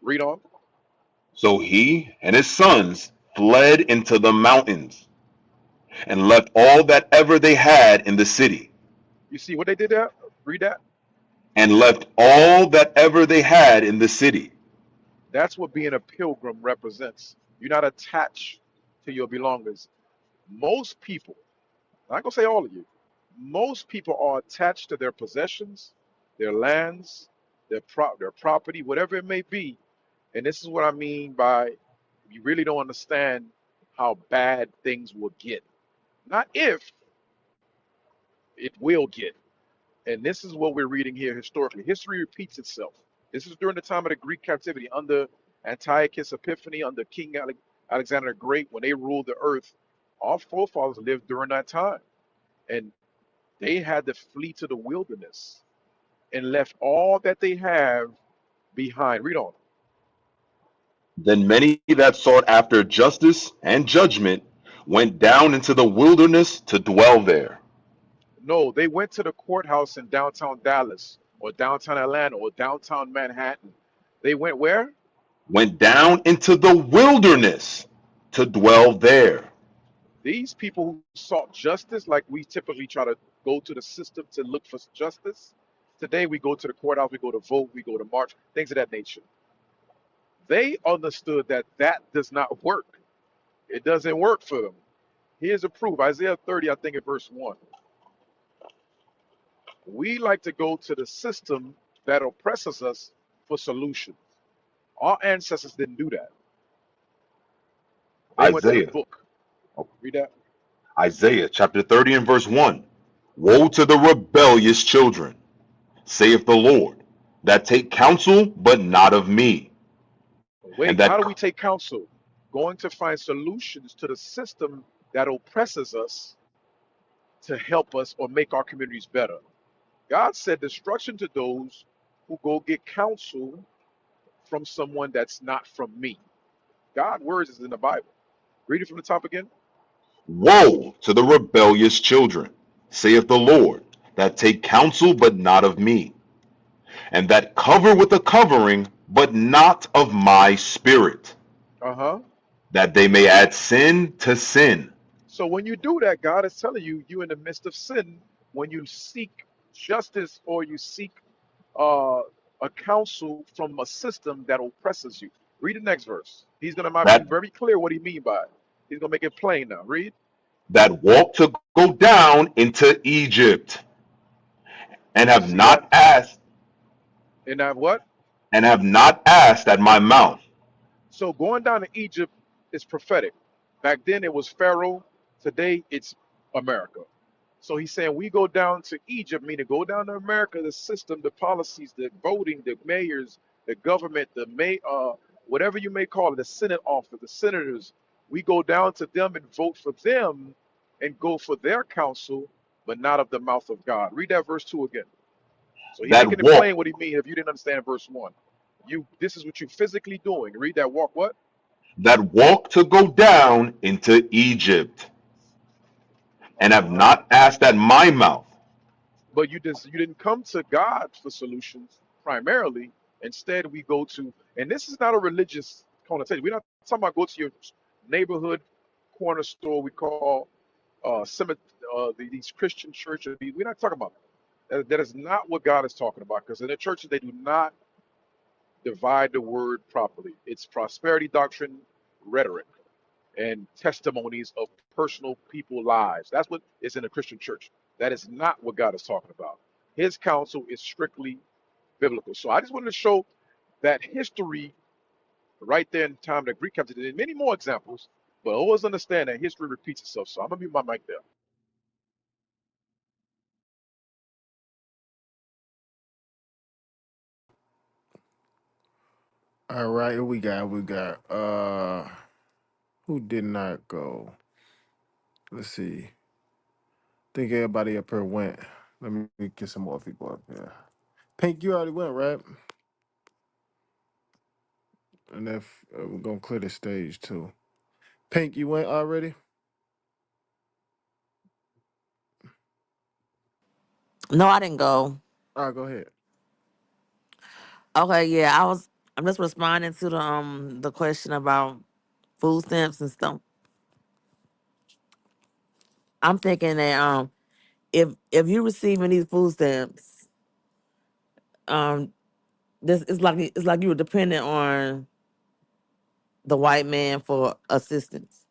Read on. So he and his sons fled into the mountains and left all that ever they had in the city. You see what they did there? Read that. And left all that ever they had in the city. That's what being a pilgrim represents. You're not attached to your belongings. Most people, I'm not gonna say all of you, most people are attached to their possessions, their lands, their property, whatever it may be. And this is what I mean by you really don't understand how bad things will get. Not if, it will get. And this is what we're reading here historically. History repeats itself. This is during the time of the Greek captivity under Antiochus Epiphanes, under King Alexander the Great, when they ruled the earth. Our forefathers lived during that time. And they had to flee to the wilderness and left all that they have behind. Read on. Then many that sought after justice and judgment went down into the wilderness to dwell there. No, they went to the courthouse in downtown Dallas or downtown Atlanta or downtown Manhattan. They went where? Went down into the wilderness to dwell there. These people who sought justice, like we typically try to go to the system to look for justice. Today we go to the courthouse, we go to vote, we go to march, things of that nature. They understood that that does not work. It doesn't work for them. Here's a proof. Isaiah 30, I think in verse 1. We like to go to the system that oppresses us for solutions. Our ancestors didn't do that. They went to the Isaiah, book. Read that. Isaiah chapter 30 and verse 1. Woe to the rebellious children, saith the Lord, that take counsel, but not of me. And Wait, how do we take counsel? Going to find solutions to the system that oppresses us to help us or make our communities better. God said destruction to those who go get counsel from someone that's not from me. God's words is in the Bible. Read it from the top again. Woe to the rebellious children, saith the Lord, that take counsel, but not of me, and that cover with a covering, but not of my spirit, Uh-huh. that they may add sin to sin. So when you do that, God is telling you you're in the midst of sin when you seek justice or you seek uh, a counsel from a system that oppresses you. Read the next verse. He's going to be That very clear what he mean by it. He's going to make it plain now. Read. that walk to go down into Egypt, and You have see that? not asked, And that what? and have not asked at my mouth. So going down to Egypt is prophetic. Back then it was Pharaoh. Today it's America. So he's saying we go down to Egypt, meaning go down to America, the system, the policies, the voting, the mayors, the government, whatever you may call it, the Senate office, the senators. We go down to them and vote for them and go for their counsel, but not of the mouth of God. Read that verse 2 again. So he's That making it plain walk what he means if you didn't understand verse 1. This is what you're physically doing. Read that walk what? that walk to go down into Egypt, and have Uh-huh. not asked at my mouth. But you didn't come to God for solutions primarily. Instead, we go to, and this is not a religious connotation. We're not talking about go to your neighborhood corner store we call these Christian churches. We're not talking about that. That is not what God is talking about. Because in the churches they do not divide the word properly. It's prosperity doctrine, rhetoric, and testimonies of personal people lives. That's what is in a Christian church. That is not what God is talking about. His counsel is strictly biblical. So I just wanted to show that history right there in time that Greek captivity, and many more examples, but always understand that history repeats itself. So I'm gonna mute my mic there. All right, here we got who did not go? Let's see. Think everybody up here went. Let me get some more people up here. Pink, you already went, right? And if we're gonna clear the stage too. Pink, you went already? No, I didn't go. All right, go ahead. Okay, yeah, I was. I'm just responding to the question about food stamps and stuff. I'm thinking that if you're receiving these food stamps, um this it's like you were dependent on the white man for assistance.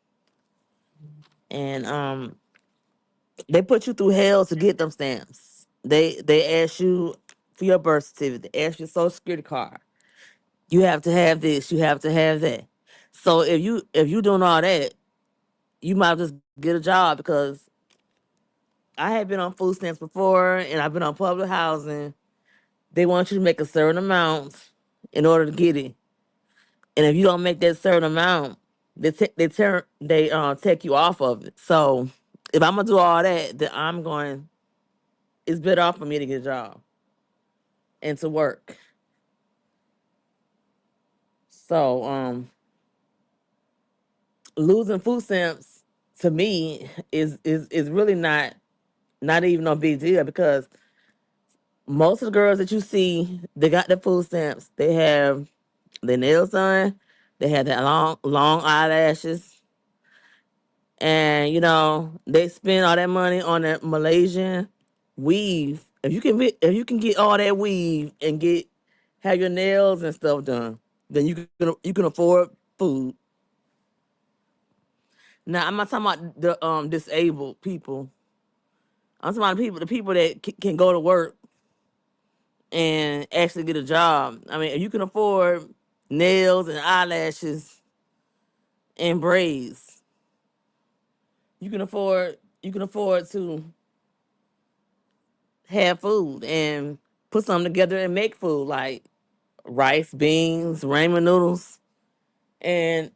And they put you through hell to get them stamps. They ask you for your birth certificate, they ask you your social security card. You have to have this, you have to have that. So if you doing all that, you might just get a job, because I have been on food stamps before and I've been on public housing. They want you to make a certain amount in order to get it. And if you don't make that certain amount, they take you off of it. So if I'm gonna do all that, then it's better off for me to get a job and to work. So losing food stamps to me is really not even no big deal, because most of the girls that you see, they got their food stamps. They have their nails done. They have that long eyelashes, and they spend all that money on that Malaysian weave. If you can get all that weave and have your nails and stuff done, then you can afford food. Now I'm not talking about the disabled people. I'm talking about the people that can go to work and actually get a job. I mean, if you can afford nails and eyelashes and braids, you can afford to have food and put something together and make food, like rice, beans, ramen noodles. And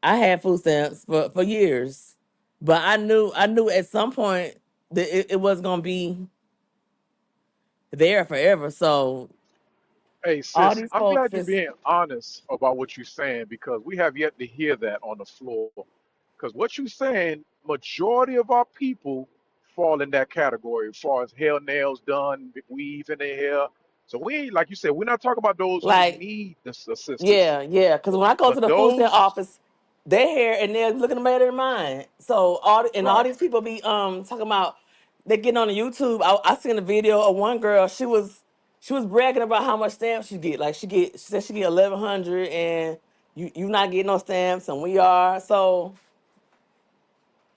I had food stamps for years, but I knew at some point that it wasn't gonna be there forever. So Hey, all sis, these I'm folks glad you're is being honest about what you're saying because we have yet to hear that on the floor. Because what you're saying, majority of our people fall in that category as far as hair, nails done, weave in their hair. So we ain't, like you said, we're not talking about those who like, need this assistance. yeah. Because when I go to But the food stamp those, office, their hair and they're looking better than mine. So all right. these people be talking about, they getting on the YouTube. I seen a video of one girl. She was bragging about how much stamps she get. Like she said she get 1,100, and you not getting no stamps, and we are. So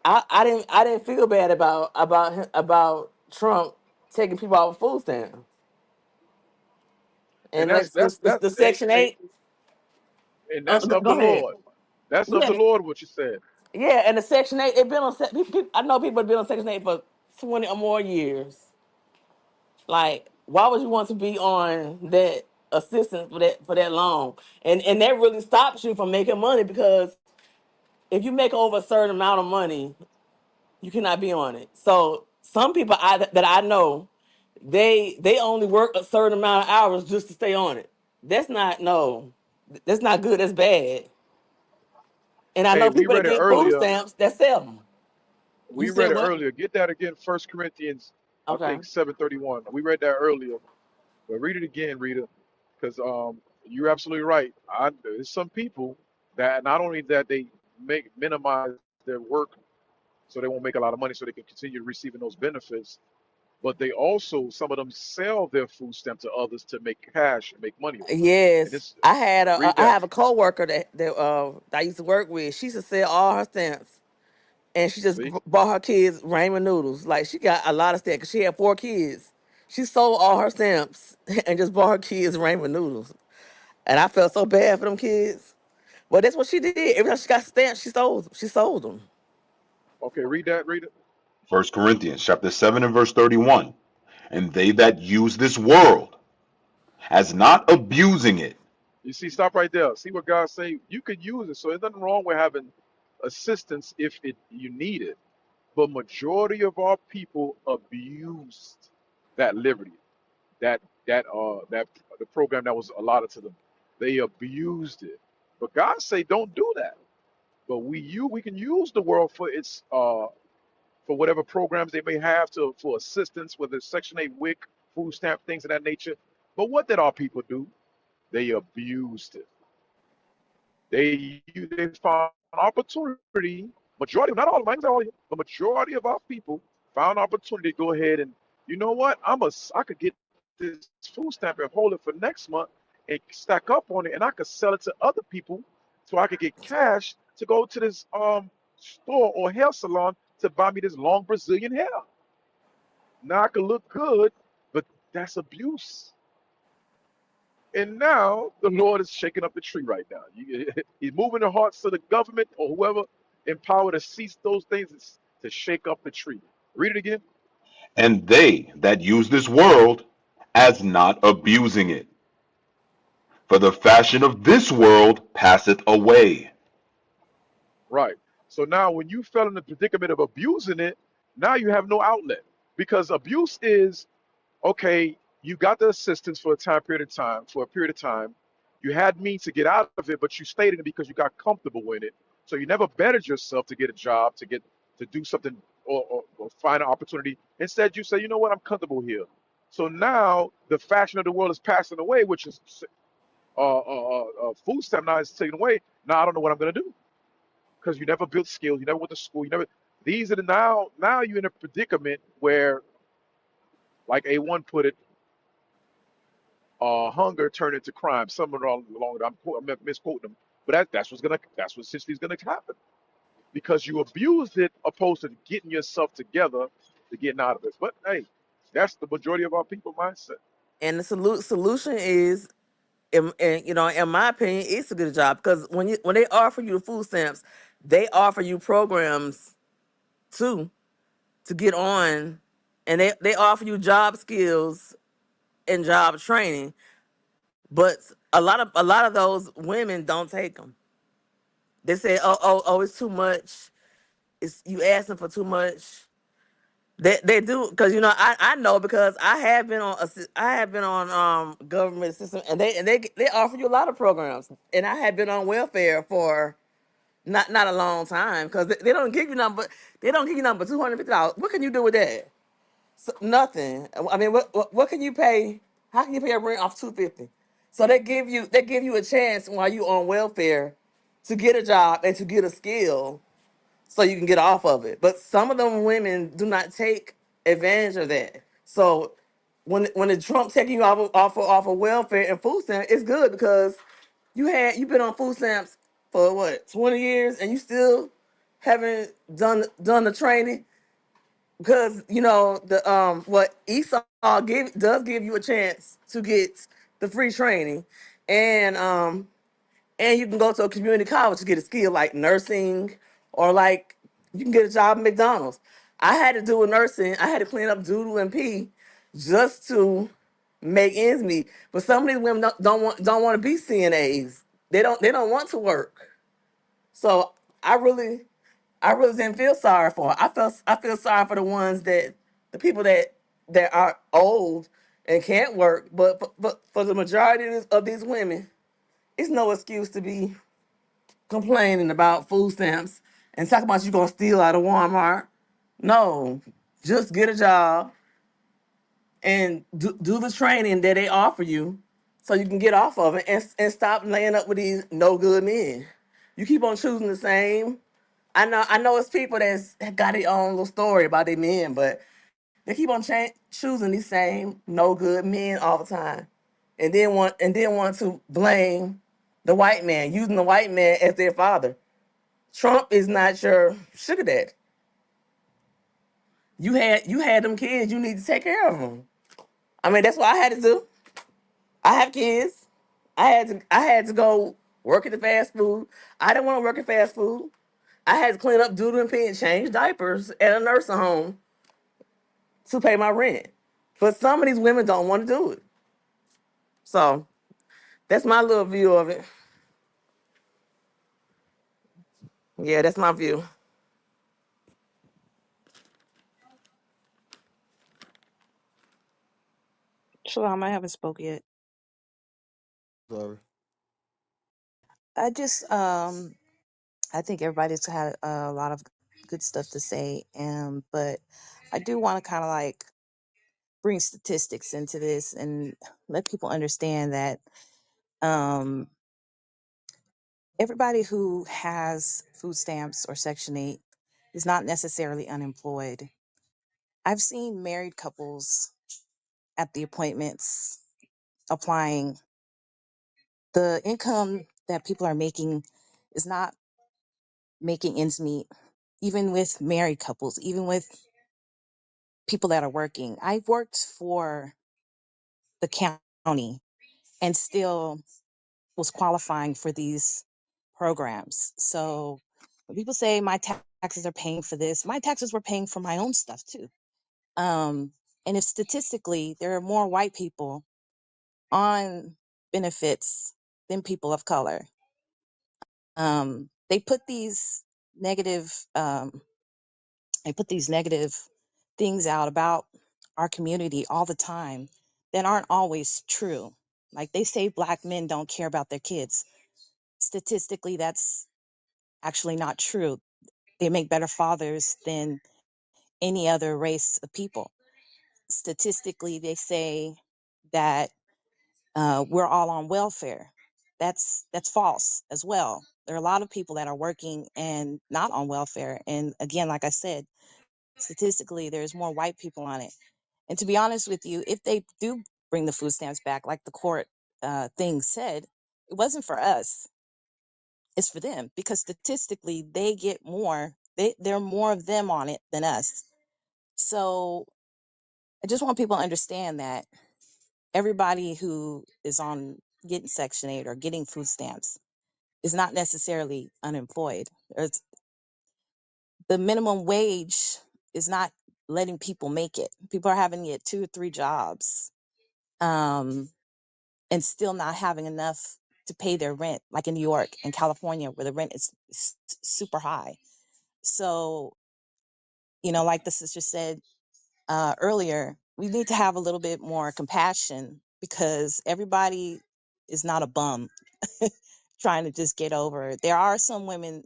I didn't feel bad about Trump taking people out of food stamps. And And that's that's the Section 8. and that's of the Go ahead. Lord. That's of the Yeah, Lord what you said. yeah, and the Section 8, it been on. I know people have been on Section 8 for 20 or more years. Like, why would you want to be on that assistance for that long? And that really stops you from making money, because if you make over a certain amount of money, you cannot be on it. So some people that I know, they only work a certain amount of hours just to stay on it. That's not no, that's not good. That's bad. And I Hey, know we people that read it get food earlier. stamps that sell them. You We said read it what? earlier. Get that again, First Corinthians, I Okay. think 7:31. We read that earlier. But read it again, Rita, because you're absolutely right. There's some people that not only that they make minimize their work so they won't make a lot of money so they can continue receiving those benefits, but they also some of them sell their food stamp to others to make cash and make money off of it. And Yes, it's I read that. have a coworker that I used to work with. She used to sell all her stamps, and she just See? bought her kids ramen noodles. Like, she got a lot of stamps 'cause she had 4 kids. She sold all her stamps and just bought her kids ramen noodles. And I felt so bad for them kids. But that's what she did. Every time she got stamps, she sold them. Okay, read that, read it. First Corinthians chapter 7 and verse 31. And they that use this world as not abusing it. You see, stop right there. See what God say? You could use it. So there's nothing wrong with having assistance if you need it. But majority of our people abused that liberty, that the program that was allotted to them. They abused it. But God say don't do that. But we can use the world for its for whatever programs they may have to for assistance, whether it's Section 8 WIC, food stamp, things of that nature. But what did our people do? They abused it. They found opportunity. Majority, not all of them, I ain't say all of you, the majority of our people found opportunity to go ahead and, you know what? I could get this food stamp and hold it for next month and stack up on it, and I could sell it to other people, so I could get cash to go to this store or hair salon to buy me this long Brazilian hair. Now I could look good, but that's abuse. And now the Lord is shaking up the tree right now. He's moving the hearts of the government or whoever in power to cease those things to shake up the tree. Read it again. And they that use this world as not abusing it. For the fashion of this world passeth away. Right. So now when you fell in the predicament of abusing it, now you have no outlet. Because abuse is, okay, you got the assistance for a time period of time, for a period of time. You had means to get out of it, but you stayed in it because you got comfortable in it. So you never bettered yourself to get a job, to do something or find an opportunity. Instead, you say, you know what, I'm comfortable here. So now the fashion of the world is passing away, which is food stamp now is taken away. Now I don't know what I'm gonna do because you never built skills, you never went to school, you never. These are the now you're in a predicament where, like A1 put it, hunger turned into crime. Somewhere along I'm misquoting them, but that's what essentially is gonna happen because you abused it opposed to getting yourself together to getting out of it. But hey, that's the majority of our people mindset. And the solution is, in my opinion, it's a good job because when they offer you the food stamps, they offer you programs too to get on, and they offer you job skills and job training. But a lot of those women don't take them. They say, oh, it's too much. It's you asking for too much. They do because I know because I have been on government system, and they offer you a lot of programs, and I have been on welfare for not a long time because they don't give you number $250. What can you do with that? Nothing. I mean, what can you pay? How can you pay a rent off 250? So they give you a chance while you on welfare to get a job and to get a skill so you can get off of it. But some of them women do not take advantage of that. So when the Trump taking you off of welfare and food stamps, it's good because you've been on food stamps for what 20 years and you still haven't done the training because the what Esau does give you a chance to get the free training, and you can go to a community college to get a skill like nursing, or like you can get a job at McDonald's. I had to do a nursing. I had to clean up doodle and pee just to make ends meet. But some of these women don't want to be CNAs. They don't want to work. So I really I really didn't feel sorry for her. I feel sorry for the people that are old and can't work. But for the majority of these women, it's no excuse to be complaining about food stamps and talking about you gonna steal out of Walmart. No, just get a job and do the training that they offer you so you can get off of it and stop laying up with these no good men. You keep on choosing the same. I know it's people that's got their own little story about their men, but they keep on choosing these same no good men all the time, and then want to blame the white man, using the white man as their father. Trump is not your sugar daddy. You had them kids. You need to take care of them. I mean, that's what I had to do. I have kids. I had to go work at the fast food. I didn't want to work at fast food. I had to clean up doodle and pee and change diapers at a nursing home to pay my rent. But some of these women don't want to do it. So that's my little view of it. Yeah, that's my view. Shalom, I haven't spoke yet. Sorry. I just I think everybody's had a lot of good stuff to say, but I do want to kind of like bring statistics into this and let people understand that um, everybody who has food stamps or Section 8 is not necessarily unemployed. I've seen married couples at the appointments applying. The income that people are making is not making ends meet, even with married couples, even with people that are working. I've worked for the county and still was qualifying for these programs. So when people say my taxes are paying for this, my taxes were paying for my own stuff too. And if statistically there are more white people on benefits than people of color, they put these negative they put these negative things out about our community all the time that aren't always true. Like they say black men don't care about their kids. Statistically, that's actually not true. They make better fathers than any other race of people. Statistically, they say that we're all on welfare. That's false as well. There are a lot of people that are working and not on welfare. And again, like I said, statistically, there's more white people on it. And to be honest with you, if they do bring the food stamps back, like the court thing said, it wasn't for us. It's for them because statistically, they get more. There are more of them on it than us. So I just want people to understand that everybody who is on getting Section 8 or getting food stamps is not necessarily unemployed. The minimum wage is not letting people make it. People are having to get 2 or 3 jobs and still not having enough to pay their rent, like in New York and California, where the rent is super high. So, like the sister said earlier, we need to have a little bit more compassion because everybody is not a bum trying to just get over it. There are some women,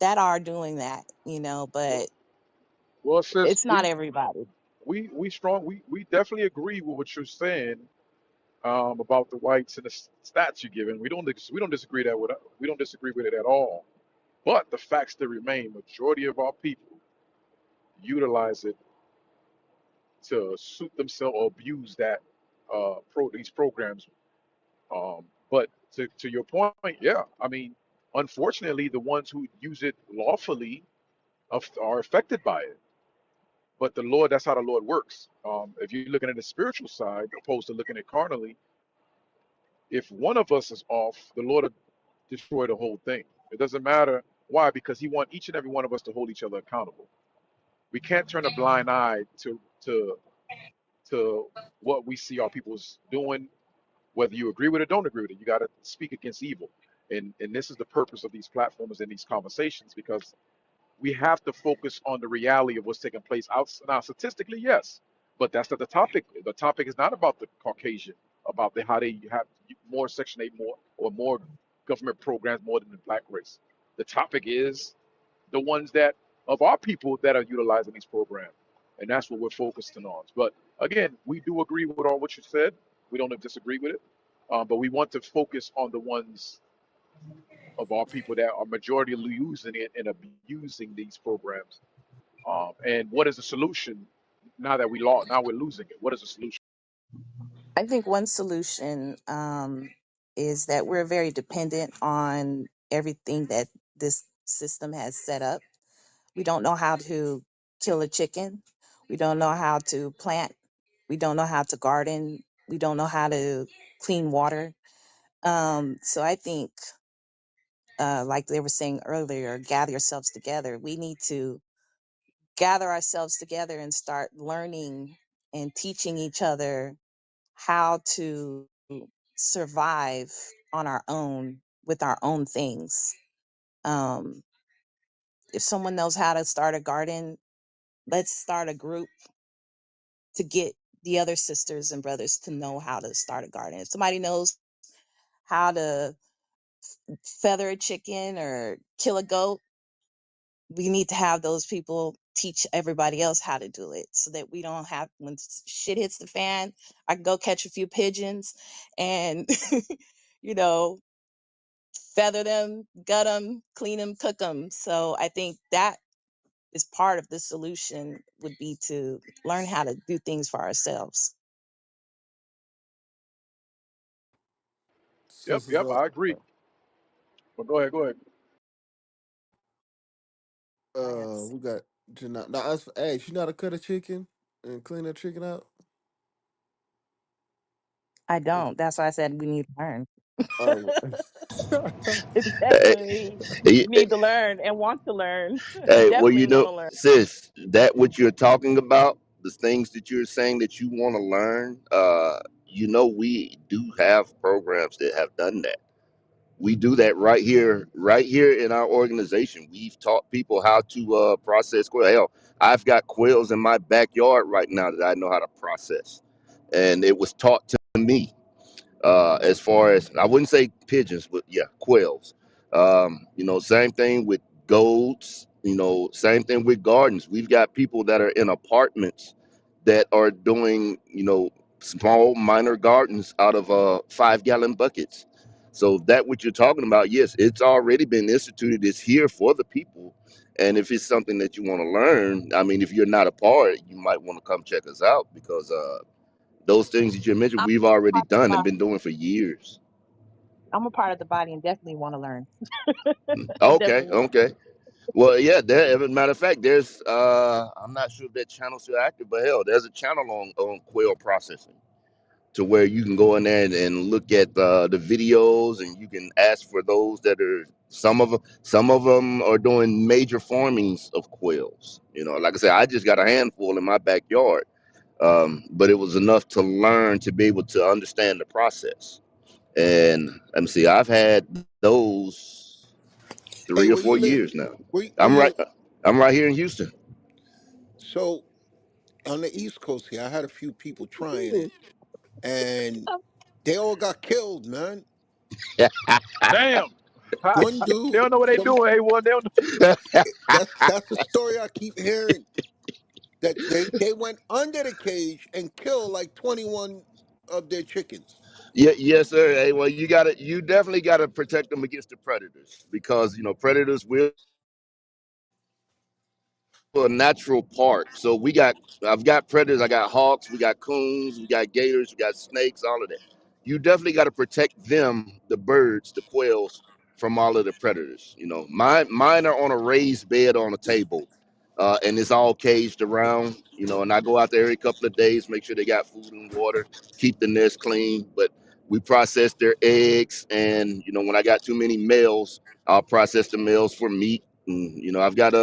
that are doing that, Well, but well, sis, it's not everybody. we definitely agree with what you're saying about the whites and the stats you're giving. We don't disagree we don't disagree with it at all. But the facts that remain, majority of our people utilize it to suit themselves or abuse that these programs. But to your point, yeah, I mean, unfortunately, the ones who use it lawfully are affected by it. But the Lord, that's how the Lord works. If you're looking at the spiritual side, opposed to looking at carnally, if one of us is off, the Lord will destroy the whole thing. It doesn't matter why, because He wants each and every one of us to hold each other accountable. We can't turn a blind eye to what we see our people's doing, whether you agree with it or don't agree with it. You got to speak against evil, and this is the purpose of these platforms and these conversations, because we have to focus on the reality of what's taking place out now. Statistically, yes, but that's not the topic. The topic is not about the Caucasian, about how they have more Section 8 more or more government programs more than the black race. The topic is the ones that of our people that are utilizing these programs, and that's what we're focusing on. But again, we do agree with all what you said. We don't disagree with it, but we want to focus on the ones of our people that are majority using it and abusing these programs. And what is the solution now that we lost? Now we're losing it. What is the solution? I think one solution is that we're very dependent on everything that this system has set up. We don't know how to kill a chicken. We don't know how to plant. We don't know how to garden. We don't know how to clean water. So I think, like they were saying earlier, gather yourselves together. We need to gather ourselves together and start learning and teaching each other how to survive on our own with our own things. Um, if someone knows how to start a garden, let's start a group to get the other sisters and brothers to know how to start a garden. If somebody knows how to feather a chicken or kill a goat, we need to have those people teach everybody else how to do it so that we don't have, when shit hits the fan, I can go catch a few pigeons and, you know, feather them, gut them, clean them, cook them. So I think that is part of the solution, would be to learn how to do things for ourselves. Yep, Sisters, yep, I agree. But go ahead, go ahead. Lance. we got Janelle. Now, as for, hey, she know how to cut a chicken and clean that chicken out. I don't. That's why I said we need to learn. Oh, It's Hey, definitely hey, need to learn and want to learn. hey, well, Definitely want to learn. sis, that what you're talking about, the things that you're saying that you want to learn, we do have programs that have done that. We do that right here in our organization. We've taught people how to process quail. Hell, I've got quails in my backyard right now that I know how to process, and it was taught to me. As far as, I wouldn't say pigeons, but yeah, quails. Same thing with goats. Same thing with gardens. We've got people that are in apartments that are doing small minor gardens out of 5-gallon buckets. So that what you're talking about, yes, it's already been instituted. It's here for the people. And if it's something that you want to learn, I mean, if you're not a part, you might want to come check us out, because those things that you mentioned, I'm we've a already part of the done and body. been doing for years. I'm a part of the body and definitely want to learn. Okay, Definitely want. okay. Well, yeah, there, as a matter of fact, there's I'm not sure if that channel's still active, but hell, there's a channel on quail processing, to where you can go in there and look at the videos, and you can ask for those that are, some of them are doing major farmings of quails. Like I said, I just got a handful in my backyard, but it was enough to learn to be able to understand the process. And let me see, I've had those Hey, three or where four you live? years now. Where I'm you right. live? I'm right here in Houston. So on the East Coast here, I had a few people trying it, and they all got killed, man. Damn. Ha, One they dude, don't know what they some doing, A1. They don't know. that's the story I keep hearing. That they went under the cage and killed like 21 of their chickens. Yeah, yes, sir. Hey, well, you definitely gotta protect them against the predators, because predators will a natural park. So I've got predators. I got hawks. We got coons. We got gators. We got snakes. All of that. You definitely got to protect them, the birds, the quails, from all of the predators. Mine are on a raised bed on a table, and it's all caged around. And I go out there every couple of days, make sure they got food and water, keep the nest clean. But we process their eggs, and when I got too many males, I'll process the males for meat. And I've got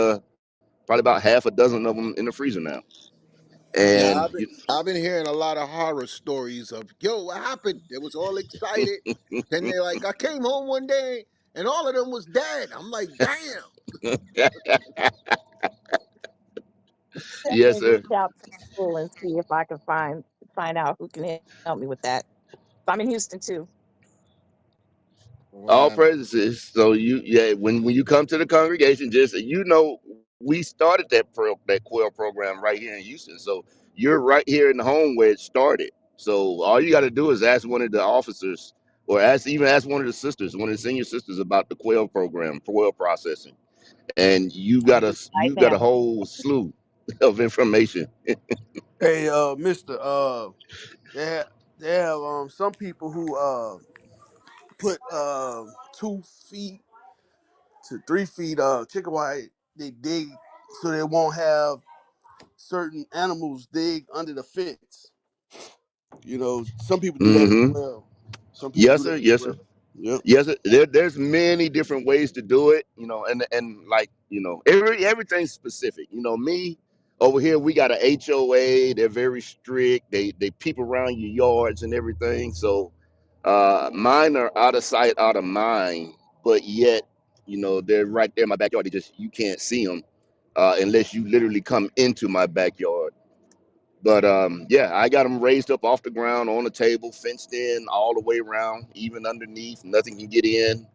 probably about half a dozen of them in the freezer now. Yeah, And I've been hearing a lot of horror stories of, yo, what happened? They was all excited. Then they like, I came home one day and all of them was dead. I'm like, damn. yes, Definitely sir. reach out to people and see if I can find out who can help me with that. I'm in Houston too. All wow. praises. So yeah, when you come to the congregation, just we started that quail program right here in Houston. So you're right here in the home where it started. So all you got to do is ask one of the officers, or ask one of the sisters, one of the senior sisters, about the quail program, quail processing, and you I'm got gonna do a it right you got a now. whole slew of information. Hey, Mister, they have, some people who put 2 feet to 3 feet chicken wire. They dig so they won't have certain animals dig under the fence. Some people do that as Hmm. well. Some people Yes, do sir. that as Yes, sir. well. Yep. Yes, there's many different ways to do it, and like everything's specific. Me over here, we got a HOA. They're very strict. They peep around your yards and everything. So mine are out of sight, out of mind. But yet, they're right there in my backyard. You can't see them unless you literally come into my backyard. But yeah, I got them raised up off the ground on the table, fenced in all the way around, even underneath. Nothing can get in.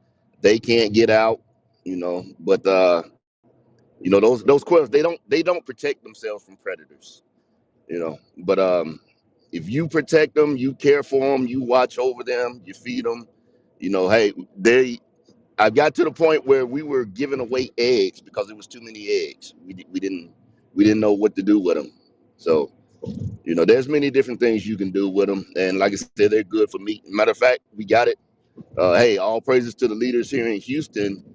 They can't get out. But You know, those quails, they don't protect themselves from predators. You know, but if you protect them, you care for them, you watch over them, you feed them. You know, hey, they. I got to the point where we were giving away eggs because there was too many eggs. We didn't know what to do with them. So you know, there's many different things you can do with them, and like I said, they're good for meat. Matter of fact, we got it. Hey, all praises to the leaders here in Houston.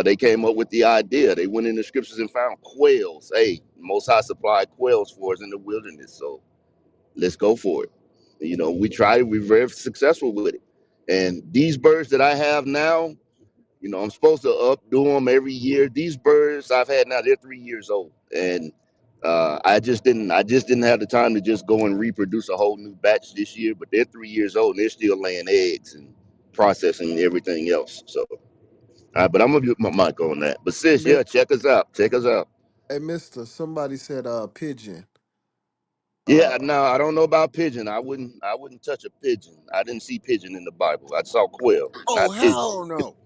They came up with the idea. They went in the scriptures and found quails. Hey, Most High supplied quails for us in the wilderness, so let's go for it. You know, we tried. We're very successful with it. And these birds that I have now, you know, I'm supposed to updo them every year. These birds I've had now, they're 3 years old, and I just didn't have the time to just go and reproduce a whole new batch this year. But they're 3 years old and they're still laying eggs and processing everything else. So, but I'm gonna mute my mic on that. But sis, Mi- yeah, check us out. Check us out. Hey, Mister, somebody said pigeon. Yeah, Uh, no, I don't know about pigeon. I wouldn't touch a pigeon. I didn't see pigeon in the Bible. I saw quail, Oh not pigeon. hell no!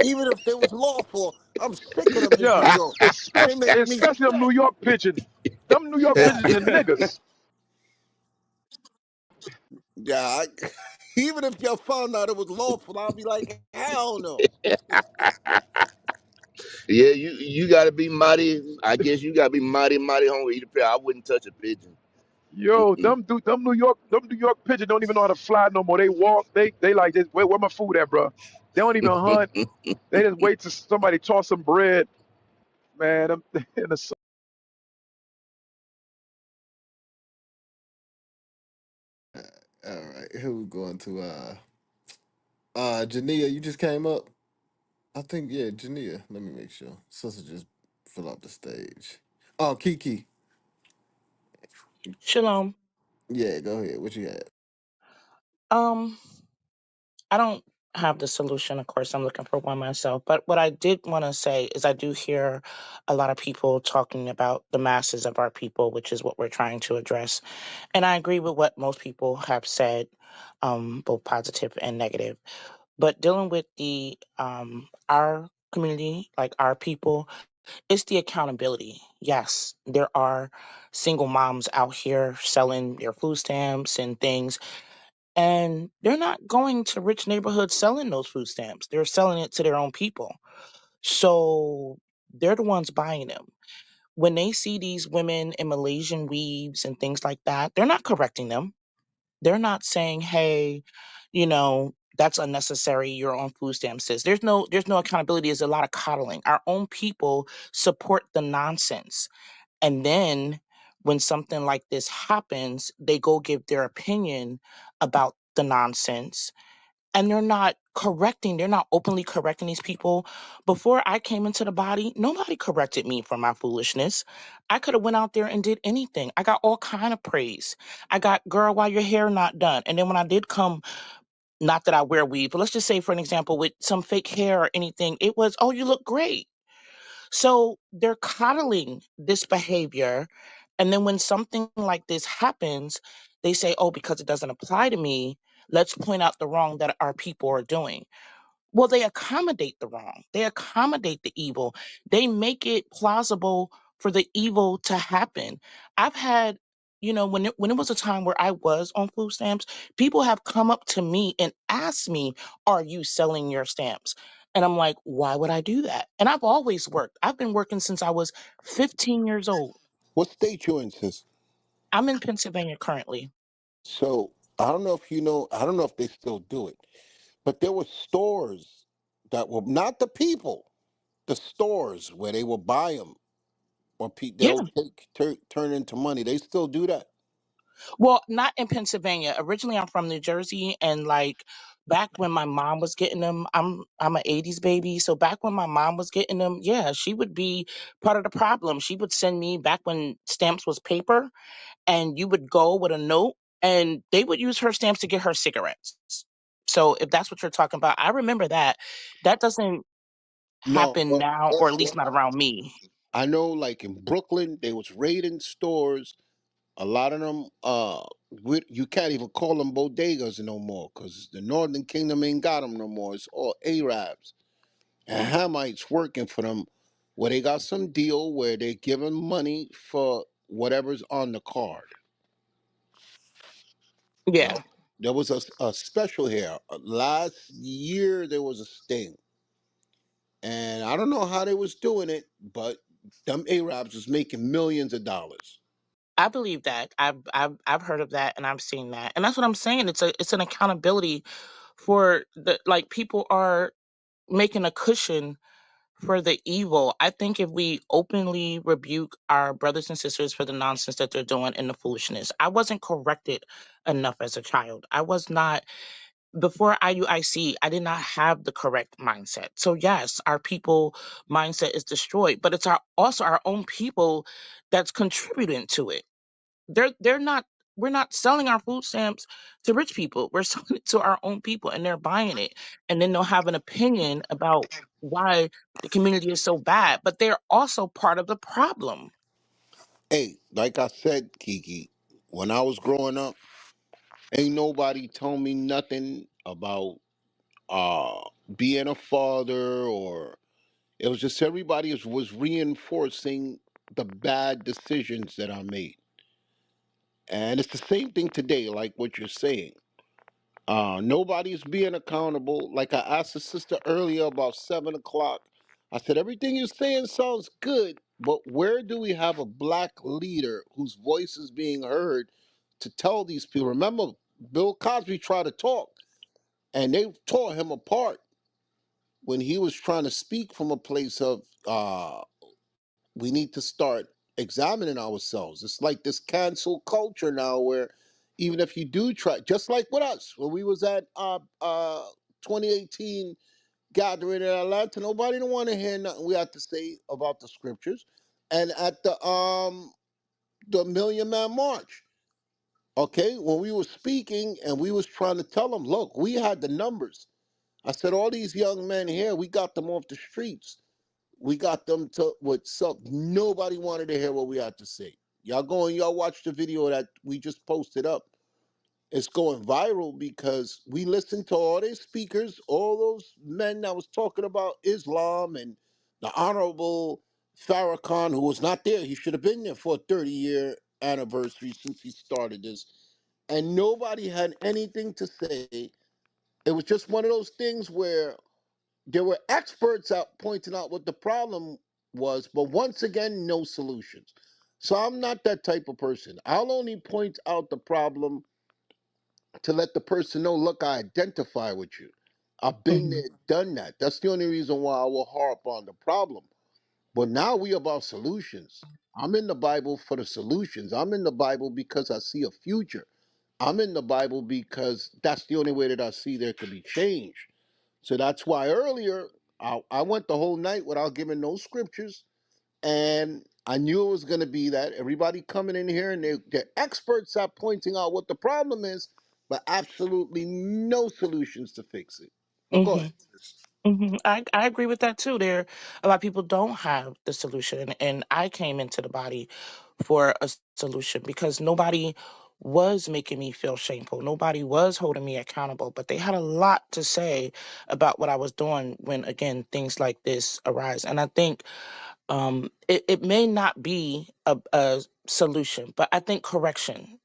Even if they was lawful, I'm sick of them in Yeah, New York. They especially make me especially them New sick. York pigeons. Them New York pigeons are niggas. Yeah, even if y'all found out it was lawful, I'll be like, hell no. Yeah, you gotta be mighty. I guess you gotta be mighty, mighty hungry to eat a pair. I wouldn't touch a pigeon. Yo, Mm-mm. them New York pigeons don't even know how to fly no more. They walk, they like this. Where my food at, bro? They don't even hunt. They just wait till somebody toss some bread. Man, them, in the sun. all right, here we going to Jania. You just came up. I think yeah, Jania. Let me make sure. Sister just fill up the stage. Oh, Kiki. Shalom. Yeah, go ahead. What you had? Um, I don't have the solution. Of course, I'm looking for one myself. But what I did want to say is I do hear a lot of people talking about the masses of our people, which is what we're trying to address. And I agree with what most people have said, both positive and negative. But dealing with the our community, like our people, it's the accountability. Yes, there are single moms out here selling their food stamps and things, and they're not going to rich neighborhoods selling those food stamps. They're selling it to their own people. So they're the ones buying them. When they see these women in Malaysian weaves and things like that, they're not correcting them. They're not saying, "Hey, that's unnecessary. You're on food stamps, sis." There's no accountability. There's a lot of coddling. Our own people support the nonsense, and then when something like this happens, they go give their opinion about the nonsense, and they're not openly correcting these people. Before I came into the body, nobody corrected me for my foolishness. I could have went out there and did anything. I got all kind of praise. I got, "Girl, why your hair not done?" And then when I did come, not that I wear weave, but let's just say for an example, with some fake hair or anything, it was, "Oh, you look great." So they're coddling this behavior. And then when something like this happens, they say, "Oh, because it doesn't apply to me, let's point out the wrong that our people are doing." Well, they accommodate the wrong, they accommodate the evil, they make it plausible for the evil to happen. I've had, when it was a time where I was on food stamps, people have come up to me and asked me, "Are you selling your stamps?" And I'm like, "Why would I do that?" And I've always worked. I've been working since I was 15 years old. What state you in, sis? I'm in Pennsylvania currently. So I don't know if you know. I don't know if they still do it, but there were stores that were not the people. The stores where they will buy them, or Yeah. they'll turn into money. They still do that. Well, not in Pennsylvania. Originally, I'm from New Jersey, and like back when my mom was getting them, I'm an '80s baby. So back when my mom was getting them, yeah, she would be part of the problem. She would send me back when stamps was paper, and you would go with a note, and they would use her stamps to get her cigarettes. So if that's what you're talking about, I remember that. That doesn't No, happen but now, or at least not around me. I know, like in Brooklyn, they was raiding stores. A lot of them, you can't even call them bodegas no more because the Northern Kingdom ain't got them no more. It's all Arabs and Hamites working for them. where they got some deal where they're giving money for whatever's on the card. You know, Yeah, there was a special here last year. There was a sting, and I don't know how they was doing it, but them Arabs was making millions of dollars. I believe that. I've heard of that and I've seen that, and that's what I'm saying. It's an accountability for the, like, people are making a cushion for the evil. I think if we openly rebuke our brothers and sisters for the nonsense that they're doing and the foolishness. I wasn't corrected enough as a child. I was not, before IUIC, I did not have the correct mindset. So yes, our people mindset is destroyed, but it's also our own people that's contributing to it. They're not, we're not selling our food stamps to rich people. We're selling it to our own people and they're buying it. And then they'll have an opinion about why the community is so bad, but they're also part of the problem. Hey, like I said, Kiki, when I was growing up, ain't nobody told me nothing about uh being a father, or it was just everybody was reinforcing the bad decisions that I made. And it's the same thing today, like what you're saying. Nobody's being accountable. Like I asked the sister earlier about 7 o'clock. I said, everything you're saying sounds good, but where do we have a black leader whose voice is being heard to tell these people? Remember, Bill Cosby tried to talk, and they tore him apart when he was trying to speak from a place of we need to start examining ourselves. It's like this cancel culture now where even if you do try, just like with us, when we was at 2018 gathering in Atlanta, nobody didn't want to hear nothing we had to say about the scriptures. And at the Million Man March, okay, when we were speaking and we was trying to tell them, look, we had the numbers. I said, all these young men here, we got them off the streets. We got them to with some. Nobody wanted to hear what we had to say. Y'all go and y'all watch the video that we just posted up. It's going viral because we listened to all these speakers, all those men that was talking about Islam, and the Honorable Farrakhan, who was not there. He should have been there for a 30-year anniversary since he started this. And nobody had anything to say. It was just one of those things where there were experts out pointing out what the problem was, but once again, no solutions. So I'm not that type of person. I'll only point out the problem to let the person know, look, I identify with you. I've been Hmm. there, done that. That's the only reason why I will harp on the problem. But now we about solutions. I'm in the Bible for the solutions. I'm in the Bible because I see a future. I'm in the Bible because that's the only way that I see there could be change. So that's why earlier I went the whole night without giving no scriptures, and I knew it was going to be that everybody coming in here and they're experts at pointing out what the problem is, but absolutely no solutions to fix it. But go Hmm. ahead. I agree with that too. There, a lot of people don't have the solution, and I came into the body for a solution because nobody was making me feel shameful. Nobody was holding me accountable, but they had a lot to say about what I was doing when, again, things like this arise. And I think it may not be a solution, but I think correction,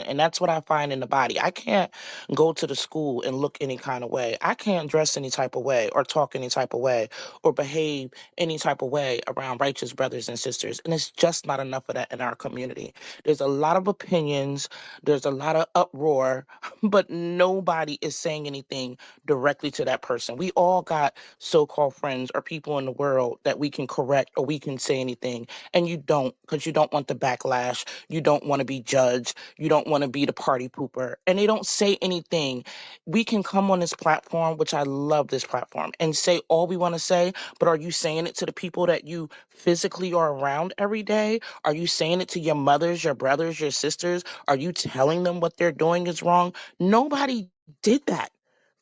and that's what I find in the body. I can't go to the school and look any kind of way. I can't dress any type of way or talk any type of way or behave any type of way around righteous brothers and sisters, and it's just not enough of that in our community. There's a lot of opinions, there's a lot of uproar, but nobody is saying anything directly to that person. We all got so-called friends or people in the world that we can correct or we can say anything, and you don't, because you don't want the backlash, you don't want to be judged, you don't want to be the party pooper, and they don't say anything. We can come on this platform, which I love this platform, and say all we want to say, but are you saying it to the people that you physically are around every day? Are you saying it to your mothers, your brothers, your sisters? Are you telling them what they're doing is wrong? Nobody did that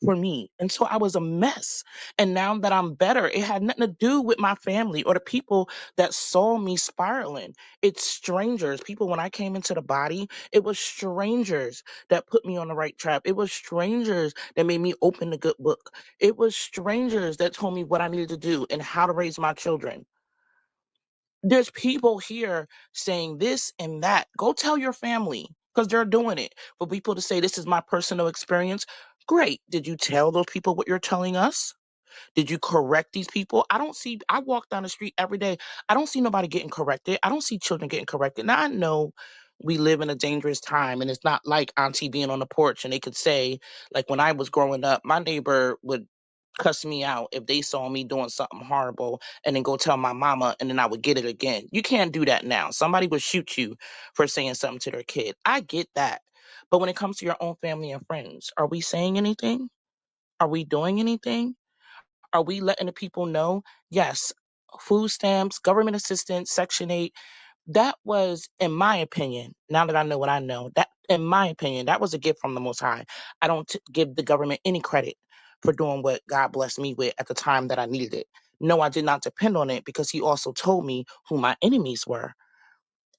for me, and so I was a mess. And now that I'm better, it had nothing to do with my family or the people that saw me spiraling. It's strangers. People, when I came into the body, it was strangers that put me on the right track. It was strangers that made me open the good book. It was strangers that told me what I needed to do and how to raise my children. There's people here saying this and that. Go tell your family because they're doing it. For people to say this is my personal experience, great. Did you tell those people what you're telling us? Did you correct these people? I walk down the street every day. I don't see nobody getting corrected. I don't see children getting corrected. Now I know we live in a dangerous time and it's not like auntie being on the porch and they could say, like when I was growing up, my neighbor would cuss me out if they saw me doing something horrible and then go tell my mama and then I would get it again. You can't do that now. Somebody would shoot you for saying something to their kid. I get that. But when it comes to your own family and friends, are we saying anything? Are we doing anything? Are we letting the people know? Yes, food stamps, government assistance, Section 8, that was, in my opinion, now that I know what I know, that, in my opinion, that was a gift from the Most High. I don't give the government any credit for doing what God blessed me with at the time that I needed it. No, I did not depend on it because He also told me who my enemies were.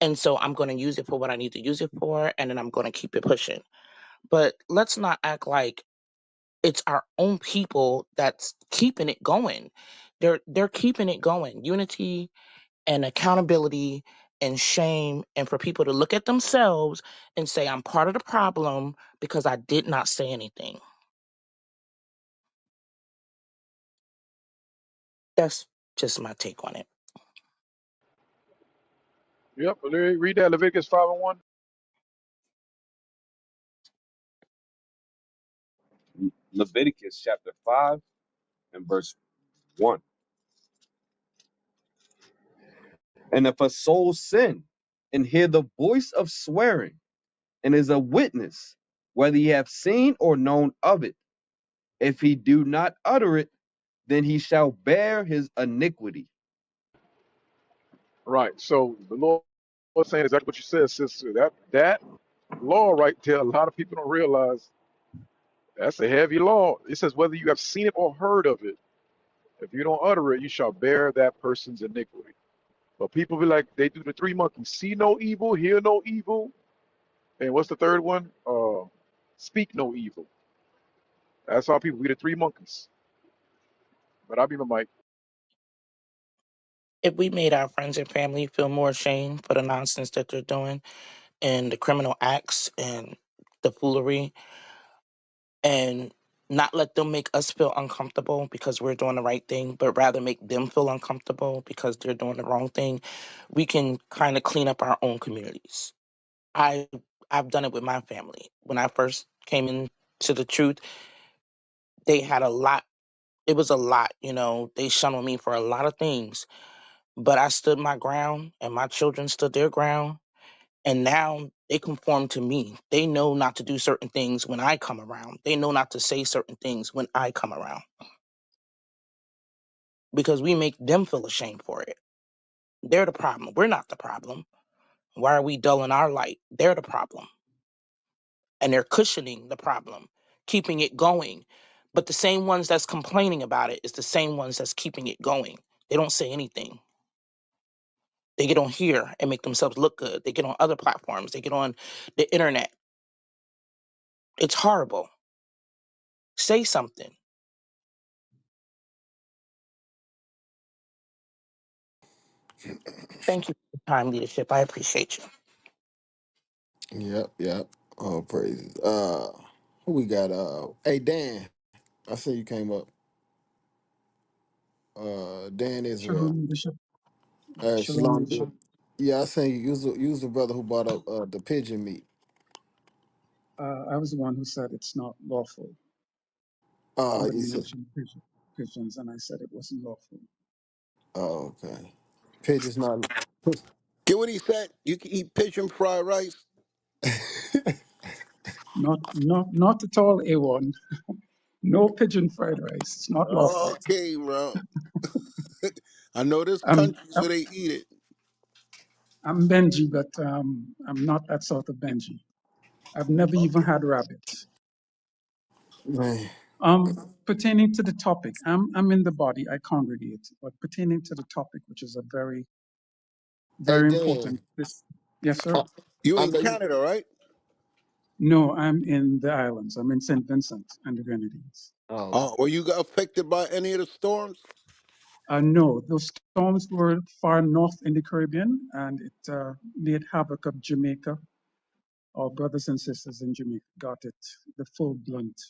And so I'm going to use it for what I need to use it for, and then I'm going to keep it pushing. But let's not act like it's our own people that's keeping it going. They're keeping it going. Unity and accountability and shame, and for people to look at themselves and say, I'm part of the problem because I did not say anything. That's just my take on it. Yep. Read that Leviticus 5:1. Leviticus chapter 5 and verse 1. And if a soul sin and hear the voice of swearing and is a witness, whether he have seen or known of it, if he do not utter it, then he shall bear his iniquity. Right. So the Lord was saying exactly what you said, sister. That law right there, a lot of people don't realize that's a heavy law. It says whether you have seen it or heard of it, if you don't utter it, you shall bear that person's iniquity. But people be like, they do the three monkeys: see no evil, hear no evil, and what's the third one? Speak no evil. That's how people be the three monkeys. But I be my mic. If we made our friends and family feel more ashamed for the nonsense that they're doing and the criminal acts and the foolery, and not let them make us feel uncomfortable because we're doing the right thing, but rather make them feel uncomfortable because they're doing the wrong thing, we can kind of clean up our own communities. I I've done it with my family. When I first came into the truth, they had a lot. It was a lot, They shunned on me for a lot of things, but I stood my ground, and my children stood their ground, and now they conform to me. They know not to do certain things when I come around. They know not to say certain things when I come around because we make them feel ashamed for it. They're the problem. We're not the problem. Why are we dulling our light? They're the problem. And they're cushioning the problem, keeping it going. But the same ones that's complaining about it is the same ones that's keeping it going. They don't say anything. They get on here and make themselves look good. They get on other platforms. They get on the internet. It's horrible. Say something. Thank you for your time, leadership. I appreciate you. Yep, yep. Oh, praises. Who we got? Hey Dan, I see you came up. Dan Israel. Shalom, Bishop. Shalom, Shalom. Bishop. Yeah, I seen you. You was the brother who brought up the pigeon meat. I was the one who said it's not lawful. You Somebody said, mentioned pigeons, and I said it wasn't lawful. oh, okay. Pigeons not. Get what he said? You can eat pigeon fried rice. Not at all, A1. No pigeon fried rice. It's not lawful. Okay, bro. I know there's I'm countries I'm, where they eat it. I'm Benji, but I'm not that sort of Benji. I've never even Okay. had rabbit. Man. Pertaining to the topic, I'm in the body. I congregate, but pertaining to the topic, which is a very Hey very Dan, important. This, yes, sir. I, You I in know you. Canada, right? No, I'm in the islands. I'm in St. Vincent and the Grenadines. Oh, Oh, well, you got affected by any of the storms? No, those storms were far north in the Caribbean, and it made havoc of Jamaica. Our brothers and sisters in Jamaica got it, the full blunt.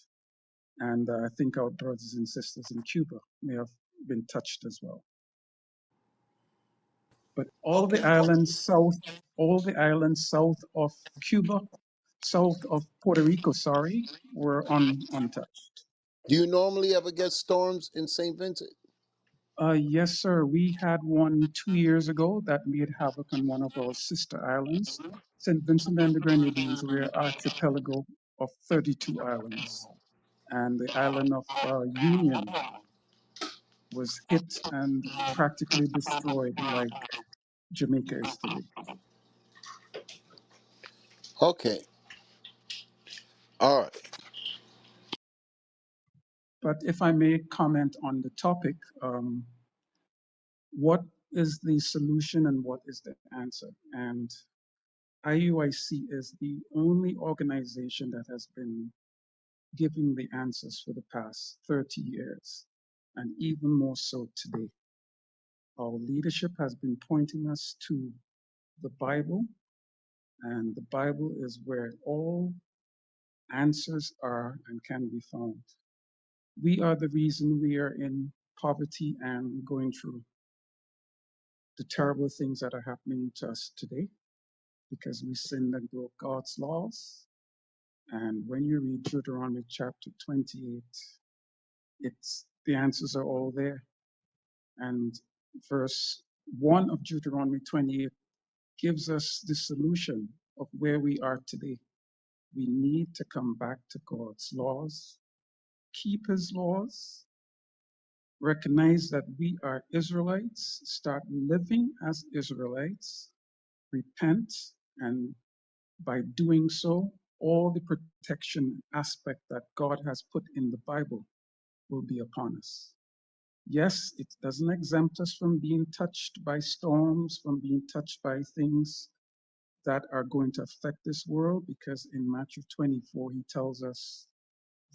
And I think our brothers and sisters in Cuba may have been touched as well. But Okay. all the islands south of Cuba, south of Puerto Rico, sorry, were untouched. Do you normally ever get storms in St. Vincent? Yes, sir. We had one 2 years ago that made havoc on one of our sister islands. St. Vincent and the Grenadines, we're an archipelago of 32 islands. And the island of Union was hit and practically destroyed like Jamaica is today. Okay. All right. But if I may comment on the topic, what is the solution and what is the answer? And IUIC is the only organization that has been giving the answers for the past 30 years, and even more so today. Our leadership has been pointing us to the Bible, and the Bible is where all answers are and can be found. We are the reason we are in poverty and going through the terrible things that are happening to us today because we sinned and broke God's laws. And when you read Deuteronomy chapter 28, it's the answers are all there. And verse 1 of Deuteronomy 28 gives us the solution of where we are today. We need to come back to God's laws, keep his laws, recognize that we are Israelites, start living as Israelites, repent, and by doing so, all the protection aspect that God has put in the Bible will be upon us. Yes, it doesn't exempt us from being touched by storms, from being touched by things that are going to affect this world, because in Matthew 24, he tells us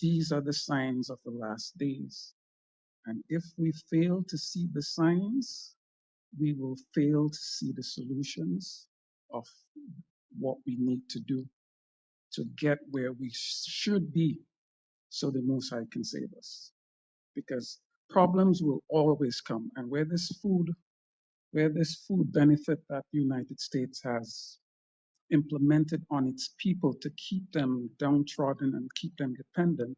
these are the signs of the last days. And if we fail to see the signs, we will fail to see the solutions of what we need to do to get where we should be so the Most High can save us. Because problems will always come. And where this food benefit that the United States has implemented on its people to keep them downtrodden and keep them dependent,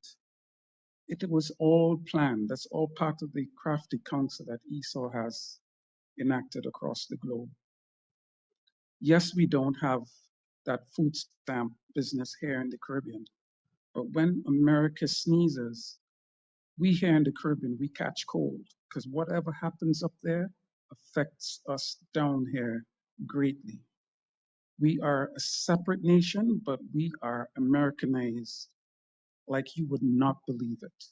it was all planned. That's all part of the crafty counsel that Esau has enacted across the globe. Yes, we don't have that food stamp business here in the Caribbean, but when America sneezes, we here in the Caribbean, we catch cold because whatever happens up there affects us down here greatly. We are a separate nation, but we are Americanized like you would not believe it.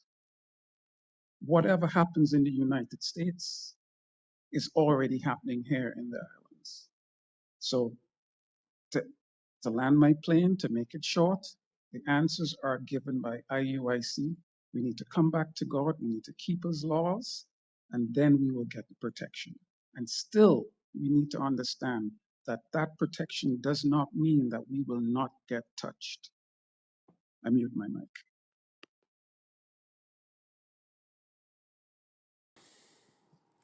Whatever happens in the United States is already happening here in the islands. So to, to land my plane, to make it short, the answers are given by IUIC. We need to come back to God. We need to keep his laws, and then we will get the protection. And still, we need to understand that that protection does not mean that we will not get touched. I mute my mic.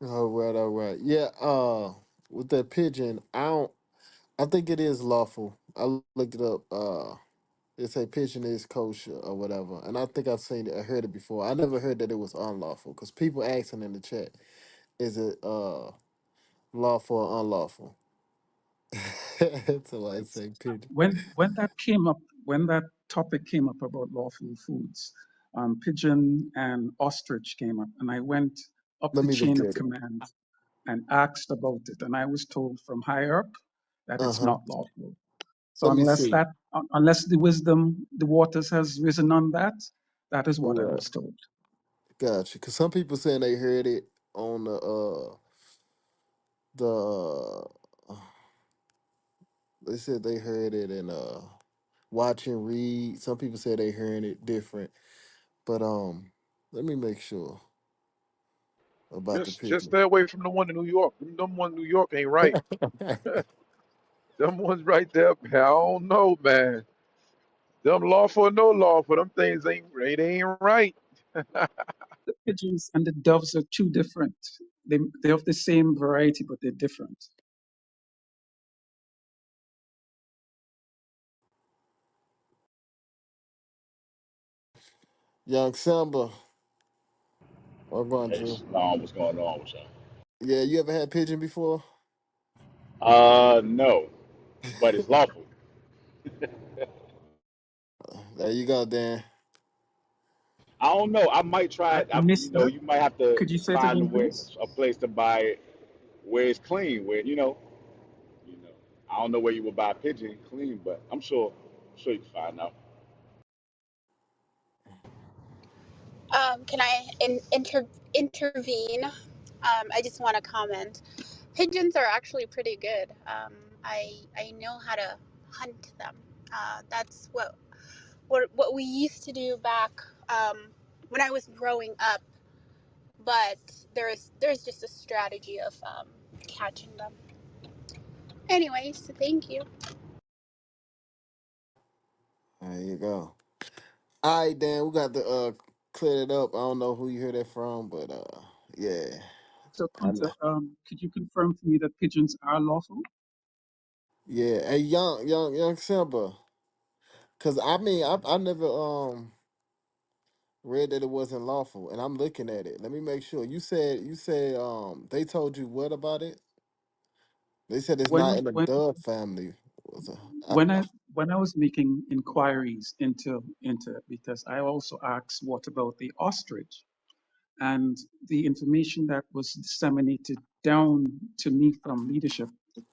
All right. Yeah, with that pigeon, I think it is lawful. I looked it up. They say pigeon is kosher or whatever. And I think I've seen it, I heard it before. I never heard that it was unlawful. Because people asking in the chat, is it lawful or unlawful? So I It's, say pigeon. when that came up, when that topic came up about lawful foods, pigeon and ostrich came up, and I went up Let the me look chain of at it. command and asked about it, and I was told from higher up that it's Uh-huh. not lawful. So Let me see. unless the wisdom, the waters has risen on that, that is what I Right. was told. Gotcha. Because some people saying they heard it on the they said they heard it in watch and read. Some people say they hearing it different. But let me make sure. about the Just pigeon. stay away from the one in New York. Them one in New York ain't right. Them ones right there, man, I don't know, man. Them lawful or no lawful, them things ain't right. The pigeons and the doves are two different. They're of the same variety, but they're different. Young Simba, what going Hey, to? Shalom, what's going on with y'all? Yeah, you ever had pigeon before? No, but it's lawful. There you go, Dan. I don't know. I might try I it. missed that. You might have to Could you say it find again, please? a place to buy it where it's clean. You know. I don't know where you will buy a pigeon clean, but I'm sure you can find out. Can I intervene? I just want to comment. Pigeons are actually pretty good. I know how to hunt them. That's what we used to do back when I was growing up. But there's just a strategy of catching them. Anyways, thank you. There you go. All right, Dan, we got to clear it up. I don't know who you heard that from, but yeah. So, I know. Kunta, could you confirm for me that pigeons are lawful? Yeah. Hey, young Simba. Cause I mean I never read that it wasn't lawful, and I'm looking at it. Let me make sure. You said they told you what about it? They said it's not When in the when dove family. Was when I when I was making inquiries into it, because I also asked what about the ostrich, and the information that was disseminated down to me from leadership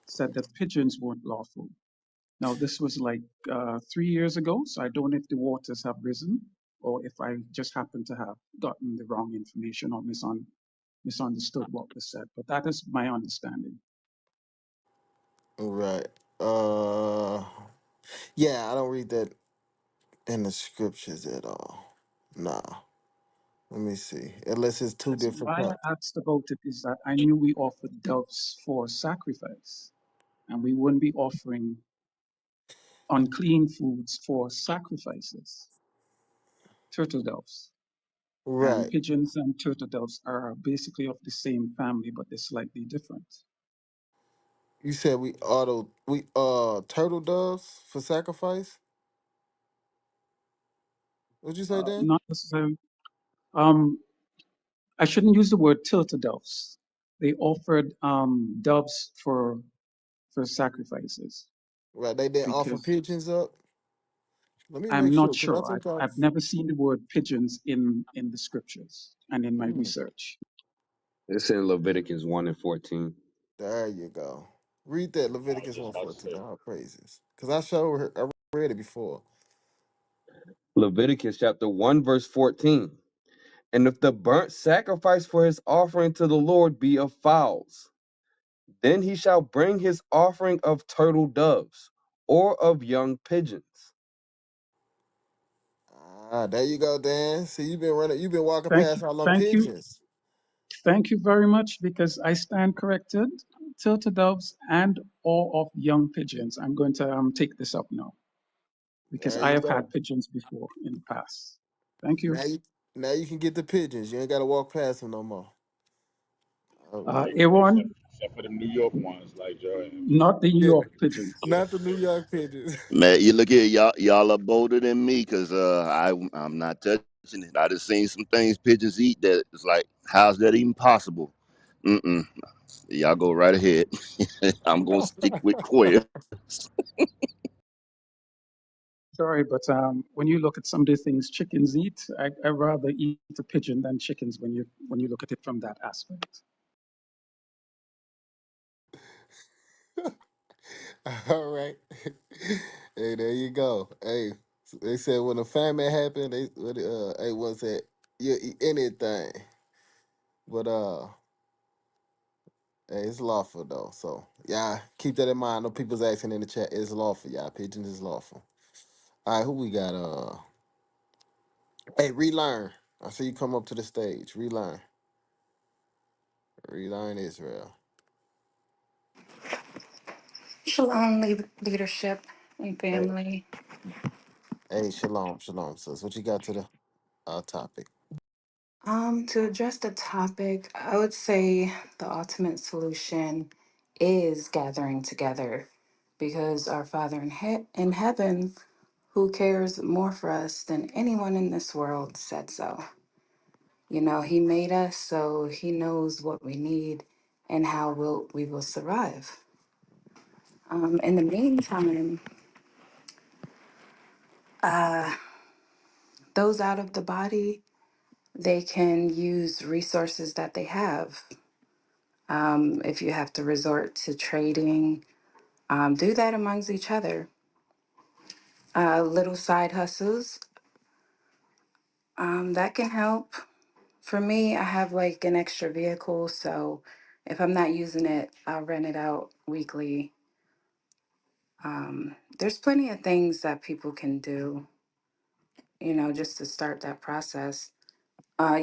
said that pigeons weren't lawful. Now this was like 3 years ago, so I don't know if the waters have risen or if I just happened to have gotten the wrong information or misunderstood what was said. But that is my understanding. right. Uh, yeah, I don't read that in the scriptures at all. Nah. Let me see. Unless it's two Yes, different why parts. I asked about it is that I knew we offered doves for sacrifice, and we wouldn't be offering unclean foods for sacrifices, turtle doves. And Right. pigeons and turtle doves are basically of the same family, but they're slightly different. You said we turtle doves for sacrifice. What'd you say, Dan? Not necessarily. Um, I shouldn't use the word turtle doves. They offered doves for sacrifices Right. They didn't offer because pigeons up. Let me make I'm sure, not because I sure. think I. I've never seen the word pigeons in the scriptures and in my Hmm, research. It's in Leviticus 1 and 14. there you go. Read that I was Leviticus just about to 1:14. say. All praises. Because I read it before. Leviticus chapter 1, verse 14. And if the burnt sacrifice for his offering to the Lord be of fowls, then he shall bring his offering of turtle doves or of young pigeons. Ah, there you go, Dan. See, you've been walking Thank past you, all them thank you, pigeons. thank you very much because I stand corrected. Turtle doves and all of young pigeons. I'm going to take this up now because There I you have go. had pigeons before in the past. Thank you. Now you can get the pigeons. You ain't gotta walk past them no more. All right. Aaron, Except for the New York ones, like Jordan. not the New Yeah, York pigeons. not the New York pigeons. Man, you look here, y'all are bolder than me because I'm not touching it. I just seen some things pigeons eat that it's like, how's that even possible? Mm-mm. Y'all go right ahead. I'm gonna stick with quail. Sorry, but when you look at some of the things chickens eat, I rather eat a pigeon than chickens when you look at it from that aspect. All right. Hey, there you go. Hey, they said when a famine happened, hey, what's that? You eat anything, but hey, it's lawful though. So yeah, keep that in mind. No people's asking in the chat. It's lawful, y'all. Pigeons is lawful. All right, who we got? Hey, relearn. I see you come up to the stage. Relearn. Relying Israel. Shalom, leadership and Hey, family. hey, shalom, shalom, sis. What you got to the topic? To address the topic, I would say the ultimate solution is gathering together because our Father in heaven, who cares more for us than anyone in this world, said so. You know, He made us, so He knows what we need and how we will survive. In the meantime, those out of the body, they can use resources that they have. If you have to resort to trading, do that amongst each other. Little side hustles, that can help. For me, I have like an extra vehicle, so if I'm not using it, I'll rent it out weekly. There's plenty of things that people can do, you know, just to start that process.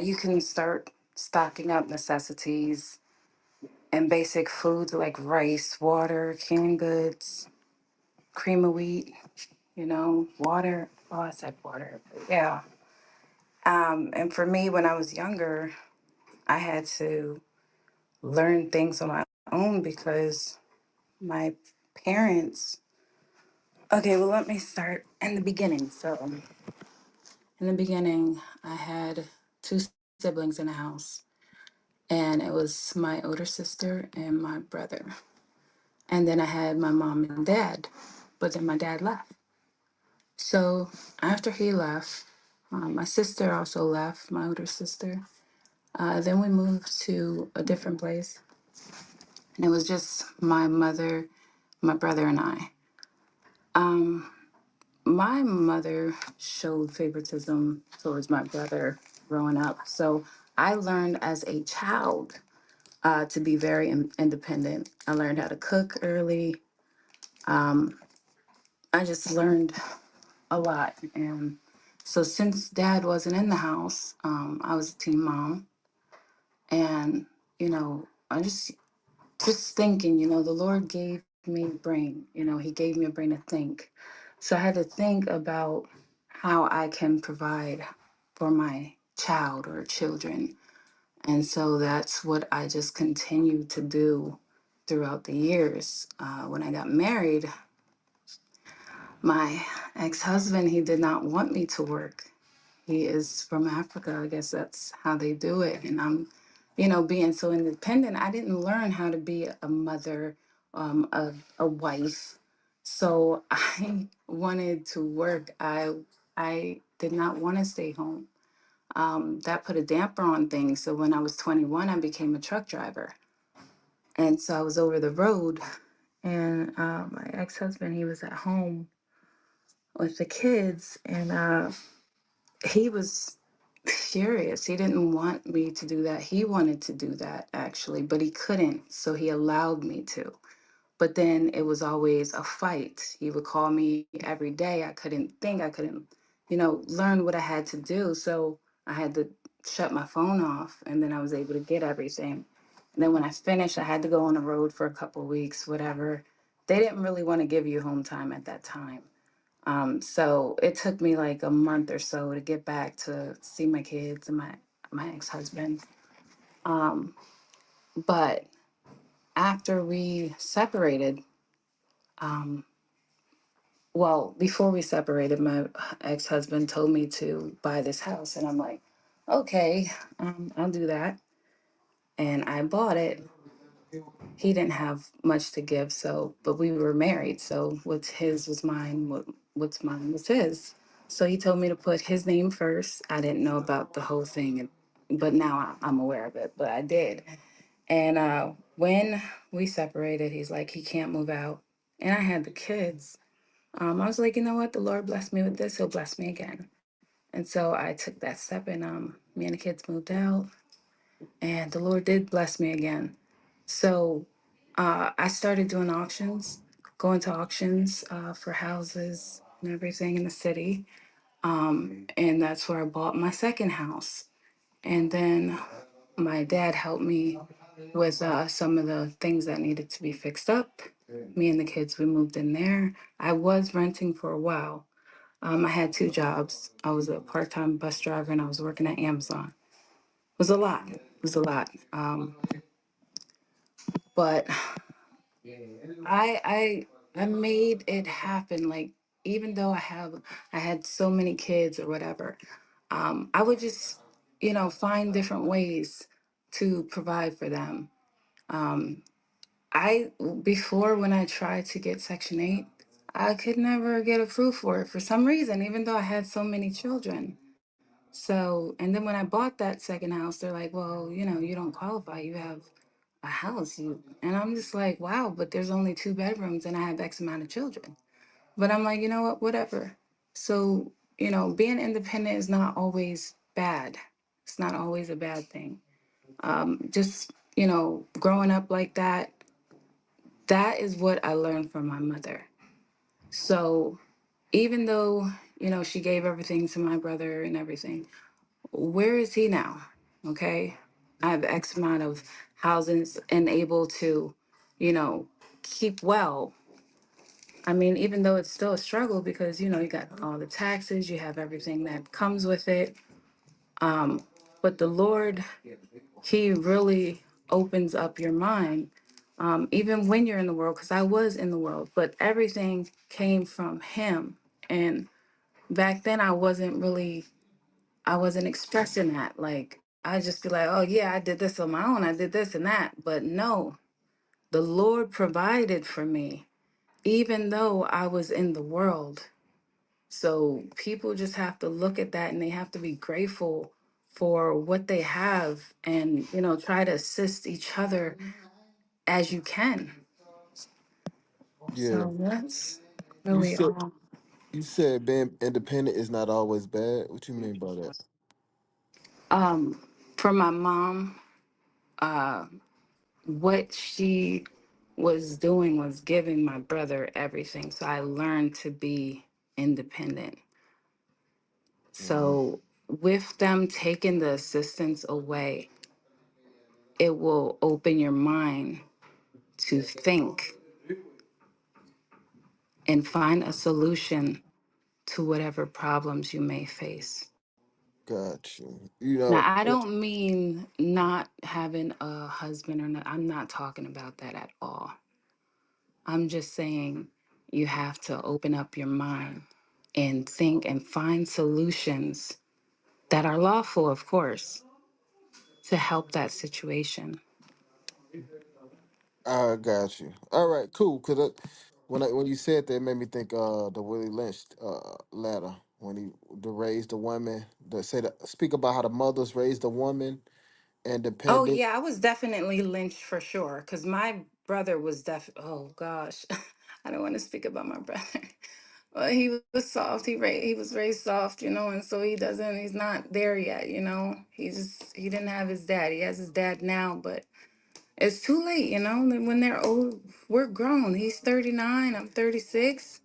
You can start stocking up necessities and basic foods like rice, water, canned goods, cream of wheat, you know, water. Oh, I said water. But yeah. And for me, when I was younger, I had to learn things on my own because my parents. Okay, well, let me start in the beginning. So, in the beginning, I had two siblings in the house, and it was my older sister and my brother. And then I had my mom and dad, but then my dad left. So, after he left, my sister also left, my older sister. Then we moved to a different place, and it was just my mother, my brother, and I. My mother showed favoritism towards my brother growing up. So I learned as a child to be very independent. I learned how to cook early. I just learned a lot. And so since dad wasn't in the house, I was a teen mom. And, you know, I just thinking, you know, the Lord gave me a brain, you know, He gave me a brain to think. So I had to think about how I can provide for my child or children. And so that's what I just continued to do throughout the years. When I got married, my ex husband, he did not want me to work. He is from Africa. I guess that's how they do it. And I'm, you know, being so independent, I didn't learn how to be a mother, a wife. So I wanted to work. I did not want to stay home. That put a damper on things. So when I was 21, I became a truck driver. And so I was over the road, and my ex husband, he was at home with the kids, and he was furious. He didn't want me to do that. He wanted to do that actually, but he couldn't. So he allowed me to. But then it was always a fight. He would call me every day. I couldn't think. I couldn't, you know, learn what I had to do. So I had to shut my phone off, and then I was able to get everything. And then when I finished, I had to go on the road for a couple of weeks, whatever. They didn't really want to give you home time at that time. So it took me like a month or so to get back to see my kids and my ex-husband. Um, but after we separated, um, well, before we separated, my ex-husband told me to buy this house, and I'm like, okay, I'll do that. And I bought it. He didn't have much to give, so but we were married, so what's his was mine, what's mine was his. So he told me to put his name first. I didn't know about the whole thing, but now I'm aware of it, but I did. And when we separated, he's like, he can't move out. And I had the kids. I was like, you know what? The Lord blessed me with this. He'll bless me again. And so I took that step, and me and the kids moved out. And the Lord did bless me again. So I started doing auctions, going to auctions for houses and everything in the city. And that's where I bought my second house. And then my dad helped me. with some of the things that needed to be fixed up. Me and the kids, we moved in there. I was renting for a while. I had two jobs. I was a part-time bus driver and I was working at Amazon. It was a lot. It was a lot. But I made it happen. Like even though I had so many kids or whatever, I would just find different ways to provide for them. I before when I tried to get Section 8, I could never get approved for it for some reason, even though I had so many children. So, and then when I bought that second house, they're like, well, you don't qualify. You have a house. And I'm just like, wow, but there's only two bedrooms and I have X amount of children. But I'm like, you know what, whatever. So, being independent is not always bad. It's not always a bad thing. Just, growing up like that, that is what I learned from my mother. So even though, she gave everything to my brother and everything, where is he now? Okay. I have X amount of housings and able to, you know, keep well. I mean, even though it's still a struggle because, you got all the taxes, you have everything that comes with it. But the Lord, He really opens up your mind, even when you're in the world, because I was in the world, but everything came from Him. And back then, I wasn't expressing that. Like, I just be like, oh, yeah, I did this on my own. I did this and that. But no, the Lord provided for me, even though I was in the world. So people just have to look at that and they have to be grateful for what they have and, try to assist each other as you can. Yeah. So that's You really said all. you said being independent is not always bad. What you mean by that? For my mom, what she was doing was giving my brother everything. So I learned to be independent. Mm, So with them taking the assistance away, it will open your mind to think and find a solution to whatever problems you may face. got you. Now, I don't mean not having a husband or not. I'm not talking about that at all. I'm just saying you have to open up your mind and think and find solutions that are lawful, of course, to help that situation. I got you. All right, cool. When you said that, it made me think the Willie Lynch ladder when he raised the woman. Speak about how the mothers raised the woman Oh, independent. yeah, I was definitely lynched for sure because my brother was oh gosh, I don't want to speak about my brother. Well, he was soft. He was raised soft, and so he's not there yet. He didn't have his dad. He has his dad now, but it's too late. When they're old, we're grown. He's 39, I'm 36.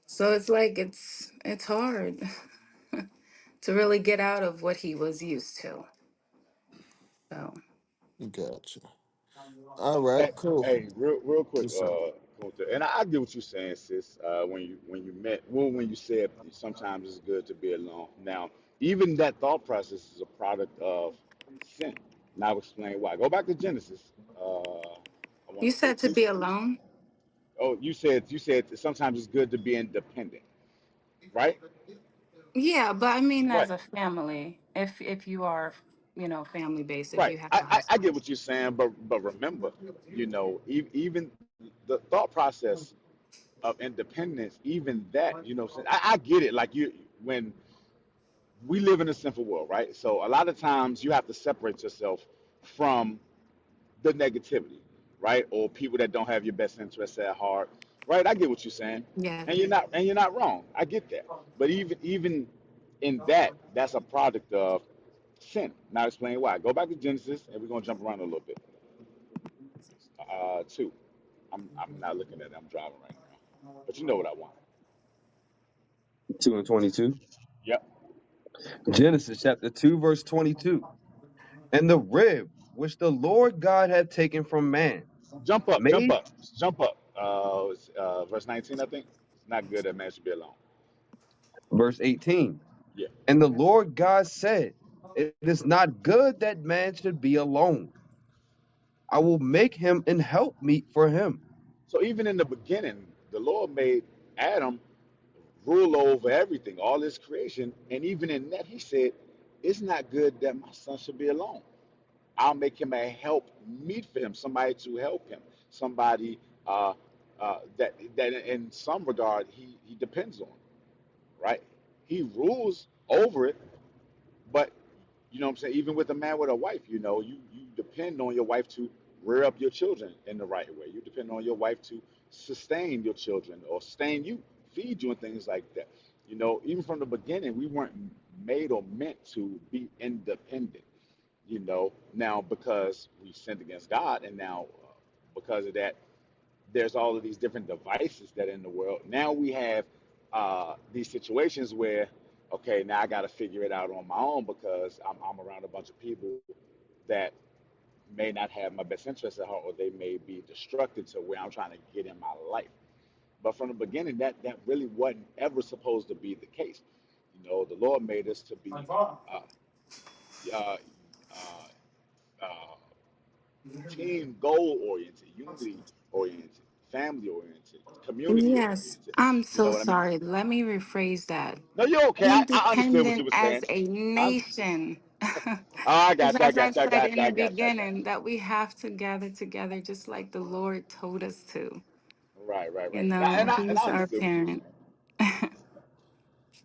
So it's like it's hard to really get out of what he was used to. So Gotcha. All right, Hey, cool. hey, real quick, What's up? Kunta, and I get what you're saying, sis. When you said sometimes it's good to be alone. Now, even that thought process is a product of sin. And I'll explain why. Go back to Genesis. I want you to say said to two. be alone? Oh, you said sometimes it's good to be independent, right? Yeah, but I mean Right. as a family, if you are, family based, if Right. you have a I husband. get what you're saying, but remember, even the thought process of independence, even that, I get it. Like when we live in a sinful world, right? So a lot of times you have to separate yourself from the negativity, right? Or people that don't have your best interests at heart, right? I get what you're saying, and Yes. you're not wrong. I get that, but even in that, that's a product of sin. Now explain why. Go back to Genesis, and we're gonna jump around a little bit. Two. I'm not looking at it. I'm driving right now, but you know what I want. 2 and 22. Yep. Genesis chapter 2, verse 22. And the rib which the Lord God had taken from man, Jump up, jump made, up, jump up. Verse 19, I think. It's not good that man should be alone. verse 18. Yeah. And the Lord God said, it is not good that man should be alone. I will make him an helpmeet for him. So even in the beginning, the Lord made Adam rule over everything, all his creation. And even in that, he said, it's not good that my son should be alone. I'll make him a help meet for him, somebody to help him, somebody that in some regard he depends on, right? He rules over it, but you know what I'm saying? Even with a man with a wife, you depend on your wife to rear up your children in the right way. You depend on your wife to sustain your children or sustain you, feed you, and things like that. Even from the beginning, we weren't made or meant to be independent. Now because we sinned against God, and now because of that, there's all of these different devices that are in the world. Now we have these situations where, okay, now I got to figure it out on my own because I'm around a bunch of people that may not have my best interests at heart, or they may be destructive to where I'm trying to get in my life. But from the beginning, that really wasn't ever supposed to be the case. The Lord made us to be uh, uh, uh, uh, team goal oriented, unity oriented, family oriented, community Yes, oriented. I'm You know so what I mean? sorry. Let me rephrase that. No, you're okay. I understood what you Independent were as saying. a I, nation. oh, I Because got you. I as I got you. I said got in you. the I got you. I got beginning, that we have to gather together just like the Lord told us to. you. Right, right, You right. Now, know, and I He's our understood what you were parent. saying.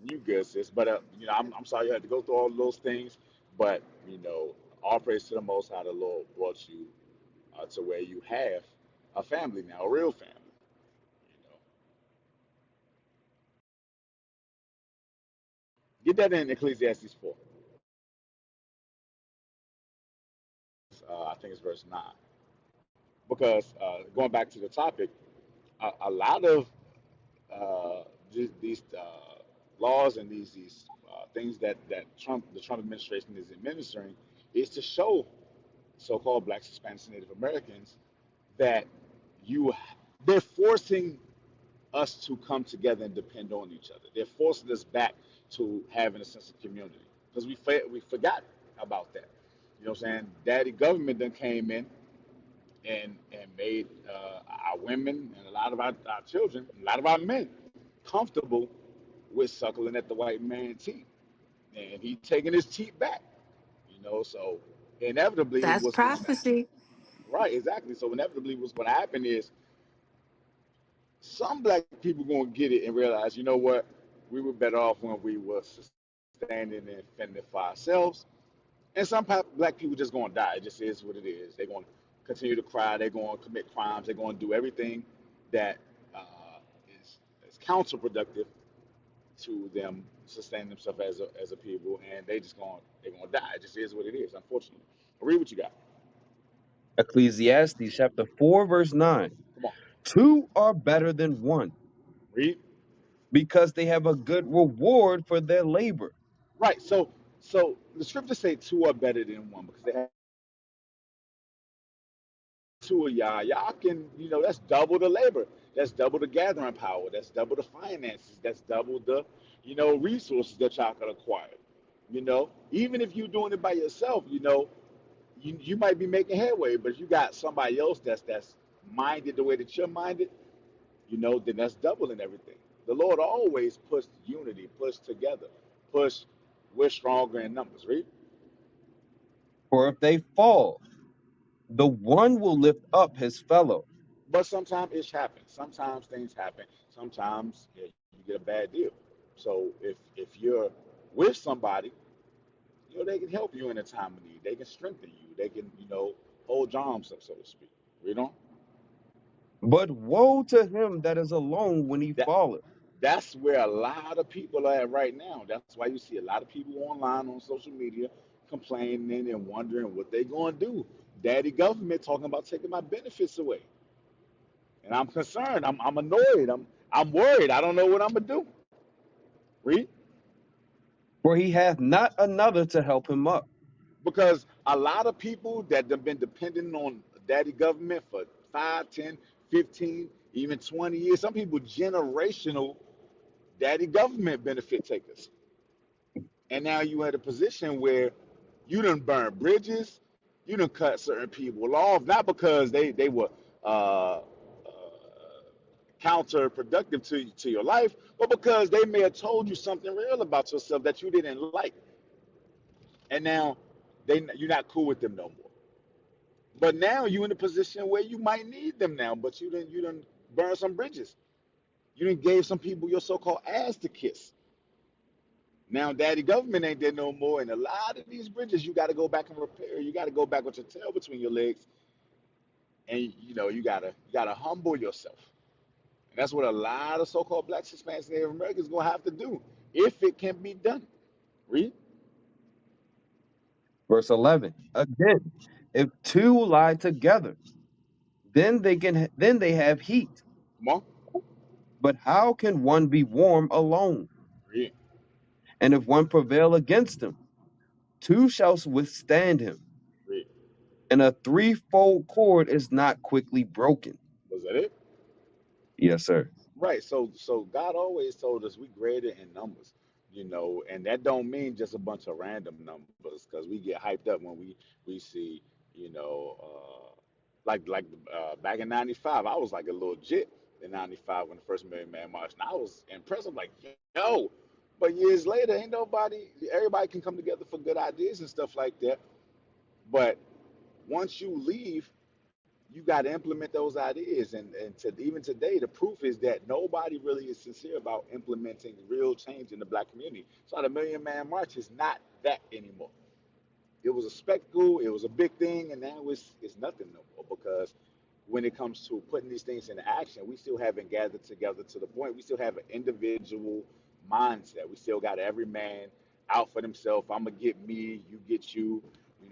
You good, sis. But I'm sorry you had to go through all those things. But all praise to the Most High. The Lord brought you to where you have a family now, a real family. Get that in Ecclesiastes 4. I think it's verse 9. Because going back to the topic, a lot of these laws and these things that the Trump administration is administering is to show so-called blacks, Hispanics, and Native Americans that you they're forcing us to come together and depend on each other. They're forcing us back to having a sense of community because we forgot about that. You know what I'm saying? Daddy government then came in and made our women and a lot of our children, a lot of our men, comfortable with suckling at the white man's teat, and he taking his teat back. So inevitably, That's what's going to prophecy. right, exactly. So inevitably, what's going to happen is some black people going to get it and realize, you know what, we were better off when we were standing and fending for ourselves. And some black people just going to die. It just is what it is. They're going to continue to cry. They're going to commit crimes. They're going to do everything that is counterproductive to them sustain themselves as a people, and they're gonna die. It just is what it is, unfortunately. Read what you got. Ecclesiastes chapter 4, verse 9. Come on, Two are better than one, read. because they have a good reward for their labor. Right. So the scriptures say two are better than one because they have two of y'all. Y'all can, that's double the labor. That's double the gathering power. That's double the finances. That's double the, resources that y'all can acquire. Even if you're doing it by yourself, you might be making headway, but if you got somebody else that's minded the way that you're minded, then that's doubling everything. The Lord always push unity, push together, push. We're stronger in numbers, right? For if they fall, the one will lift up his fellow. But sometimes it happens. Sometimes things happen. Sometimes you get a bad deal. So if you're with somebody, they can help you in a time of need. They can strengthen you. They can hold your arms up, so to speak. You know But woe to him that is alone when he that falleth. that's where a lot of people are at right now. That's why you see a lot of people online on social media complaining and wondering what they're going to do. Daddy government talking about taking my benefits away, and I'm concerned. I'm annoyed. I'm worried. I don't know what I'm gonna do. Read. For he hath not another to help him up. Because a lot of people that have been dependent on daddy government for 5, 10, 15, even 20 years, some people generational daddy government benefit takers. And now you at a position where you done burn bridges, you done cut certain people off, not because they were uh, counterproductive to your life, but because they may have told you something real about yourself that you didn't like, and now you're not cool with them no more. But now you in a position where you might need them now, but you done burn some bridges. You done gave some people your so-called ass to kiss. Now daddy government ain't there no more, and a lot of these bridges you got to go back and repair. You got to go back with your tail between your legs, and you gotta humble yourself. And that's what a lot of so-called blacks, Hispanics, Native Americans gonna have to do if it can be done. Read. Verse 11. Again, if two lie together, then they have heat. Come on. But how can one be warm alone? Read. And if one prevail against him, two shall withstand him. Read. And a threefold cord is not quickly broken. Was that it? Yes, sir. Right. So God always told us we greater in numbers, and that don't mean just a bunch of random numbers because we get hyped up when we see, you know, back in '95, I was like a little jit in '95 when the first Million Man March, and I was impressed. I'm like, yo, but years later, ain't nobody, everybody can come together for good ideas and stuff like that. But once you leave, you got to implement those ideas. And even today, the proof is that nobody really is sincere about implementing real change in the black community. So the Million Man March is not that anymore. It was a spectacle, it was a big thing, and now it's nothing no more because when it comes to putting these things into action, we still haven't gathered together to the point. We still have an individual mindset. We still got every man out for themselves. I'm gonna get me, you get you.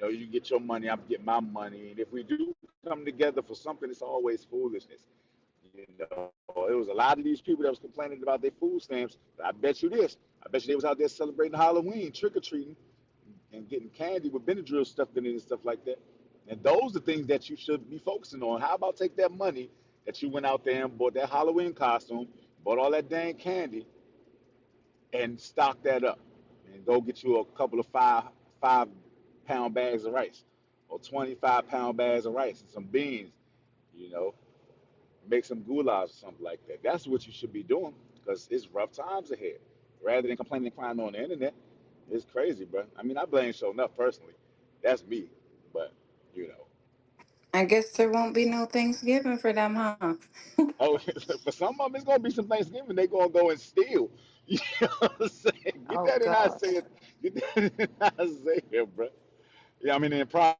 You get your money, I'm get my money. And if we do come together for something, it's always foolishness. It was a lot of these people that was complaining about their food stamps. But I bet you this. I bet you they was out there celebrating Halloween, trick or treating, and getting candy with Benadryl stuffed in it and stuff like that. And those are things that you should be focusing on. How about take that money that you went out there and bought that Halloween costume, bought all that dang candy, and stock that up, and go get you a couple of 5 pound bags of rice, or 25 pound bags of rice and some beans. You know, make some goulash or something like that. That's what you should be doing because it's rough times ahead. Rather than complaining and crying on the internet, it's crazy, bro. I mean, I blame Show Enough personally. That's me, but you know. I guess there won't be no Thanksgiving for them, huh? Oh, for some of them, it's gonna be some Thanksgiving. They gonna go and steal. You know what I'm saying? Get Oh that in God. Isaiah. Get that in Isaiah, bro. Yeah, I mean, in pride.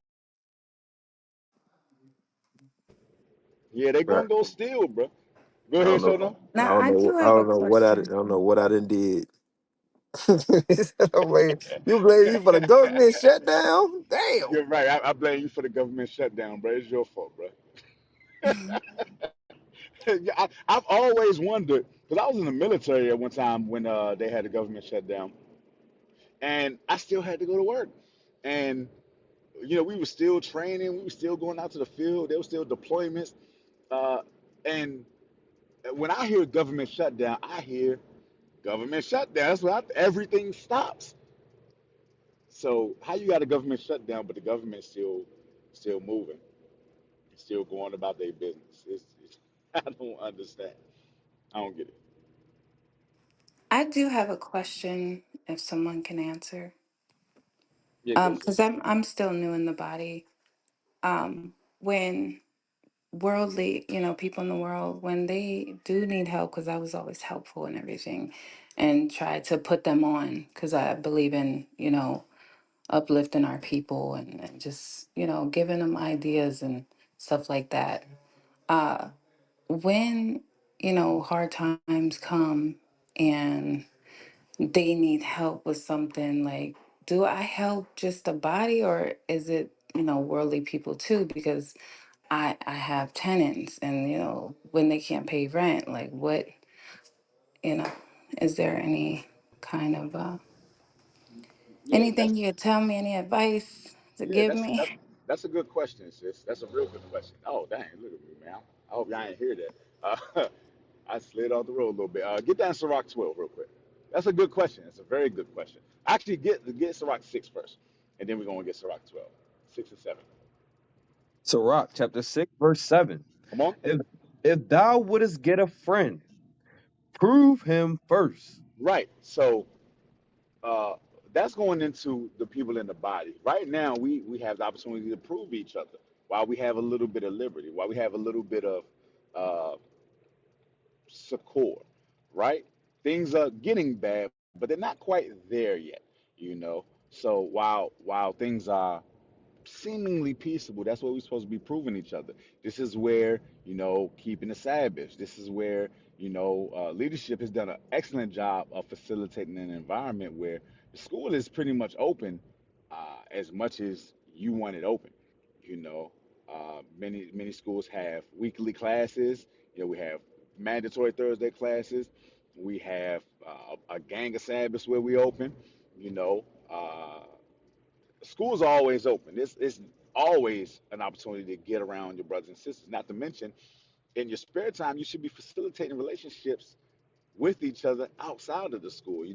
Yeah, they Right. gonna go steal, bro. Go I ahead, don't Show know. Enough. I Now don't I know. do I have a don't know what I. I question. don't know what I done did. You blame me for the government shutdown? Damn. You're right. I blame you for the government shutdown, bro. It's your fault, bro. Yeah, I've always wondered because I was in the military at one time when they had the government shut down, and I still had to go to work. And we were still training, we were still going out to the field. There were still deployments, and when I hear government shutdown, I hear government shutdown. That's what everything stops. So how you got a government shutdown, but the government still moving, still going about their business? It's I don't understand. I don't get it. I do have a question if someone can answer. Yeah, go, Because sister. I'm still new in the body. When worldly, people in the world, when they do need help, because I was always helpful and everything, and try to put them on, because I believe in, uplifting our people and just, giving them ideas and stuff like that. When, hard times come and they need help with something, like, do I help just the body, or is it, worldly people too? Because I have tenants, and when they can't pay rent, like, what, you know is there any kind of Yeah, anything you could tell me, any advice? to Yeah, give me? that's a good question, sis. That's a real good question. Oh, dang, look at me, man. I hope y'all ain't hear that. I slid off the road a little bit. Get down to Sirach 12 real quick. That's a good question. It's a very good question. Actually, get Sirach 6 first, and then we're gonna get Sirach 12, 6 and 7. Sirach chapter 6, verse 7. Come on. If if thou wouldest get a friend, prove him first. Right. So uh, that's going into the people in the body. Right now, we have the opportunity to prove each other while we have a little bit of liberty, while we have a little bit of uh, succor, right? Things are getting bad, but they're not quite there yet, you know. So while things are seemingly peaceable. That's what we're supposed to be proving each other. This is where, keeping the Sabbath. This is where, leadership has done an excellent job of facilitating an environment where the school is pretty much open as much as you want it open. You know, many schools have weekly classes. We have mandatory Thursday classes. We have a gang of Sabbaths where we open. You know, schools are always open. It's always an opportunity to get around your brothers and sisters. Not to mention, in your spare time, you should be facilitating relationships with each other outside of the school.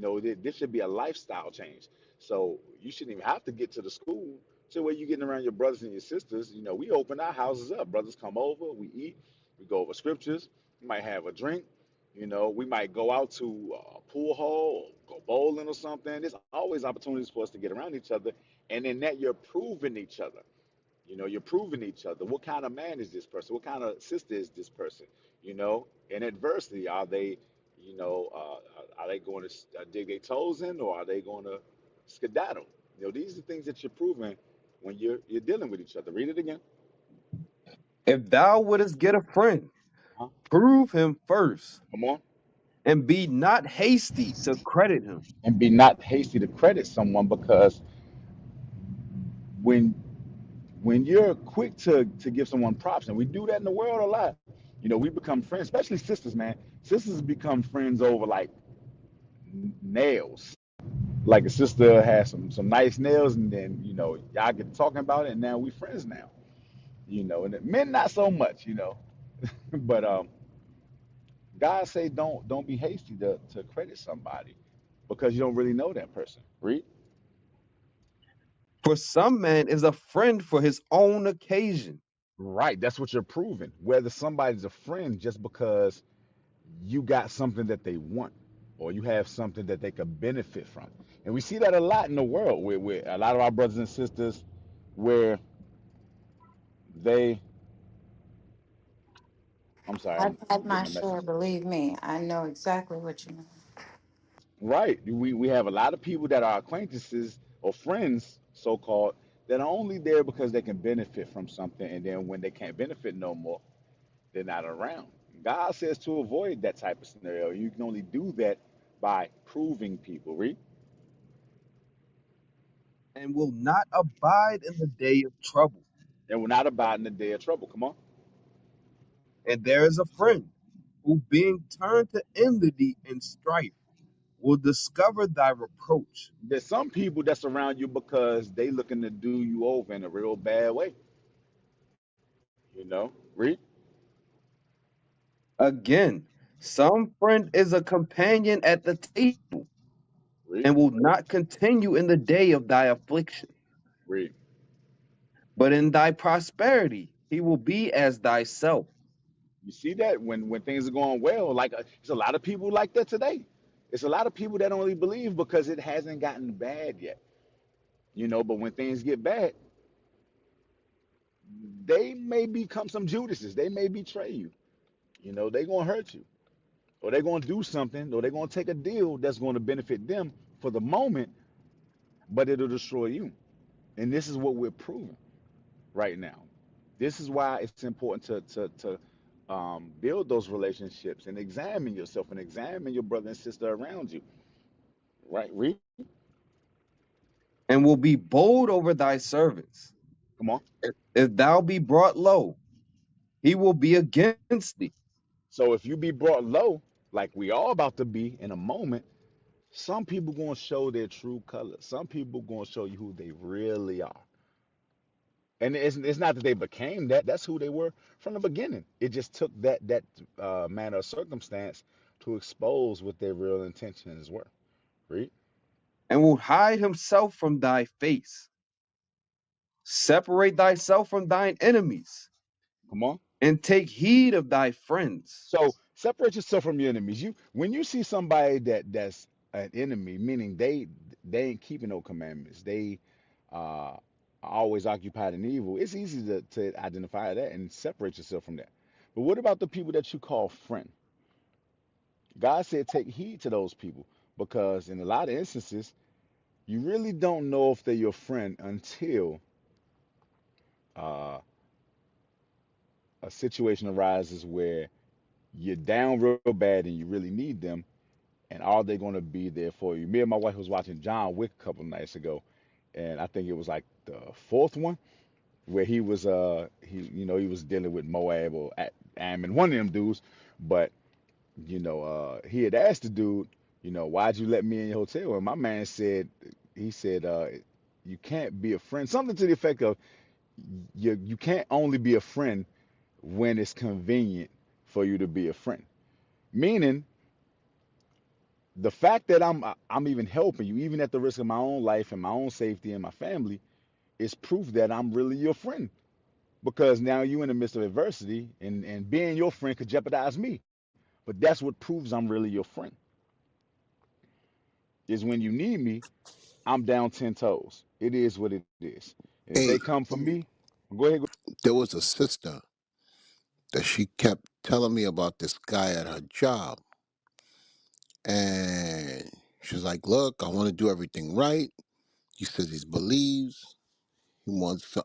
This should be a lifestyle change. So you shouldn't even have to get to the school to where you're getting around your brothers and your sisters. We open our houses up. Brothers come over, we eat, we go over scriptures, we might have a drink. We might go out to a pool hall or go bowling or something. There's always opportunities for us to get around each other. And in that, you're proving each other. You're proving each other. What kind of man is this person? What kind of sister is this person? In adversity, are they going to dig their toes in, or are they going to skedaddle? These are things that you're proving when you're dealing with each other. Read it again. If thou wouldest get a friend, Huh? prove him first, Come on. and be not hasty to credit him. And be not hasty to credit someone, because when when you're quick to give someone props, and we do that in the world a lot, we become friends, especially sisters, man. Sisters become friends over like nails. Like a sister has some nice nails, and then y'all get talking about it, and now we friends now. And the men not so much, but God say don't be hasty to credit somebody because you don't really know that person. Read. For some man is a friend for his own occasion. Right, that's what you're proving. Whether somebody's a friend just because you got something that they want, or you have something that they could benefit from. And we see that a lot in the world where a lot of our brothers and sisters, where they, I'm sorry, I've I'm had my getting a share, message. believe me. I know exactly what you mean. Right. We have a lot of people that are acquaintances or friends, so called, that are only there because they can benefit from something, and then when they can't benefit no more, they're not around. God says to avoid that type of scenario. You can only do that by proving people. Read. And will not abide in the day of trouble. And will not abide in the day of trouble. Come on. And there is a friend who, being turned to enmity and strife, will discover thy reproach. There's some people that's around you because they looking to do you over in a real bad way. Read. Again, some friend is a companion at the table, Read. and will not continue in the day of thy affliction. Read. But in thy prosperity he will be as thyself. You see that when things are going well, like it's a lot of people like that today. It's a lot of people that don't really believe because it hasn't gotten bad yet. But when things get bad, they may become some Judases. They may betray you. They're gonna hurt you, or they're gonna do something, or they're gonna take a deal that's gonna benefit them for the moment, but it'll destroy you. And this is what we're proving right now. This is why it's important to build those relationships and examine yourself and examine your brother and sister around you. Right? Read. And will be bold over thy servants. Come on. If thou be brought low, he will be against thee. So if you be brought low, like we all about to be in a moment, some people gonna show their true colors. Some people gonna show you who they really are. And it's not that they became that. That's who they were from the beginning. It just took that manner of circumstance to expose what their real intentions were. Read. And will hide himself from thy face. Separate thyself from thine enemies, Come on. and take heed of thy friends. So separate yourself from your enemies. You when you see somebody that's an enemy, meaning they ain't keeping no commandments. They are always occupied in evil. It's easy to identify that and separate yourself from that. But what about the people that you call friend? God said take heed to those people because in a lot of instances you really don't know if they're your friend until uh, a situation arises where you're down real bad and you really need them, and are they going to be there for you? Me and my wife was watching John Wick a couple of nights ago, and I think it was like the fourth one where he was dealing with Moab or Ammon, one of them dudes, but he had asked the dude, why'd you let me in your hotel? And my man said, he said, you can't be a friend, something to the effect of you can't only be a friend when it's convenient for you to be a friend. Meaning the fact that I'm even helping you, even at the risk of my own life and my own safety and my family, is proof that I'm really your friend. Because now you in the midst of adversity, and being your friend could jeopardize me. But that's what proves I'm really your friend. Is when you need me, I'm down 10 toes. It is what it is. And if they Hey, come for me, go ahead. there was a sister that she kept telling me about this guy at her job. And she's like, look, I want to do everything right. He says he believes. He wants to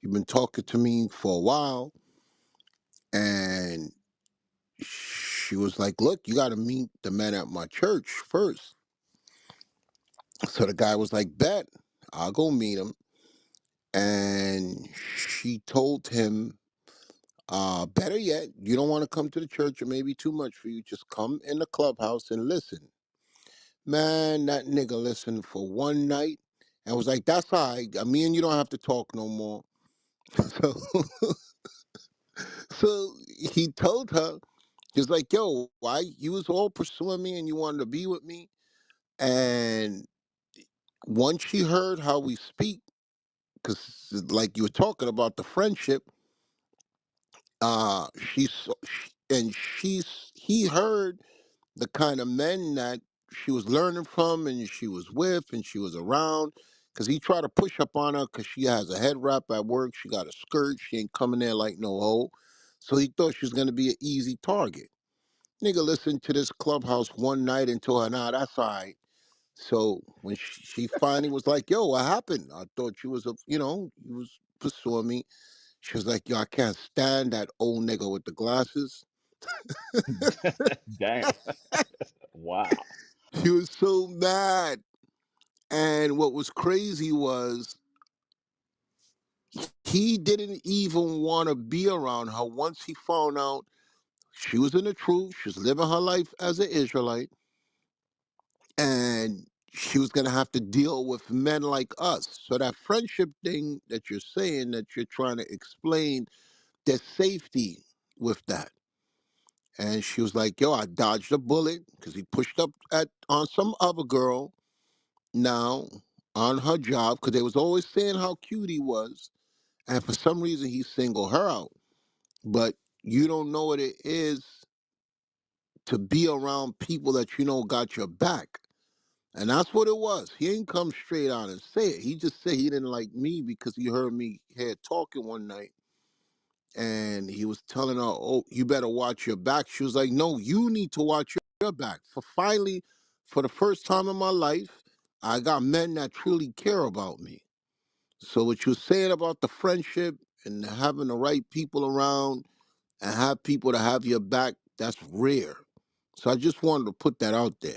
he's been talking to me for a while. And she was like, look, you gotta meet the man at my church first. So the guy was like, bet, I'll go meet him. And she told him, better yet, you don't want to come to the church, or maybe too much for you. Just come in the clubhouse and listen. Man, that nigga listened for one night and was like, that's all right. Me and you don't have to talk no more. So, so he told her, he was like, yo, why you was all pursuing me and you wanted to be with me? And once she heard how we speak, because like you were talking about the friendship, he heard the kind of men that she was learning from and she was with and she was around, because he tried to push up on her because she has a head wrap at work. She got a skirt. She ain't coming there like no hoe. So he thought she was going to be an easy target. Nigga listened to this clubhouse one night and told her, nah, that's all right. So when she finally was like, yo, what happened? I thought you was, you was pursuing me. She was like, yo, I can't stand that old nigga with the glasses. Damn. Wow. She was so mad. And what was crazy was he didn't even want to be around her once he found out she was in the truth. She was living her life as an Israelite. And she was going to have to deal with men like us. So that friendship thing that you're saying, that you're trying to explain, there's safety with that. And she was like, yo, I dodged a bullet because he pushed up on some other girl now on her job, because they was always saying how cute he was. And for some reason, he singled her out. But you don't know what it is to be around people that you know got your back. And that's what it was. He ain't come straight out and say it. He just said he didn't like me because he heard me here talking one night. And he was telling her, oh, you better watch your back. She was like, no, you need to watch your back. For the first time in my life, I got men that truly care about me. So what you're saying about the friendship and having the right people around and have people to have your back, that's rare. So I just wanted to put that out there.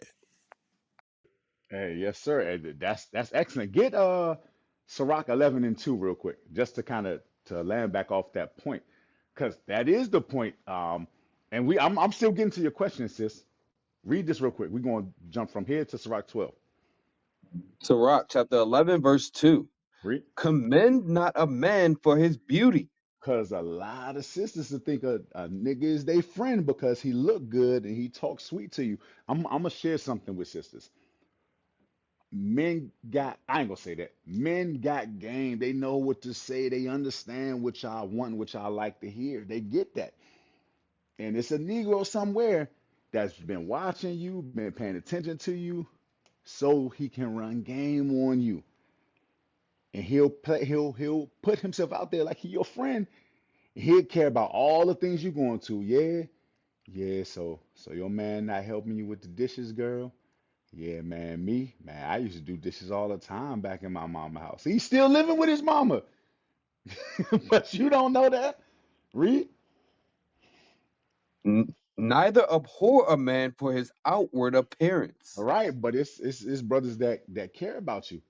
Hey, yes, sir. That's excellent. Get Sirach 11 and 2 real quick, just to kind of to land back off that point, because that is the point. And I'm still getting to your question, sis. Read this real quick. We're going to jump from here to Sirach 12. Sirach chapter 11, verse 2. Read. Commend not a man for his beauty. Cause a lot of sisters will think a nigga is their friend because he look good and he talk sweet to you. I'm gonna share something with sisters. Men got, I ain't gonna say that. Men got game. They know what to say. They understand what y'all want, what y'all like to hear. They get that. And it's a Negro somewhere that's been watching you, been paying attention to you, so he can run game on you. And he'll put himself out there like he your friend. And he'll care about all the things you going to. Yeah, yeah. So your man not helping you with the dishes, girl. Yeah, man, I used to do dishes all the time back in my mama house. He's still living with his mama, but you don't know that. Read. Neither abhor a man for his outward All appearance. right, but it's brothers that care about you.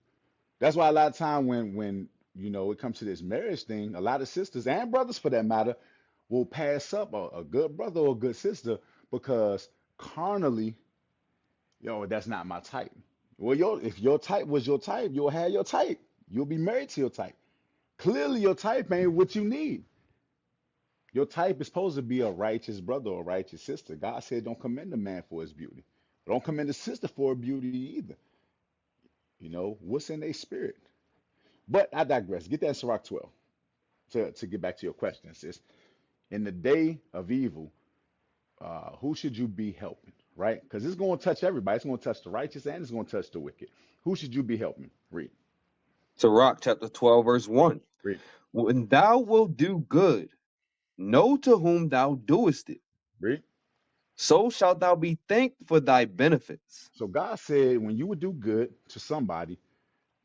That's why a lot of time when it comes to this marriage thing, a lot of sisters and brothers for that matter will pass up a good brother or a good sister because carnally, that's not my type. Well, if your type was your type, you'll have your type. You'll be married to your type. Clearly, your type ain't what you need. Your type is supposed to be a righteous brother or a righteous sister. God said, don't commend a man for his beauty. Don't commend a sister for her beauty either. What's in their spirit? But I digress. Get that in Sirach 12 to get back to your question, sis. In the day of evil, who should you be helping, right? Because it's going to touch everybody. It's going to touch the righteous and it's going to touch the wicked. Who should you be helping? Read. Sirach chapter 12, verse 1. Read. When thou wilt do good, know to whom thou doest it. Read. So shalt thou be thanked for thy benefits. So God said, when you would do good to somebody,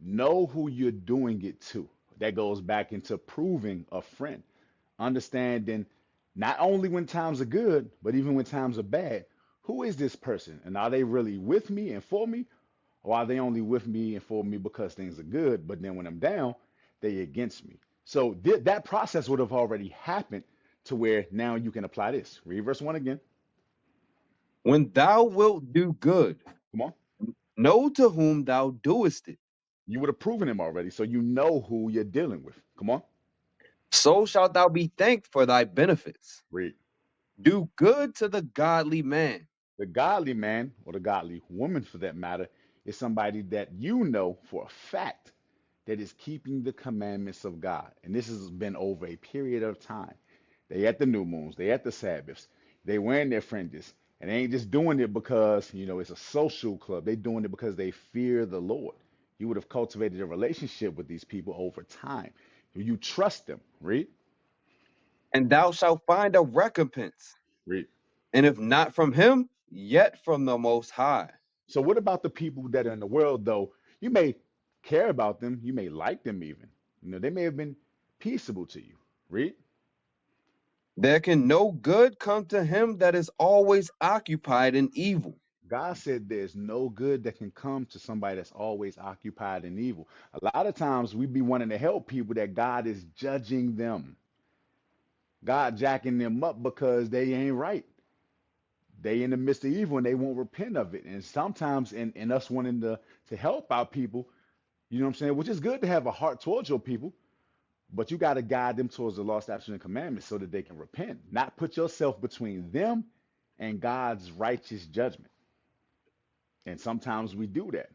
know who you're doing it to. That goes back into proving a friend, understanding not only when times are good, but even when times are bad. Who is this person? And are they really with me and for me? Or are they only with me and for me because things are good, but then when I'm down, they against me? So that process would have already happened to where now you can apply this. Read verse 1 again. When thou wilt do good, Come on. know to whom thou doest it. You would have proven him already, so you know who you're dealing with. Come on. So shalt thou be thanked for thy benefits. Read. Do good to the godly man. The godly man, or the godly woman for that matter, is somebody that you know for a fact that is keeping the commandments of God. And this has been over a period of time. They at the new moons, they at the Sabbaths, they wearing their fringes. And they ain't just doing it because, it's a social club. They doing it because they fear the Lord. You would have cultivated a relationship with these people over time. You trust them. Read. And thou shalt find a recompense. Read. And if not from him, yet from the Most High. So what about the people that are in the world though? You may care about them, you may like them even. They may have been peaceable to you. Read. There can no good come to him that is always occupied in evil. God said there's no good that can come to somebody that's always occupied in evil. A lot of times we be wanting to help people that God is judging them. God jacking them up because they ain't right. They in the midst of evil and they won't repent of it. And sometimes in us wanting to help out people, you know what I'm saying, which is good to have a heart towards your people, but you got to guide them towards the law, statutes, and commandments so that they can repent, not put yourself between them and God's righteous judgment. And sometimes we do that.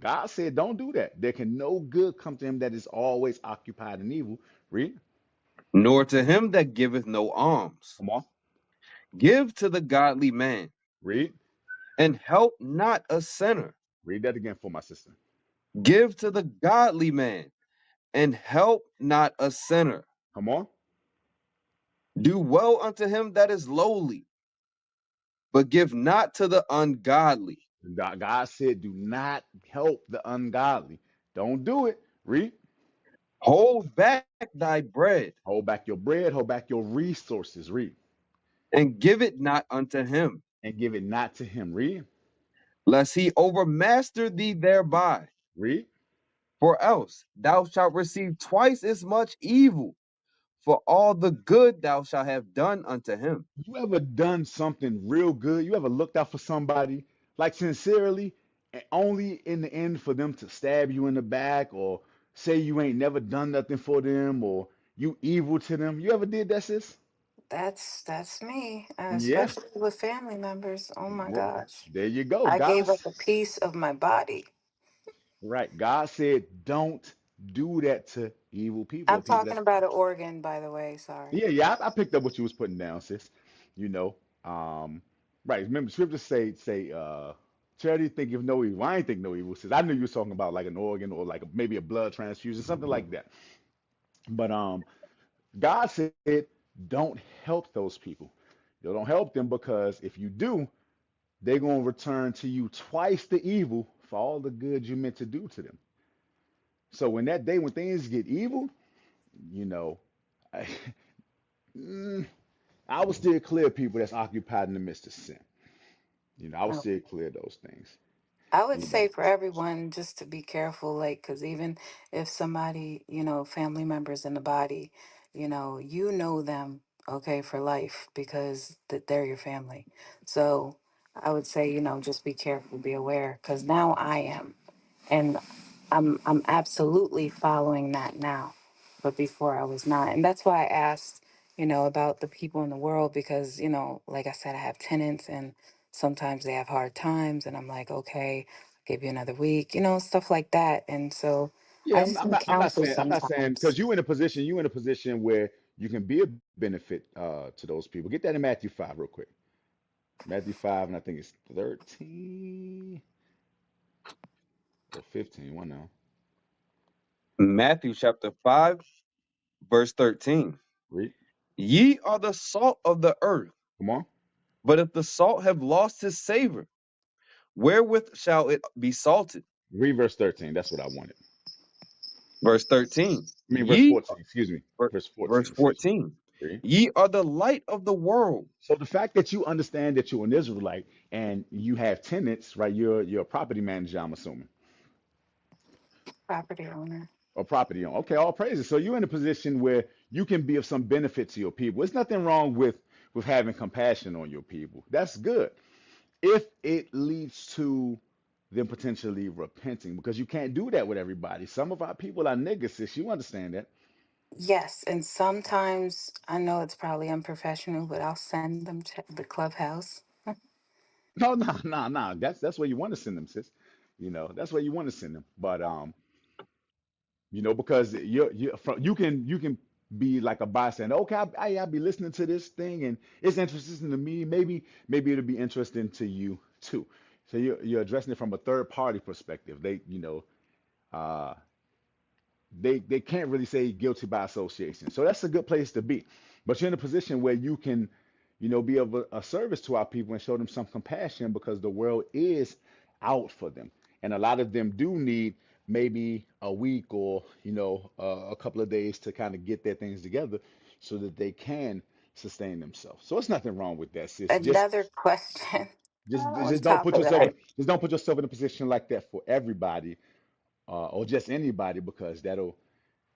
God said, don't do that. There can no good come to him that is always occupied in evil. Read. Nor to him that giveth no alms. Come on. Give to the godly man, Read. and help not a sinner. Read that again for my sister. Give to the godly man, and help not a sinner. Come on. Do well unto him that is lowly, but give not to the ungodly. God said, do not help the ungodly. Don't do it. Read. Hold back thy bread, Hold back your bread, hold back your resources. Read. and give it not unto him, And give it not to him. Read. lest he overmaster thee thereby. Read. For else thou shalt receive twice as much evil for all the good thou shalt have done unto him. You ever done something real good? You ever looked out for somebody, like sincerely, and only in the end for them to stab you in the back or say you ain't never done nothing for them or you evil to them. You ever did that, sis? That's me, Yeah. especially with family members. Oh my Well, gosh. there you go. I gave God's up a piece of my body. right. God said, don't do that to evil people or I'm people talking that's about an organ, by the way. Sorry. yeah, yeah. I picked up what you was putting down, sis. You know, right. Remember, scriptures say, charity think of no evil. I ain't think no evil, sis. I knew you was talking about like an organ or like maybe a blood transfusion, something like that. But God said, don't help those people. You don't help them because if you do, they're gonna return to you twice the evil for all the good you meant to do to them. So when that day when things get evil, you know, I, mm, I would steer clear of people that's occupied in the midst of sin. You know, I would steer clear of those things. I would You know, say for everyone just to be careful, like, because even if somebody, family members in the body, you know them, okay, for life because they're your family. So I would say, just be careful, be aware, because now I am. And I'm absolutely following that now, but before I was not. And that's why I asked, about the people in the world because, like I said, I have tenants and sometimes they have hard times and I'm like, okay, I'll give you another week, stuff like that. And so yeah, I I'm, just I'm need not. I'm not counsel saying. I'm not saying sometimes. because you in a position where you can be a benefit to those people. Get that in Matthew 5 real quick. Matthew 5, and I think it's 13 or 15. One now. Matthew chapter 5, verse 13. Read. Ye are the salt of the earth, Come on. but if the salt have lost his savor, wherewith shall it be salted? Read verse 13. That's what I wanted. Verse 13. I mean, verse Ye, 14. Excuse me. Verse verse 14. Excuse me. 14. Read. Ye are the light of the world. So the fact that you understand that you're an Israelite and you have tenants, right? You're a property manager, I'm assuming, Property owner. or property owner. Okay, all praises. So you're in a position where you can be of some benefit to your people. There's nothing wrong with having compassion on your people. That's good if it leads to them potentially repenting, because you can't do that with everybody. Some of our people are niggas, sis. You understand that? Yes, and sometimes I know it's probably unprofessional, but I'll send them to the clubhouse. No, no, no, no. That's where you want to send them, sis. You know, that's where you want to send them. But because you can be like a bystander. Okay, I'll be listening to this thing and it's interesting to me. Maybe it'll be interesting to you too. So you're addressing it from a third party perspective. Uh, they can't really say guilty by association. So that's a good place to be. But you're in a position where you can, be of a service to our people and show them some compassion because the world is out for them. And a lot of them do need maybe a week or, a couple of days to kind of get their things together so that they can sustain themselves. So it's nothing wrong with that, sis. Just Another question on just don't top put of yourself that. in, just don't put yourself in a position like that for everybody, or just anybody, because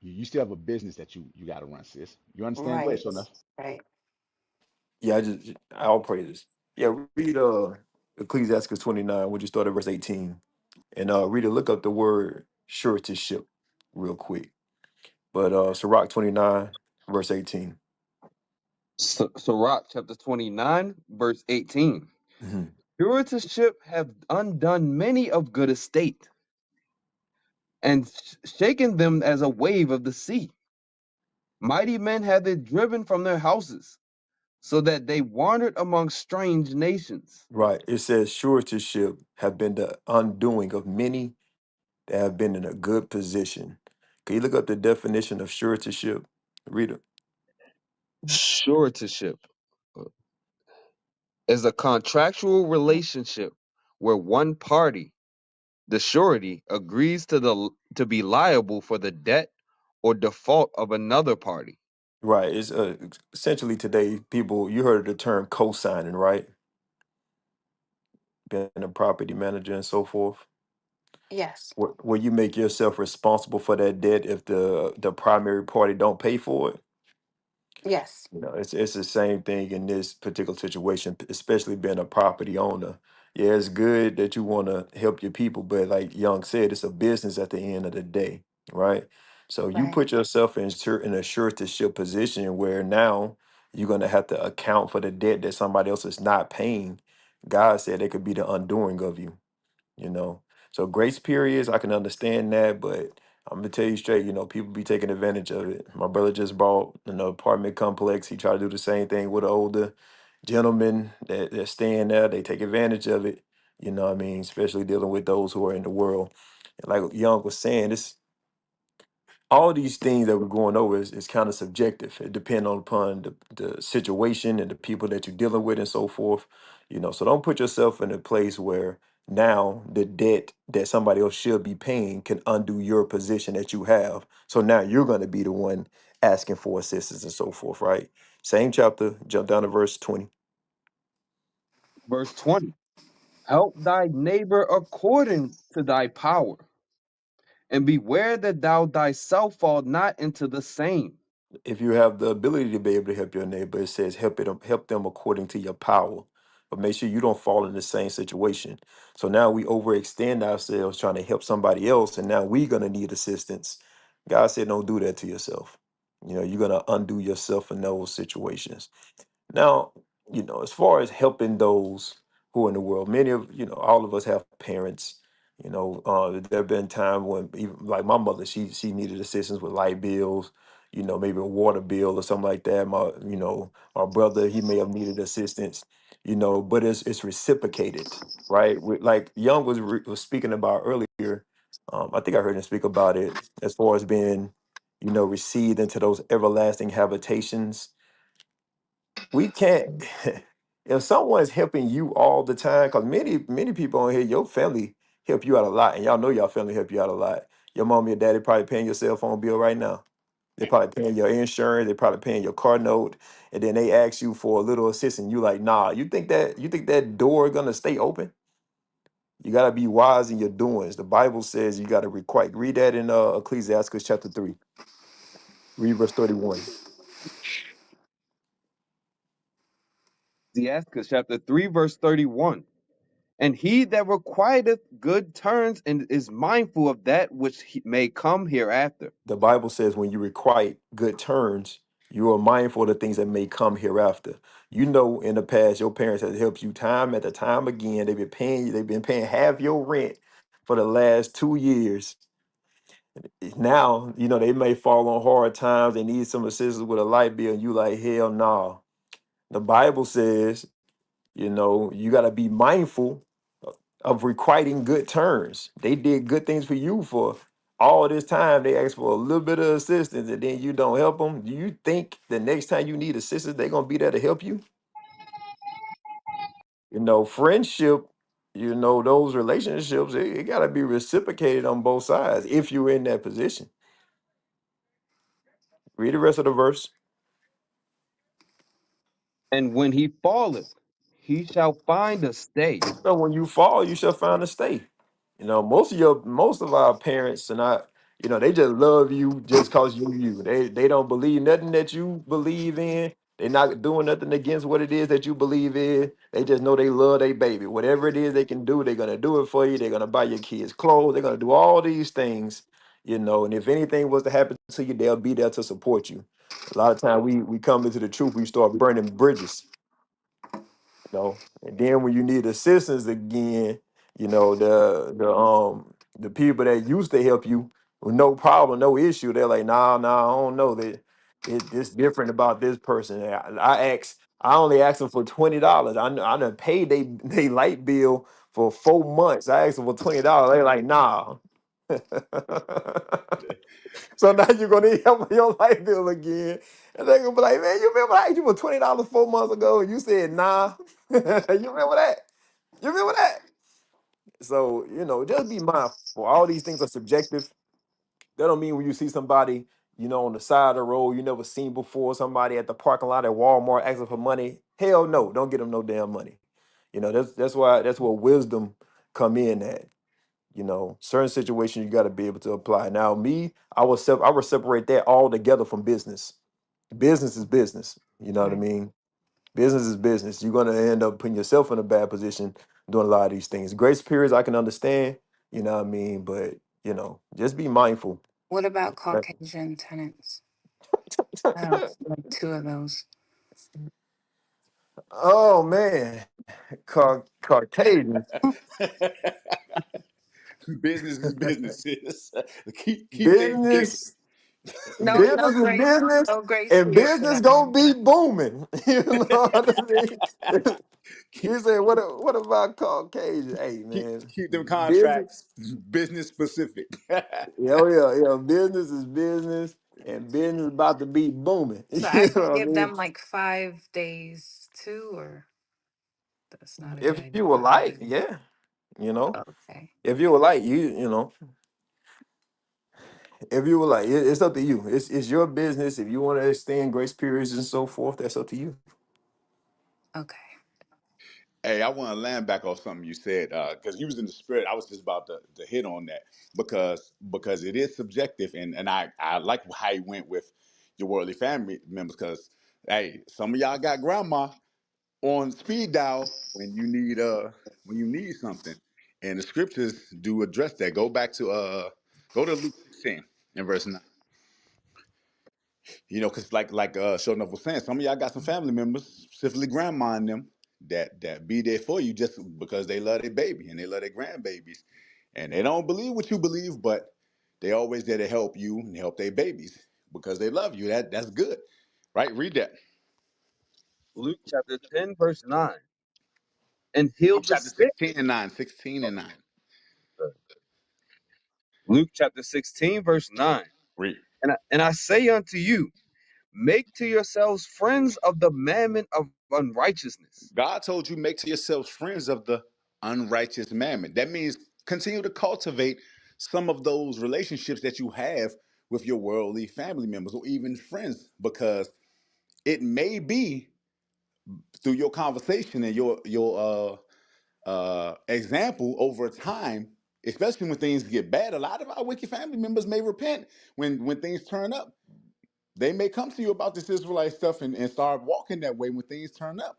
you still have a business that you got to run, sis. You understand? Go ahead, Right, show enough. right. Yeah, all praises. Yeah, read Ecclesiastes 29, when you start at verse 18. And read it, look up the word suretyship real quick. But Sirach 29, verse 18. Sirach chapter 29, verse 18. Hmm. Curatorship have undone many of good estate, and shaken them as a wave of the sea. Mighty men have they driven from their houses, so that they wandered among strange nations. Right. It says suretyship have been the undoing of many that have been in a good position. Can you look up the definition of suretyship? Read it. Suretorship is a contractual relationship where one party, the surety, agrees to be liable for the debt or default of another party. Right. It's essentially today, people, you heard of the term co-signing, right? Being a property manager and so forth. Yes, Where you make yourself responsible for that debt if the primary party don't pay for it. yes. It's the same thing in this particular situation, especially being a property owner. Yeah, it's good that you want to help your people, but like Young said, it's a business at the end of the day. right? So you Right. put yourself in a surety-ship position where now you're going to have to account for the debt that somebody else is not paying. God said it could be the undoing of you, you know. So grace periods, I can understand that, but I'm gonna tell you straight, people be taking advantage of it. My brother just bought an apartment complex. He tried to do the same thing with an older gentleman that's staying there. They take advantage of it, you know what I mean, especially dealing with those who are in the world. And like Young was saying, this all these things that we're going over is kind of subjective. It depends on upon the situation and the people that you're dealing with and so forth. So don't put yourself in a place where now the debt that somebody else should be paying can undo your position that you have. So now you're going to be the one asking for assistance and so forth, right? Same chapter, jump down to verse 20. Verse 20. Help thy neighbor according to thy power, and beware that thou thyself fall not into the same. If you have the ability to be able to help your neighbor, it says help them according to your power. But make sure you don't fall in the same situation. So now we overextend ourselves trying to help somebody else, and now we're gonna need assistance. God said, don't do that to yourself. You're gonna undo yourself in those situations. Now, as far as helping those who are in the world, many of, all of us have parents. There have been times when even like my mother, she needed assistance with light bills, maybe a water bill or something like that. My brother, he may have needed assistance, but it's reciprocated, right? Like Young was speaking about earlier. I think I heard him speak about it as far as being, received into those everlasting habitations. We can't if someone's helping you all the time, because many people on here, your family help you out a lot, and y'all know your family help you out a lot. Your mom and your daddy probably paying your cell phone bill right now. They probably paying your insurance, they probably paying your car note, and then they ask you for a little assistance. You like, nah, you think that door gonna stay open? You gotta be wise in your doings. The Bible says you gotta requite. Read that in Ecclesiastes chapter 3, read verse 31. Ecclesiastes chapter 3, verse 31. And he that requiteth good turns and is mindful of that which may come hereafter. The Bible says when you requite good turns, you are mindful of the things that may come hereafter. In the past, your parents have helped you time after time again. They've been paying half your rent for the last 2 years. Now, they may fall on hard times. They need some assistance with a light bill, and you like, hell no. The Bible says you got to be mindful of requiting good turns. They did good things for you for all this time. They asked for a little bit of assistance, and then you don't help them. Do you think the next time you need assistance, they're gonna be there to help you? Friendship. Those relationships. It got to be reciprocated on both sides. If you're in that position, read the rest of the verse. And when he falleth, he shall find a stay. So when you fall, you shall find a stay. Most of our parents are not, they just love you just cause you. They don't believe nothing that you believe in. They're not doing nothing against what it is that you believe in. They just know they love their baby. Whatever it is they can do, they're gonna do it for you. They're gonna buy your kids clothes. They're gonna do all these things, and if anything was to happen to you, they'll be there to support you. A lot of time we come into the truth, we start burning bridges. And then when you need assistance again, the people that used to help you with no problem, no issue, they're like, nah, I don't know that it's different about this person. I only asked them for $20. I done paid they light bill for 4 months. I asked them for $20. They're like, nah. So now you're gonna need help with your light bill again. And they're gonna be like, man, you remember I asked you for $20 4 months ago? And you said nah. You remember that? You remember that? So, just be mindful. All these things are subjective. That don't mean when you see somebody, on the side of the road you never seen before, somebody at the parking lot at Walmart asking for money. Hell no, don't get them no damn money. That's where wisdom come in at. Certain situations you got to be able to apply. Now, me, I would separate that all together from business. Business is business. You know what I Right. mean? Business is business. You're gonna end up putting yourself in a bad position doing a lot of these things. Grace periods, I can understand. You know what I mean? But just be mindful. What about That- Caucasian tenants? I have like two of those. oh man, Caucasian Business is businesses. Keep their business. business. No, no Business is grace, business, no grace and here for business them. gonna be booming. You know what I mean? keep, You say what about Caucasian? Hey keep man, keep them business. contracts business specific. Yeah, oh yeah, yeah. Business is business, and business about to be booming. So I You know can what I give mean? them like 5 days too, or that's not a good If idea. you would like, yeah, you know, Okay. if you would like, you know, if you would like, it's up to you. It's your business. If you want to extend grace periods and so forth, that's up to you. Okay. Hey, I want to land back off something you said because you was in the spirit. I was just about to hit on that because it is subjective, and I like how you went with your worldly family members because hey, some of y'all got grandma on speed dial when you need something, and the scriptures do address that. Go to Luke 16 and verse 9. You know, because Show enough was saying, some of y'all got some family members, specifically grandma and them, that be there for you just because they love their baby and they love their grandbabies, and they don't believe what you believe, but they always there to help you and help their babies because they love you. That's good, right? Read that. Luke chapter 10, verse 9. And Luke healed the chapter sick. 16 and 9, 16 and 9. Luke chapter 16, verse 9. Read. And I say unto you, make to yourselves friends of the mammon of unrighteousness. God told you make to yourselves friends of the unrighteous mammon. That means continue to cultivate some of those relationships that you have with your worldly family members or even friends, because it may be through your conversation and your example over time, especially when things get bad. A lot of our wicked family members may repent when things turn up. They may come to you about this Israelite stuff and start walking that way when things turn up.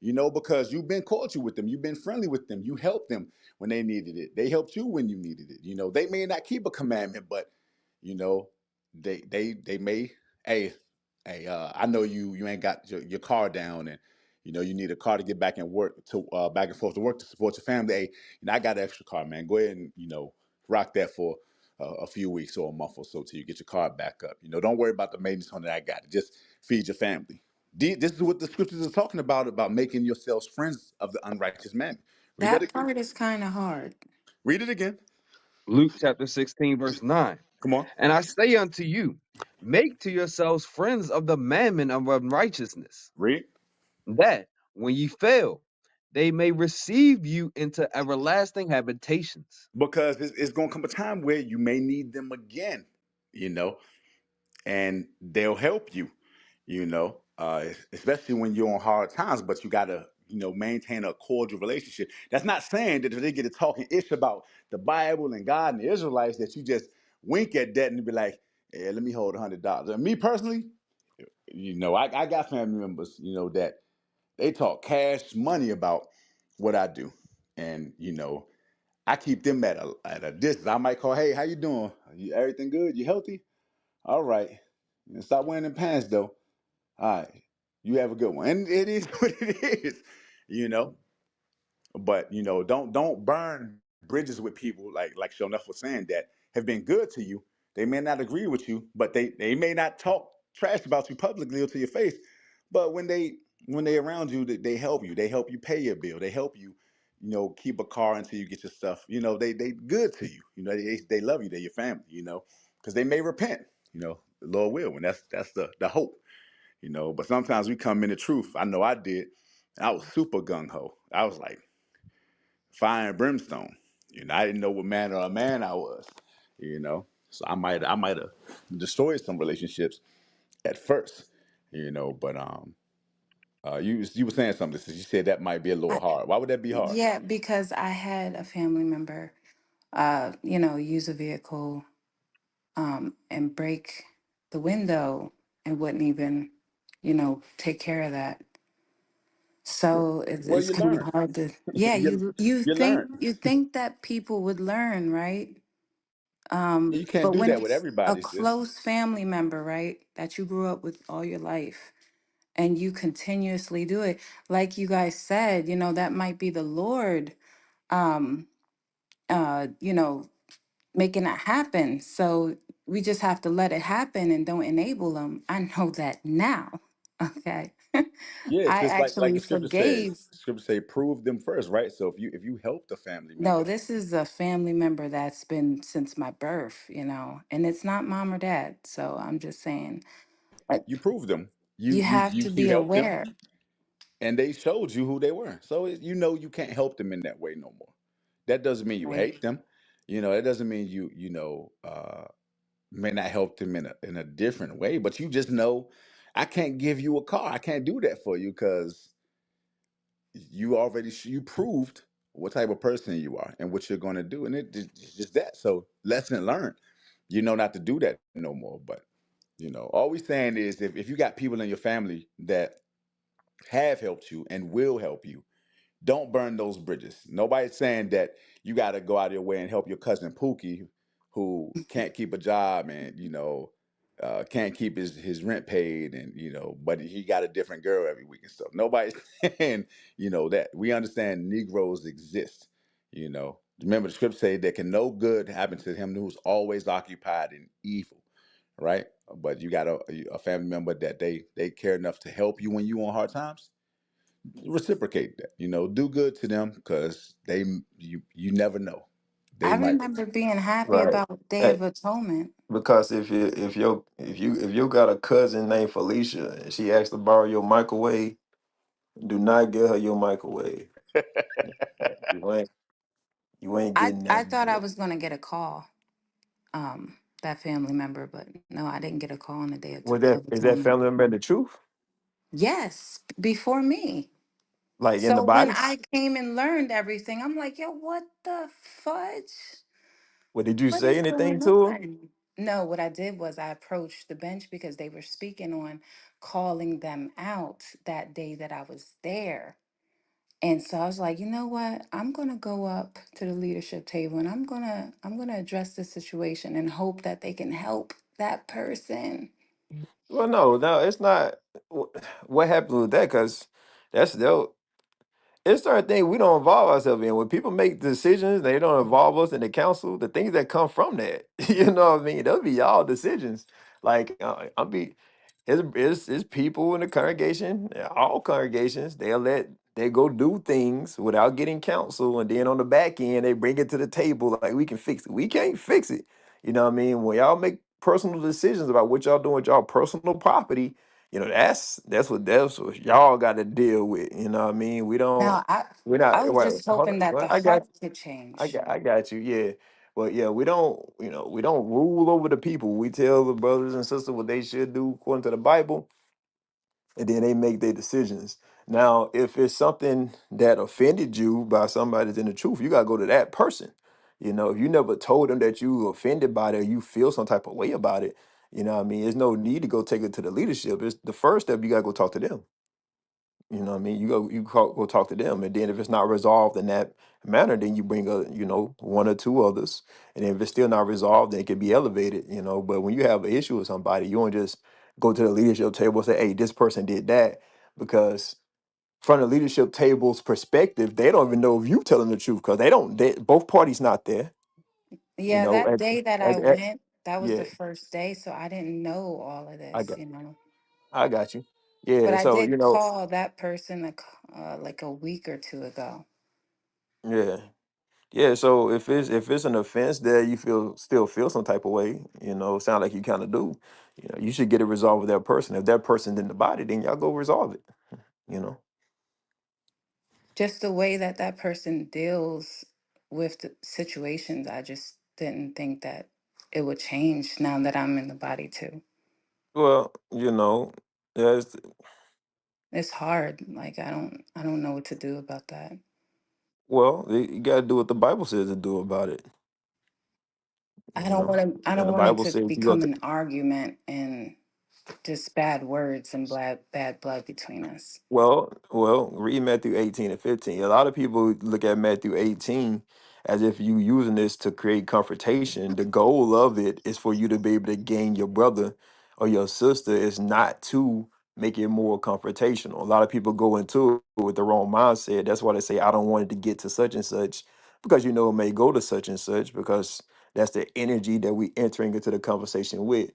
You know, because you've been cordial with them, you've been friendly with them, you helped them when they needed it. They helped you when you needed it. You know, they may not keep a commandment, but you know, they may. Hey, I know you ain't got your car down, and you know you need a car to get back and work to back and forth to work to support your family. Hey, you know, I got an extra car, man. Go ahead and rock that for a few weeks or a month or so till you get your car back up. You know, don't worry about the maintenance on that. I got it. Just feed your family. This is what the scriptures are talking about making yourselves friends of the unrighteous man. Read that That again. part is kind of hard. Read it again. Luke chapter 16, verse 9. Come on. And I say unto you, make to yourselves friends of the mammon of unrighteousness, Read. that when ye fail, they may receive you into everlasting habitations. Because it's going to come a time where you may need them again, you know, and they'll help you, especially when you're on hard times, but you got to, maintain a cordial relationship. That's not saying that if they get to talking ish about the Bible and God and the Israelites, that you just wink at that and be like, yeah, let me hold $100. And me personally, I got family members, that they talk cash money about what I do. And, I keep them at a distance. I might call, hey, how you doing? Everything good? You healthy? All right. And stop wearing them pants though. All right. You have a good one. And it is what it is, you know. But don't burn bridges with people like Shonef was saying that have been good to you. They may not agree with you, but they may not talk trash about you publicly or to your face. But when they around you, they help you. They help you pay your bill. They help you, keep a car until you get your stuff. They good to you. They love you. They're your family. Because they may repent. The Lord will, and that's the hope. But sometimes we come in the truth. I know I did. I was super gung ho. I was like fire and brimstone. I didn't know what manner of man I was. So I might have destroyed some relationships at first. But you were saying something. You said that might be a little I, hard. Why would that be hard? yeah, because I had a family member, use a vehicle, and break the window and wouldn't even, take care of that. So Well, it's you kind of learn. hard to, yeah, you you you think learn. that people would learn, right? You can't But do when that with it's a everybody, sis. close family member, right, that you grew up with all your life, and you continuously do it, like you guys said, that might be the Lord, um, you know, making it happen. So we just have to let it happen and don't enable them. I know that now. Okay. Yeah, it's I just like actually the scripture says. forgave. The scripture say, prove them first, right? So if you help the family No, member, this is a family member that's been since my birth, and it's not mom or dad. So I'm just saying, like, you prove them. You you you have you to you be helped them, aware, and they showed you who they were. So you know you can't help them in that way no more. That doesn't mean you right? hate them. That doesn't mean may not help them in a different way. But you just know, I can't give you a car. I can't do that for you because you proved what type of person you are and what you're going to do, and it's just that. So lesson learned. You know not to do that no more. But all we saying is if you got people in your family that have helped you and will help you, don't burn those bridges. Nobody's saying that you got to go out of your way and help your cousin Pookie, who can't keep a job and can't keep his rent paid, and but he got a different girl every week and stuff. Nobody's saying that. We understand Negroes exist. Remember the scripture say there can no good happen to him who's always occupied in evil, right? But you got a family member that they care enough to help you when you on hard times. Reciprocate that. Do good to them because you never know. They I might. remember being happy Right. about Day Hey, of Atonement. because if you got a cousin named Felicia and she asks to borrow your microwave, do not give her your microwave. You ain't I getting I that thought I boy. was gonna get a call, that family member, but no, I didn't get a call on the Day of Is that Atonement. family member the truth? Yes, before me. Like in the So when body? I came and learned everything, I'm like, yo, what the fudge? Well, did you What say is anything going to her? on? No, what I did was I approached the bench because they were speaking on calling them out that day that I was there. And so I was like, you know what? I'm gonna go up to the leadership table and I'm gonna address the situation and hope that they can help that person. Well, no, it's not. What happened with that? Because that's they'll it's certain things we don't involve ourselves in. When people make decisions, they don't involve us in the council. The things that come from that, you know what I mean? They'll be y'all decisions. Like I'll be, it's people in the congregation, all congregations. They go do things without getting counsel, and then on the back end they bring it to the table like we can fix it. We can't fix it. You know what I mean? When y'all make personal decisions about what y'all doing with y'all personal property, that's what y'all got to deal with. You know what I mean? Now We're I not. was Well, just hold on. hoping that Well, the I got heart could I change. got I got you. Yeah, but yeah, we don't rule over the people. We tell the brothers and sisters what they should do according to the Bible, and then they make their decisions. Now, if it's something that offended you by somebody that's in the truth, you gotta go to that person. If you never told them that you were offended by it, or you feel some type of way about it, what I mean, there's no need to go take it to the leadership. It's the first step. You gotta go talk to them. You know what I mean? Go talk to them, and then if it's not resolved in that manner, then you bring one or two others, and if it's still not resolved, then it can be elevated. But when you have an issue with somebody, you don't just go to the leadership table and say, "Hey, this person did that," because from the leadership table's perspective, they don't even know if you telling the truth because they don't. Both parties not there. Yeah, that And, day that I and went, that was the yeah, first day, so I didn't know all of I this, got I got you. Yeah, But I so did call that person like a week or two ago. yeah. Yeah, so if it's an offense that you still feel some type of way, sound like you kind of do, you should get it resolved with that person. If that person's in the body, then y'all go resolve it. You know. Just the way that that person deals with the situations, I just didn't think that it would change now that I'm in the body too. Well, there's It's hard. Like I don't know what to do about that. you got to do what the Bible says to do about it. I You don't know, want to. I and don't the want it Bible to says you go become to. an argument and just bad words and bad blood between us. Well, read Matthew 18 and 15. A lot of people look at Matthew 18 as if you using this to create confrontation. The goal of it is for you to be able to gain your brother or your sister. Is not to make it more confrontational. A lot of people go into it with the wrong mindset. That's why they say, I don't want it to get to such and such, because you know it may go to such and such, because that's the energy that we entering into the conversation with.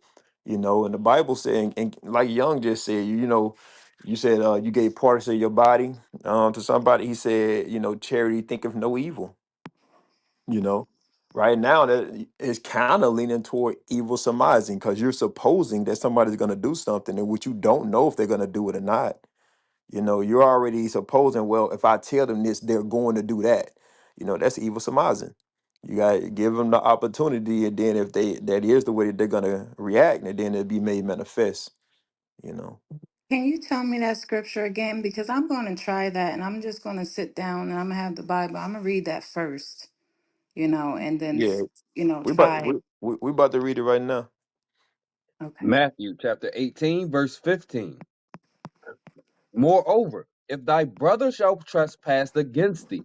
You know, and the Bible saying, and like Young just said, you know, you said you gave parts of your body to somebody. He said, you know, charity thinketh no evil. You know, right now that is kind of leaning toward evil surmising, because you're supposing that somebody's going to do something in which you don't know if they're going to do it or not. You know, you're already supposing, well, if I tell them this, they're going to do that. You know, that's evil surmising. You got to give them the opportunity, and then if that is the way that they're going to react, and then it'll be made manifest. You know. Can you tell me that scripture again? Because I'm going to try that and I'm just going to sit down and I'm going to have the Bible. I'm going to read that first, and then, Yeah, try. we about to read it right now. Okay. Matthew chapter 18, verse 15. Moreover, if thy brother shall trespass against thee,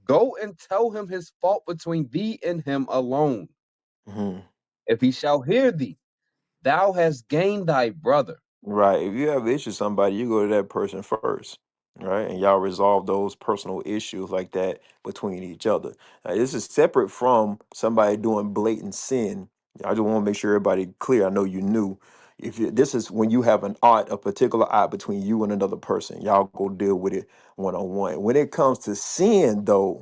go and tell him his fault between thee and him alone. Mhm. If he shall hear thee, thou hast gained thy brother. Right. If you have issues with somebody, you go to that person first. Right. And y'all resolve those personal issues like that between each other. Now, this is separate from somebody doing blatant sin. I just want to make sure everybody clear. I know you knew. This is when you have an art, a particular art between you and another person. Y'all go deal with it one on one. When it comes to sin, though,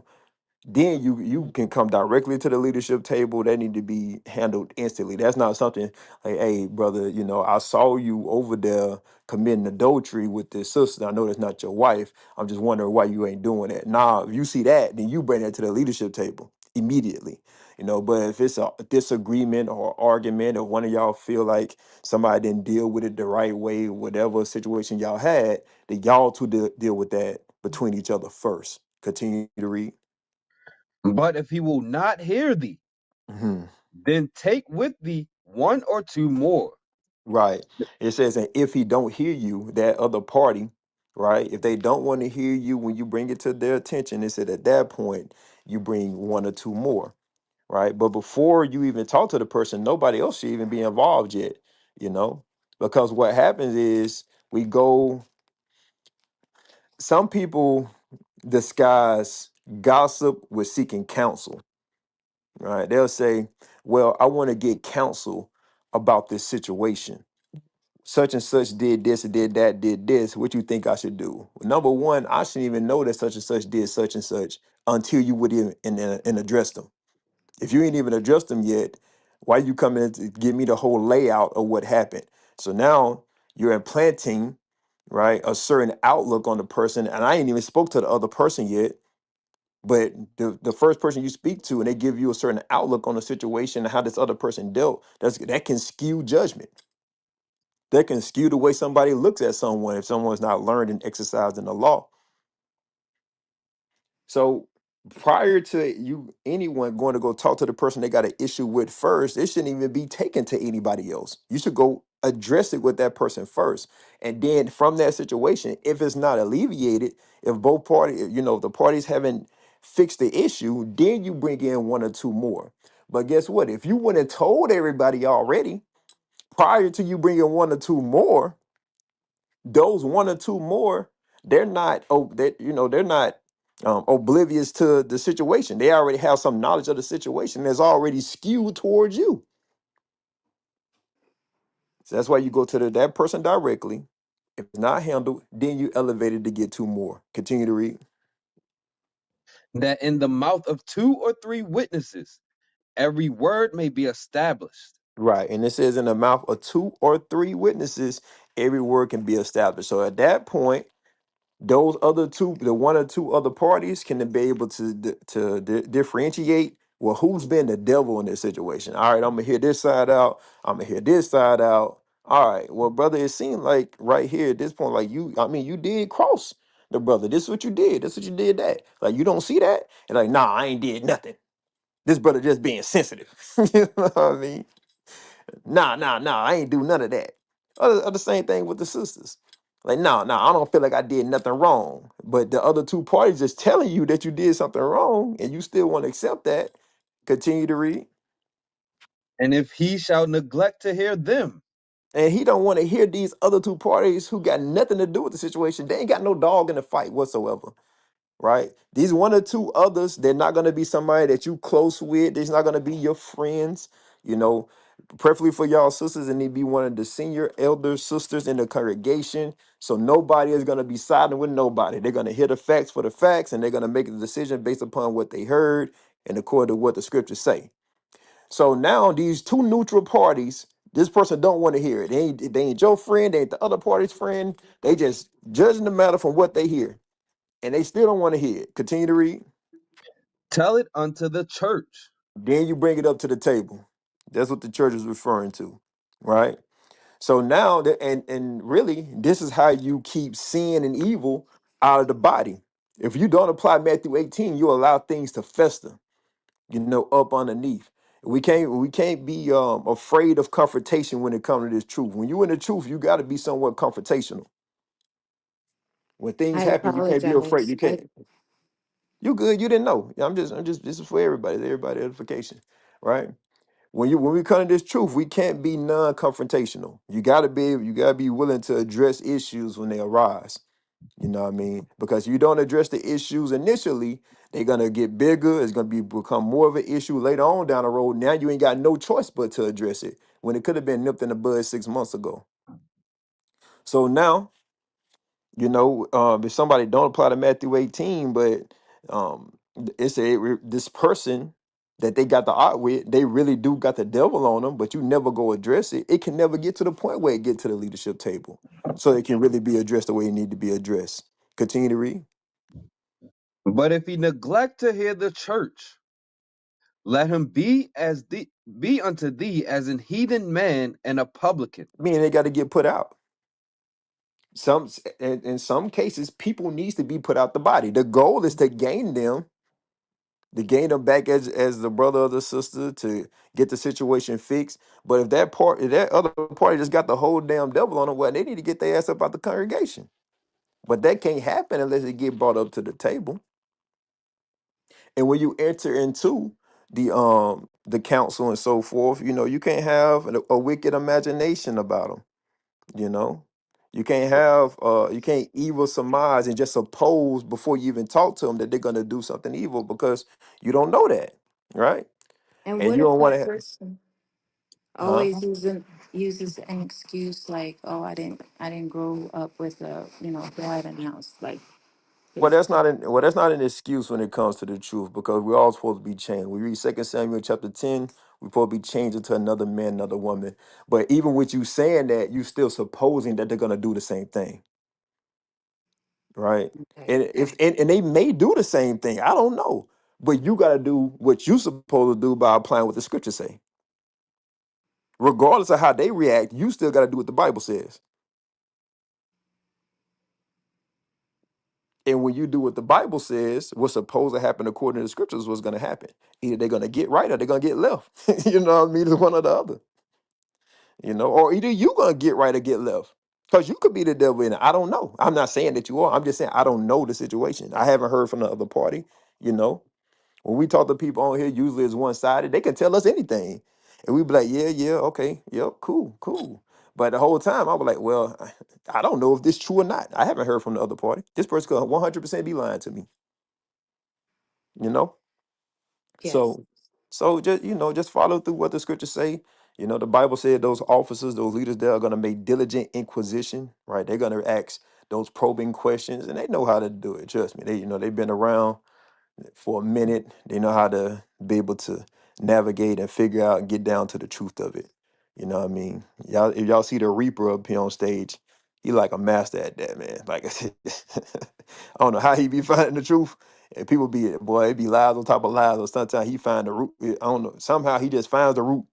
then you can come directly to the leadership table. That need to be handled instantly. That's not something like, hey, brother, you know, I saw you over there committing adultery with this sister. I know that's not your wife. I'm just wondering why you ain't doing that. Nah, if you see that, then you bring that to the leadership table immediately. You know, but if it's a disagreement or argument, or one of y'all feel like somebody didn't deal with it the right way, whatever situation y'all had, then y'all two deal with that between each other first. Continue to read. But if he will not hear thee, Mhm. then take with thee one or two more. Right. It says, and if he don't hear you, that other party, right? If they don't want to hear you when you bring it to their attention, it said at that point you bring one or two more, right? But before you even talk to the person, nobody else should even be involved yet, you know? Because what happens is we go, some people disguise gossip with seeking counsel, right? They'll say, well, I want to get counsel about this situation. Such and such did this and did that, did this. What you think I should do? Number one, I shouldn't even know that such and such did such and such until you would even and address them. If you ain't even addressed them yet, why you come in to give me the whole layout of what happened? So now you're implanting, right, a certain outlook on the person, and I ain't even spoke to the other person yet. But the first person you speak to, and they give you a certain outlook on the situation and how this other person dealt, that can skew judgment, that can skew the way somebody looks at someone if someone's not learned and exercised in the law. So prior to you anyone going to go talk to the person they got an issue with first, it shouldn't even be taken to anybody else. You should go address it with that person first. And then from that situation, if it's not alleviated, if both parties, you know, if the parties haven't fixed the issue, then you bring in one or two more. But guess what? If you wouldn't have told everybody already prior to you bringing one or two more, those one or two more, they're not they're not oblivious to the situation. They already have some knowledge of the situation that's already skewed towards you. So that's why you go to that person directly. If it's not handled, then you elevate it to get two more. Continue to read. That in the mouth of two or three witnesses every word may be established. Right. And it says in the mouth of two or three witnesses, every word can be established. So at that point, those other two, the one or two other parties, can be able to differentiate. Well, who's been the devil in this situation? All right, I'm gonna hear this side out. I'm gonna hear this side out. All right, well, brother, it seemed like right here at this point, like you did cross the brother. This is what you did. This is what you did. That, like, you don't see that, and like, nah, I ain't did nothing. This brother just being sensitive. You know what I mean? Nah, I ain't do none of that. The same thing with the sisters. Like, no, no, I don't feel like I did nothing wrong. But the other two parties is telling you that you did something wrong, and you still want to accept that. Continue to read. And if he shall neglect to hear them, And he don't want to hear these other two parties who got nothing to do with the situation. They ain't got no dog in the fight whatsoever. Right? These one or two others, they're not going to be somebody that you close with. They're not going to be your friends. You know, preferably for y'all sisters, and they be one of the senior elder sisters in the congregation. So nobody is going to be siding with nobody. They're going to hear the facts for the facts, and they're going to make a decision based upon what they heard and according to what the scriptures say. So now these two neutral parties, this person don't want to hear it. They ain't your friend. They ain't the other party's friend. They just judging the matter from what they hear, and they still don't want to hear it. Continue to read. tell it unto the church. Then you bring it up to the table. That's what the church is referring to, right? So now, and really, this is how you keep sin and evil out of the body. If you don't apply Matthew 18, you allow things to fester, up underneath. We can't be afraid of confrontation when it comes to this truth. When you in the truth, you got to be somewhat confrontational. When things I happen, you can't be afraid. apologize. You can't. You good? You didn't know. I'm just. This is for everybody. Everybody edification, right? When we come to this truth, we can't be non-confrontational. You gotta be willing to address issues when they arise. You know what I mean? Because you don't address the issues initially, they're gonna get bigger. It's gonna become more of an issue later on down the road. Now you ain't got no choice but to address it when it could have been nipped in the bud 6 months ago. So now if somebody don't apply to Matthew 18, but this person that they got the art with, they really do got the devil on them, but you never go address it. It can never get to the point where it get to the leadership table, so it can really be addressed the way it need to be addressed. Continue to read. But if he neglect to hear the church, let him be unto thee as an heathen man and a publican. Meaning they got to get put out. In some cases, people needs to be put out the body. The goal is to gain them back as the brother or the sister to get the situation fixed. But if that other party just got the whole damn devil on them, well, they need to get their ass up out the congregation. But that can't happen unless it get brought up to the table. And when you enter into the council and so forth, you can't have a wicked imagination about them. You know, you can't evil surmise and just suppose before you even talk to them that they're gonna do something evil because you don't know that, right? And And what you if don't want that to, person huh? always uses an excuse like, "Oh, I didn't grow up with a dad in the house." Like, Well, it's, that's not an excuse when it comes to the truth because we're all supposed to be changed. We read 2 Samuel chapter 10, we're supposed to be changed into another man, another woman. But even with you saying that, you still supposing that they're gonna do the same thing, right? okay. And they may do the same thing. I don't know. But you gotta do what you supposed to do by applying what the scriptures say. Regardless of how they react, you still gotta do what the Bible says. And when you do what the Bible says, what's supposed to happen according to the scriptures, what's going to happen? Either they're going to get right or they're going to get left. You know what I mean? It's one or the other. Or either you going to get right or get left. Because you could be the devil in it. I don't know. I'm not saying that you are. I'm just saying I don't know the situation. I haven't heard from the other party. You know, when we talk to people on here, usually it's one sided. They can tell us anything. And we be like, yeah, yeah, okay, yep, cool, cool. But the whole time I was like, well, I don't know if this true or not. I haven't heard from the other party. This person could 100% be lying to me. you know Yes. so just follow through what the scriptures say. The Bible said those officers, those leaders, they are going to make diligent inquisition, right? They're going to ask those probing questions, and they know how to do it. Trust me, they've been around for a minute. They know how to be able to navigate and figure out and get down to the truth of it. You know what I mean? Y'all, if y'all see the Reaper up here on stage, he like a master at that, man. Like I said, I don't know how he be finding the truth. And people be, boy, it be lies on top of lies. Or sometimes he find the root. I don't know. Somehow he just finds the root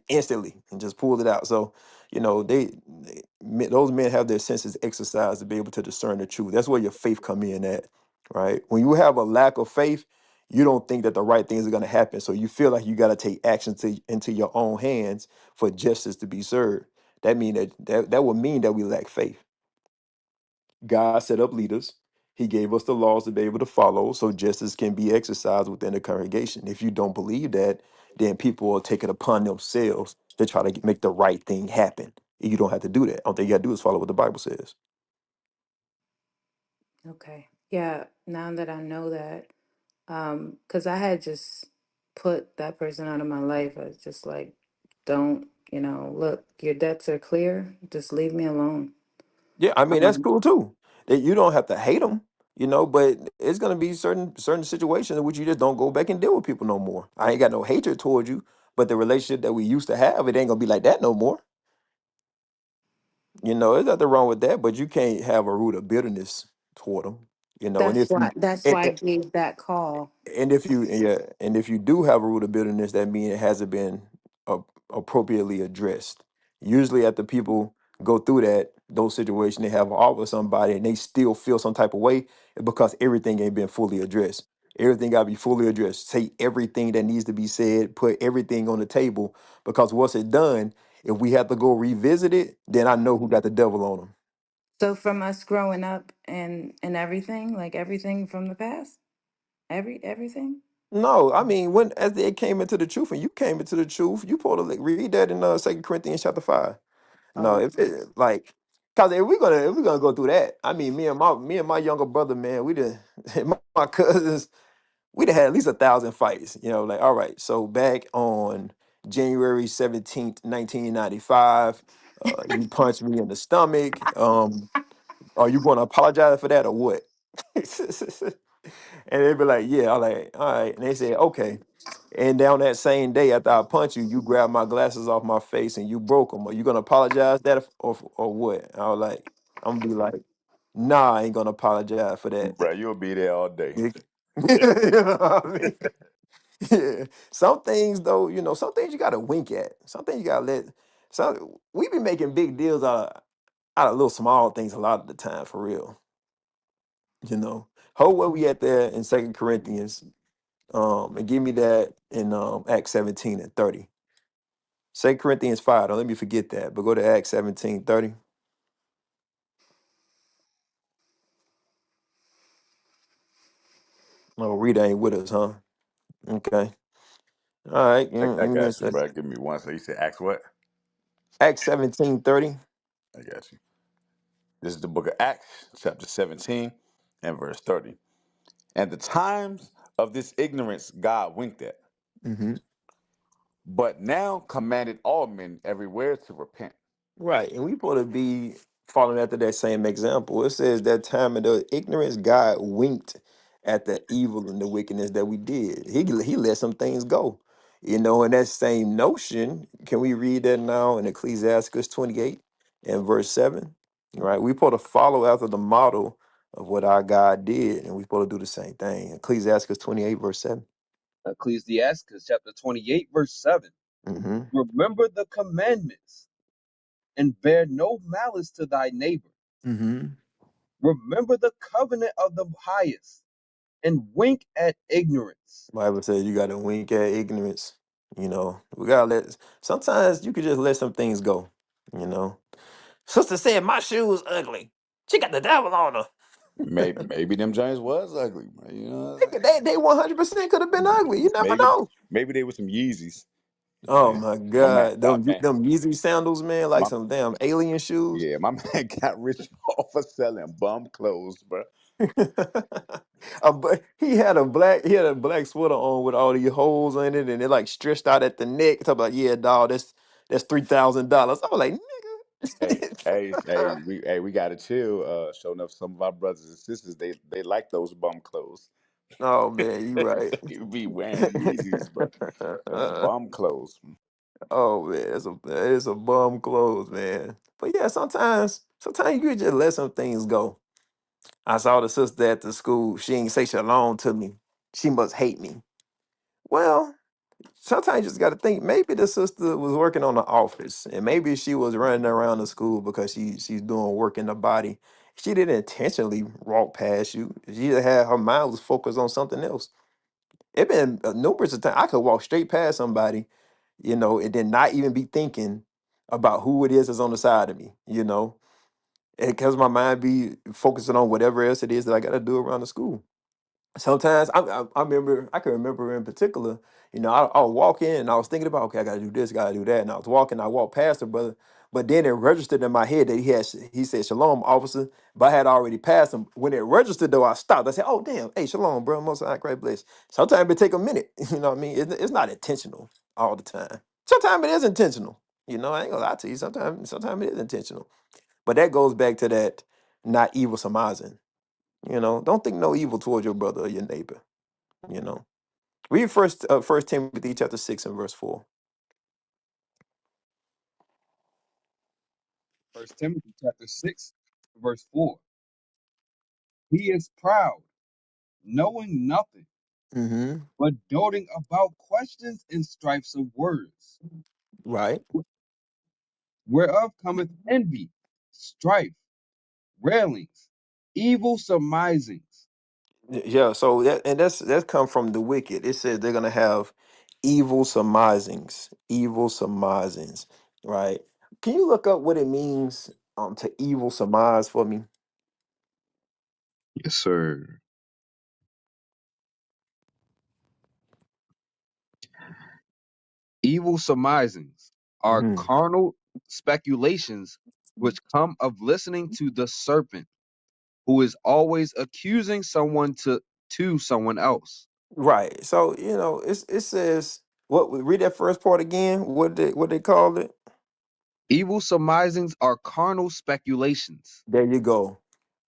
instantly and just pulls it out. So, those men have their senses exercised to be able to discern the truth. That's where your faith come in at, right? When you have a lack of faith, you don't think that the right things are going to happen. So you feel like you got to take action into your own hands for justice to be served. That would mean that we lack faith. God set up leaders. He gave us the laws to be able to follow so justice can be exercised within the congregation. If you don't believe that, then people will take it upon themselves to try to make the right thing happen. You don't have to do that. All thing you got to do is follow what the Bible says. Okay. Yeah, now that I know that, because I had just put that person out of my life. I was just like, don't, look, your debts are clear. Just leave me alone. Yeah, I mean that's Um, cool too. That you don't have to hate them, but it's gonna be certain situations in which you just don't go back and deal with people no more. I ain't got no hatred towards you, but the relationship that we used to have, it ain't gonna be like that no more. There's nothing wrong with that, but you can't have a root of bitterness toward them. And that's if why you that's and, why I gave that call. and if you do have a root of bitterness, that means it hasn't been uh, appropriately addressed. Usually, after people go through those situations, they have all with somebody, and they still feel some type of way because everything ain't been fully addressed. Everything got to be fully addressed. Say everything that needs to be said. Put everything on the table because once it's done, if we have to go revisit it, then I know who got the devil on them. So from us growing up and everything, like everything from the past, everything. No, I mean when as they came into the truth, and you came into the truth, you supposed to read that in 2 Corinthians chapter 5. No, Oh, if it like, cause if we're gonna go through that, I mean me and my younger brother, man, we did my cousins, we done had at least 1,000 fights. Like all right, so back on January 17th, 1995, you punched me in the stomach. Are you going to apologize for that or what? And they'd be like, yeah. I'm like, all right. And they said, okay. And down that same day after I punch you, you grab my glasses off my face and you broke them. Are you gonna apologize that or what? I was like, I'm gonna be like, nah, I ain't gonna apologize for that. Bro, you'll be there all day. You know what I mean? Yeah. Some things though, some things you gotta wink at. Some things you gotta let. Some we be making big deals out of little small things a lot of the time for real. Hold where we at there in 2 Corinthians. And give me that in Acts 17 and 30. 2 Corinthians 5. Don't let me forget that. But go to Acts 17:30. Oh, Rita ain't with us, huh? Okay. All right. I Give me a got you, sec. bro. Give me one. So you said Acts what? Acts 17:30. I got you. This is the book of Acts, chapter 17 and verse 30. And the times of this ignorance God winked at, Mm-hmm. but now commanded all men everywhere to repent. Right. And we supposed to be following after that same example. It says that time of the ignorance, God winked at the evil and the wickedness that we did. He let some things go. In that same notion, can we read that now in Ecclesiastes 28 and verse 7? Right. We supposed to follow after the model of what our God did, and we supposed to do the same thing. Ecclesiastes 28, verse 7. Ecclesiastes chapter 28, verse 7. Mm-hmm. Remember the commandments and bear no malice to thy neighbor. Mm-hmm. Remember the covenant of the highest and wink at ignorance. Bible says you got to wink at ignorance. We gotta sometimes you could just let some things go. You know, Sister said my shoe was ugly. She got the devil on her. Maybe them Giants was ugly, bro. You know what I'm They 100% could have been saying? ugly. You never Maybe know. maybe they were some Yeezys. Oh my My man, God, them Yeezy sandals, man, like my some damn alien shoes. yeah, my man got rich off of selling bum clothes, bro. He had a black sweater on with all these holes in it, and it like stretched out at the neck. Talk about yeah, dog. That's $3,000. I was like, Hey, hey, nigga. we gotta chill. Showing enough, some of our brothers and sisters, they like those bum clothes. Oh man, you right. You be wearing Yeezys, bro. That's bum clothes. Oh man, it's a bum clothes, man. But yeah, sometimes you just let some things go. I saw the sister at the school. She ain't say shalom to me. She must hate me. Well, sometimes you just got to think maybe the sister was working on the office, and maybe she was running around the school because she's doing work in the body. She didn't intentionally walk past you. She just had her mind was focused on something else. It been numerous of times I could walk straight past somebody, and then not even be thinking about who it is that's on the side of me. because my mind be focusing on whatever else it is that I got to do around the school. Sometimes I remember, I can remember in particular, you know, I would walk in and I was thinking about, okay, I got to do this, got to do that, and I was walking, I walked past the brother, but then it registered in my head that he said shalom, officer, but I had already passed him. When it registered though, I stopped. I said, oh damn, hey shalom, bro, most high, great bless. Sometimes it take a minute, you know what I mean? It's not intentional all the time. Sometimes it is intentional. You know, I ain't gonna lie to you. Sometimes it is intentional. But that goes back to that not evil surmising. You know, don't think no evil towards your brother or your neighbor. You know, read First Timothy chapter 6 and verse 4. First Timothy chapter 6, verse 4. He is proud, knowing nothing, Mm-hmm. but doting about questions and strifes of words, Right. whereof cometh envy, strife, railings, evil surmisings. Yeah. So that's come from the wicked. It says they're gonna have evil surmisings. Evil surmisings. Right. Can you look up what it means to evil surmise for me? Yes, sir. Evil surmisings are Hmm. carnal speculations which come of listening to the serpent, who is always accusing someone to someone else. Right. So you know, it says what? Read that first part again. What they called it? Evil surmisings are carnal speculations. There you go.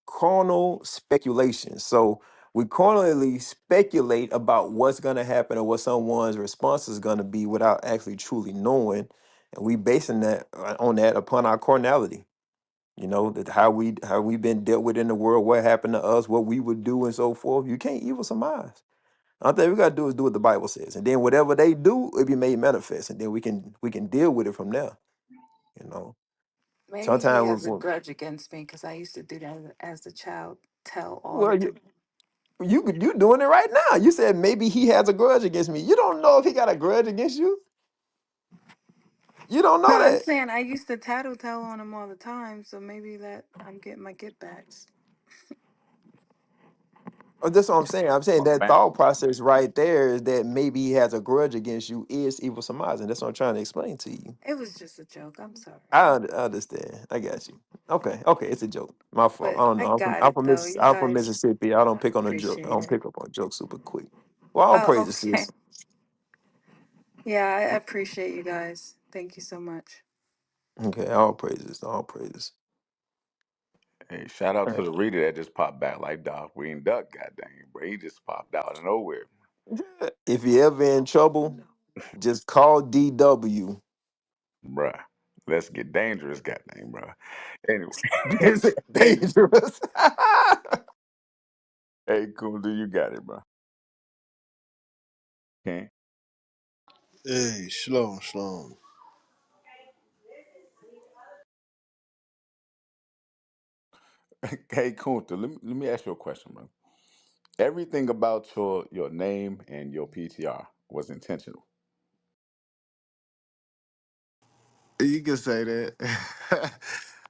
Carnal speculation. So we carnally speculate about what's going to happen or what someone's response is going to be without actually truly knowing, and we basing that on that upon our carnality. You know that how we been dealt with in the world, what happened to us, what we would do, and so forth. You can't evil surmise. All thing we gotta do is do what the Bible says, and then whatever they do, it be made manifest, and then we can deal with it from there. You know, Maybe he sometimes has a grudge against me because I used to do that as a child. Tell all the well, time. you doing it right now. You said maybe he has a grudge against me. You don't know if he got a grudge against you. You don't No, know I'm that. saying I used to tattletale on him all the time, so maybe that I'm getting my get backs. Oh, that's what I'm saying. I'm saying My that family. thought process right there is that maybe he has a grudge against you is evil surmising. That's what I'm trying to explain to you. It was just a joke. I'm sorry. I understand. I got you. Okay, it's a joke. My fault. I But don't I know. got it though. You I'm from guys, Mississippi. I don't I pick on a joke. I appreciate don't it. pick up on jokes super quick. Well, all Oh, praises, okay. sis. Yeah, I appreciate you guys. Thank you so much. Okay, all praises, all praises. Hey, shout out All to the reader that just popped back like Doc Green Duck. Goddamn, bro, he just popped out of nowhere. right. If you ever in trouble, just call DW. Bruh. Let's get dangerous, goddamn, bro. Anyway, It's anyway, dangerous. hey, cool, do you got it, bro? Okay. Hey, shalom, shalom. Hey, Kunta, let me ask you a question, bro. Everything about your name and your PTR was intentional. You can say that.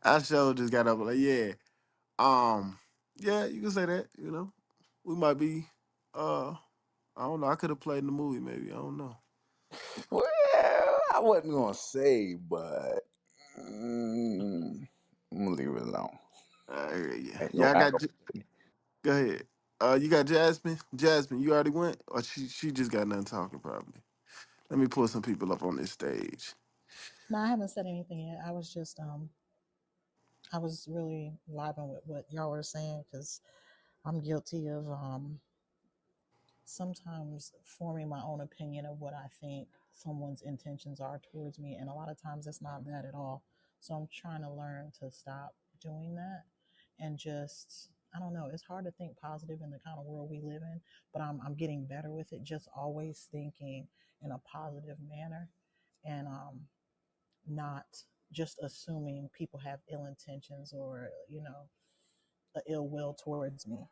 I sure just got up like, yeah. Yeah, you can say that, you know. We might be I don't know, I could have played in the movie maybe. I don't know. Well, I wasn't gonna say, but I'm gonna leave it alone. Yeah. Ain't no, Yeah, I ain't gonna. go ahead. You got Jasmine? Jasmine, you already went? Or she just got done talking probably. Let me pull some people up on this stage. No, I haven't said anything yet. I was just I was really vibing with what y'all were saying because I'm guilty of sometimes forming my own opinion of what I think someone's intentions are towards me, and a lot of times it's not that at all. So I'm trying to learn to stop doing that and just I don't know. It's hard to think positive in the kind of world we live in, but I'm getting better with it. Just always thinking in a positive manner, and not just assuming people have ill intentions or a ill will towards me.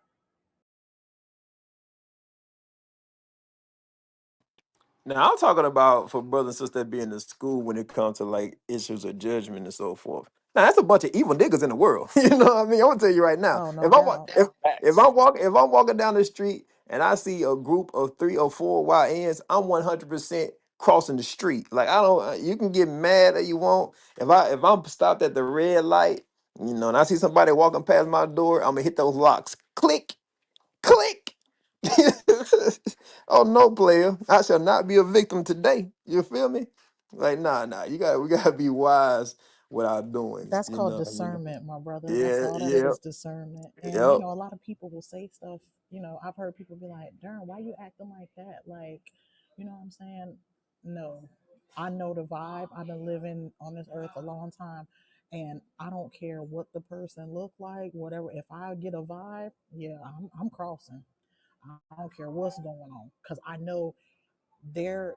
Now I'm talking about for brothers and sisters that be in the school when it comes to like issues of judgment and so forth. Now that's a bunch of evil niggas in the world. You know what I mean? I'm gonna tell you right now. Oh, no If I walk, doubt. if Facts. I'm walking down the street and I see a group of 3 or 4 YNs, I'm 100% crossing the street. Like I don't. You can get mad that you want. If I'm stopped at the red light, and I see somebody walking past my door, I'm gonna hit those locks. Click, click. Oh no, player! I shall not be a victim today. You feel me? Like nah. We gotta be wise with our doings. That's You called know. discernment, my brother. That's Yeah, all that yeah, is, discernment. And yep. a lot of people will say stuff, I've heard people be like, darn, why you acting like that? Like, you know what I'm saying? No. I know the vibe. I've been living on this earth a long time. And I don't care what the person look like, whatever. If I get a vibe, yeah, I'm crossing. I don't care what's going on. Because I know they're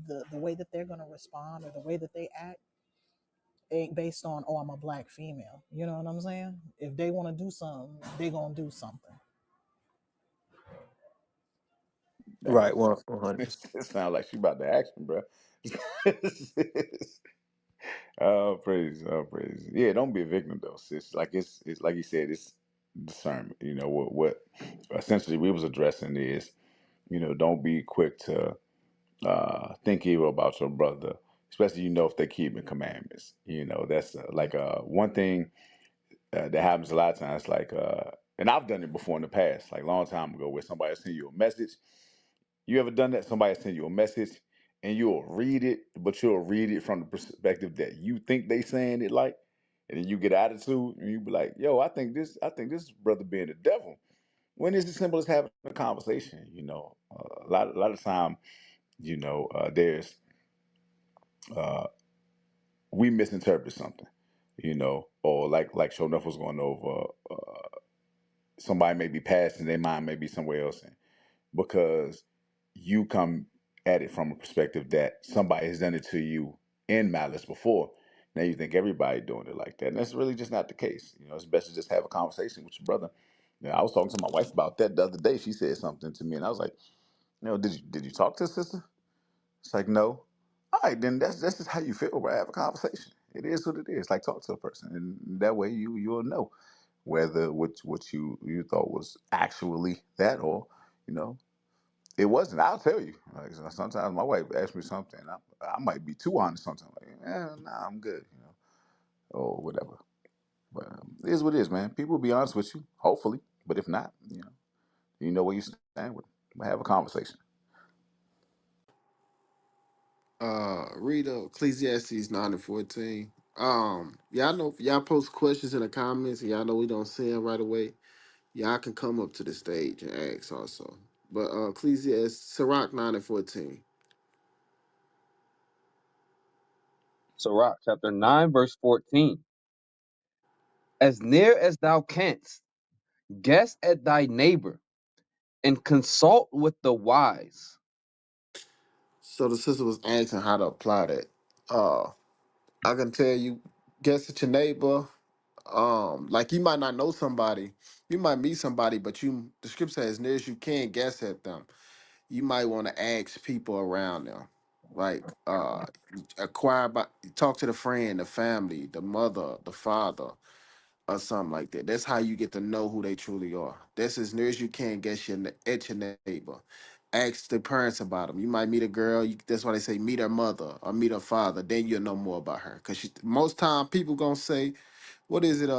the way that they're gonna respond or the way that they act ain't based on, oh, I'm a black female. You know what I'm saying? If they want to do something, they gonna do something. Right. Facts. 100%. It sounds like she about to action, bro. Oh, praise, oh, praise. Yeah, don't be a victim though, sis. Like it's like you said, it's discernment. What essentially we was addressing is, don't be quick to think evil about your brother, especially if they keeping commandments. That's like one thing that happens a lot of times. Like, and I've done it before in the past, like a long time ago, where somebody send you a message. You ever done that? Somebody send you a message and you'll read it, but you'll read it from the perspective that you think they saying it like, and then you get attitude and you be like, "Yo, I think this brother being the devil." When it's as simple as having a conversation, a lot of time, there's we misinterpret something, or like Show enough was going over. Somebody may be passing, their mind may be somewhere else, because you come at it from a perspective that somebody has done it to you in malice before. Now you think everybody doing it like that, and that's really just not the case. It's best to just have a conversation with your brother. I was talking to my wife about that the other day. She said something to me, and I was like, did you talk to the sister? It's like, no. All right, then that's just how you feel. Right? Have a conversation. It is what it is. Like, talk to a person, and that way you'll know whether what you thought was actually that, or you know it wasn't. I'll tell you. Like, sometimes my wife asks me something, and I might be too honest sometimes. Like, nah, I'm good, or whatever. But it is what it is, man. People will be honest with you, hopefully. But if not, you know where you stand with them. But have a conversation. Read Ecclesiastes 9 and 14. Y'all know if y'all post questions in the comments and y'all know we don't see them right away, y'all can come up to the stage and ask also. But Ecclesiastes Sirach 9 and 14. Sirach chapter 9, verse 14. As near as thou canst, guess at thy neighbor, and consult with the wise. So the sister was asking how to apply that. I can tell you, guess at your neighbor. Like you might not know somebody, you might meet somebody, but the script says as near as you can guess at them. You might want to ask people around them, like acquire by talk to the friend, the family, the mother, the father, or something like that. That's how you get to know who they truly are. That's as near as you can guess at your neighbor. Ask the parents about them. You might meet a girl. That's why they say meet her mother or meet her father. Then you'll know more about her. Cause most time people gonna say, "What is it?"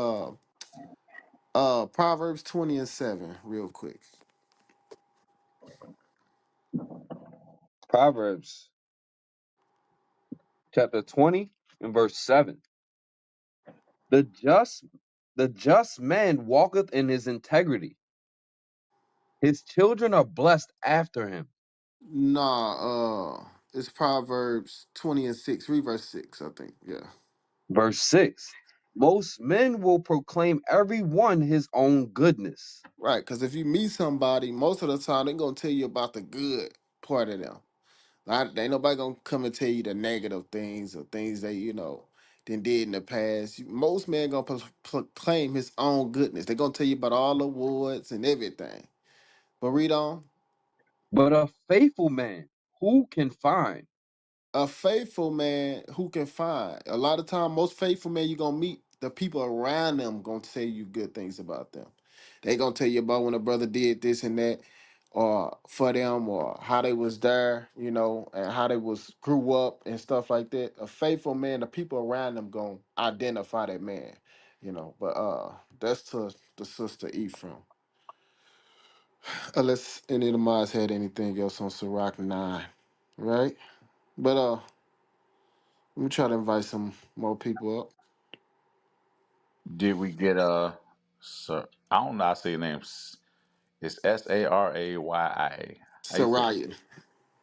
Proverbs 20 and 7. Real quick. Proverbs chapter 20 and verse 7. The just the just man walketh in his integrity. His children are blessed after him. Nah, it's Proverbs 20 and 6. Read verse 6, I think. Yeah. Verse 6. Most men will proclaim every one his own goodness. Right, because if you meet somebody, most of the time they're gonna tell you about the good part of them. Not, ain't nobody gonna come and tell you the negative things or things that then did in the past. Most men gonna proclaim his own goodness. They're gonna tell you about all the awards and everything. But read on. But a faithful man, who can find? a faithful man who can find. A lot of time, most faithful men you gonna meet, the people around them gonna tell you good things about them. They gonna tell you about when a brother did this and that, or for them, or how they was there, you know, and how they was grew up and stuff like that. A faithful man, the people around them gonna identify that man, you know. But that's to the sister Ephraim. Unless any of the mods had anything else on Ciroc 9, right? But let me try to invite some more people up. Did we get sir? I don't know. I say your name. It's Saraya. How you say it? Soraya.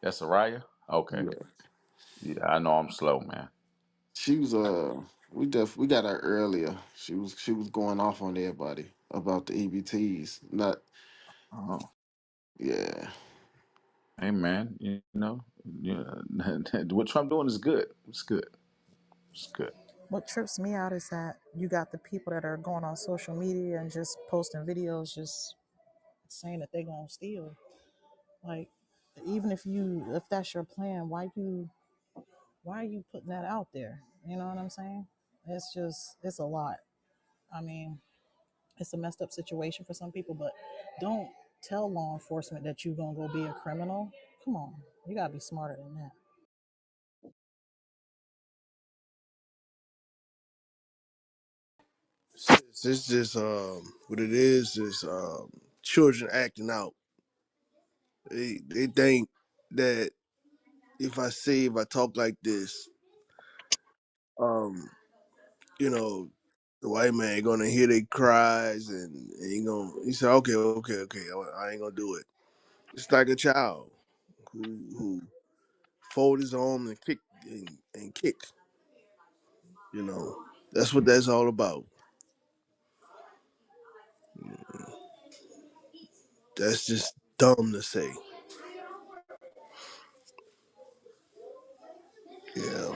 That's Saraya. Okay. Yeah. Yeah, I know I'm slow, man. She was we got her earlier. She was going off on everybody about the EBTs. Not Oh, yeah. hey, man. You know, what Trump doing is good. It's good. It's good. What trips me out is that you got the people that are going on social media and just posting videos, just saying that they're gonna steal. Like, even if that's your plan, why are you putting that out there? You know what I'm saying? It's a lot. I mean, it's a messed up situation for some people, but don't tell law enforcement that you're gonna go be a criminal. Come on, you gotta be smarter than that. It's just what it is children acting out. They think that if I talk like this, um, you know, the white man gonna hear their cries and he say, okay, I ain't gonna do it. It's like a child who fold his arm and kick and kick. You know, that's what that's all about. That's just dumb to say. Yeah.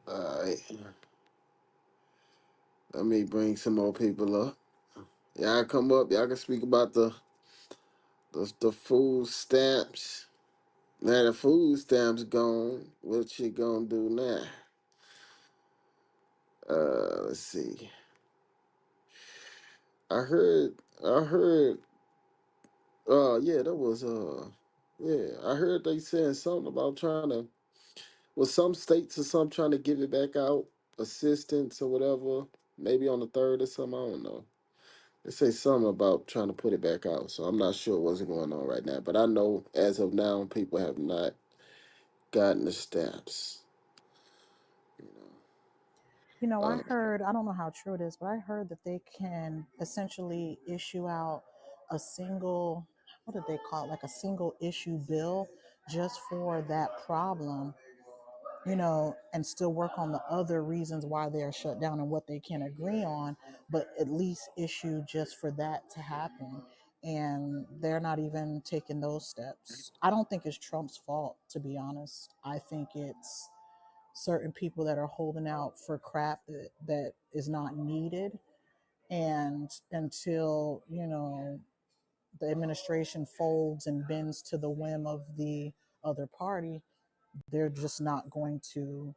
All right. Let me bring some more people up. Y'all come up. Y'all can speak about the food stamps. Now the food stamps gone. What you gonna do now? Let's see. I heard yeah, that was yeah. I heard they saying something about trying to some states or some trying to give it back out, assistance or whatever, maybe on the third or something, I don't know. They say something about trying to put it back out, so I'm not sure what's going on right now. But I know as of now people have not gotten the stamps, you You know, know. I heard, I don't know how true it is, but I heard that they can essentially issue out a single, what did they call it? Like a single issue bill just for that problem, you know, and still work on the other reasons why they're shut down and what they can agree on, but at least issue just for that to happen. And they're not even taking those steps. I don't think it's Trump's fault, to be honest. I think it's certain people that are holding out for crap that is not needed. And until, you know, the administration folds and bends to the whim of the other party, they're just not going to,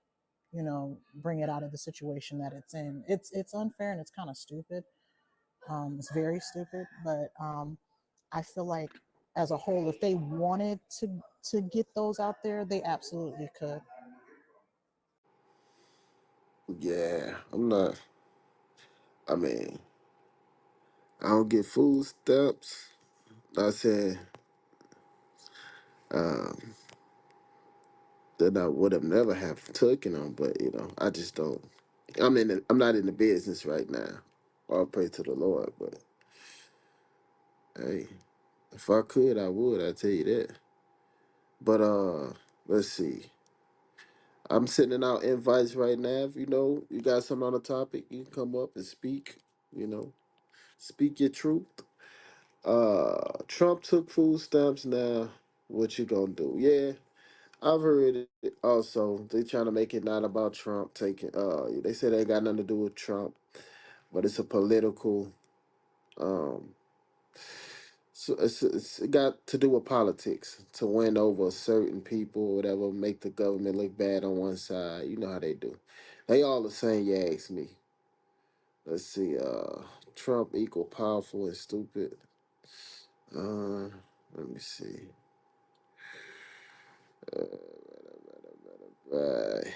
you know, bring it out of the situation that it's in. It's unfair and it's kind of stupid. It's very stupid, but I feel like as a whole, if they wanted to get those out there, they absolutely could. Yeah, I'm not. I mean, I don't get food stamps. I said that I would have never have taken them, but I just don't. I'm not in the business right now. All praise to the Lord, but hey, if I could, I would. I tell you that. But let's see. I'm sending out invites right now. If you got something on the topic, you can come up and speak. You know, speak your truth. Trump took food stamps. Now, what you gonna do? Yeah, I've heard it also. They trying to make it not about Trump taking. They said it ain't got nothing to do with Trump, but it's a political. Um, so it got to do with politics to win over certain people or whatever, make the government look bad on one side. You know how they do. They all the same. You ask me. Let's see. Trump equal powerful and stupid. Uh, let me see. Right.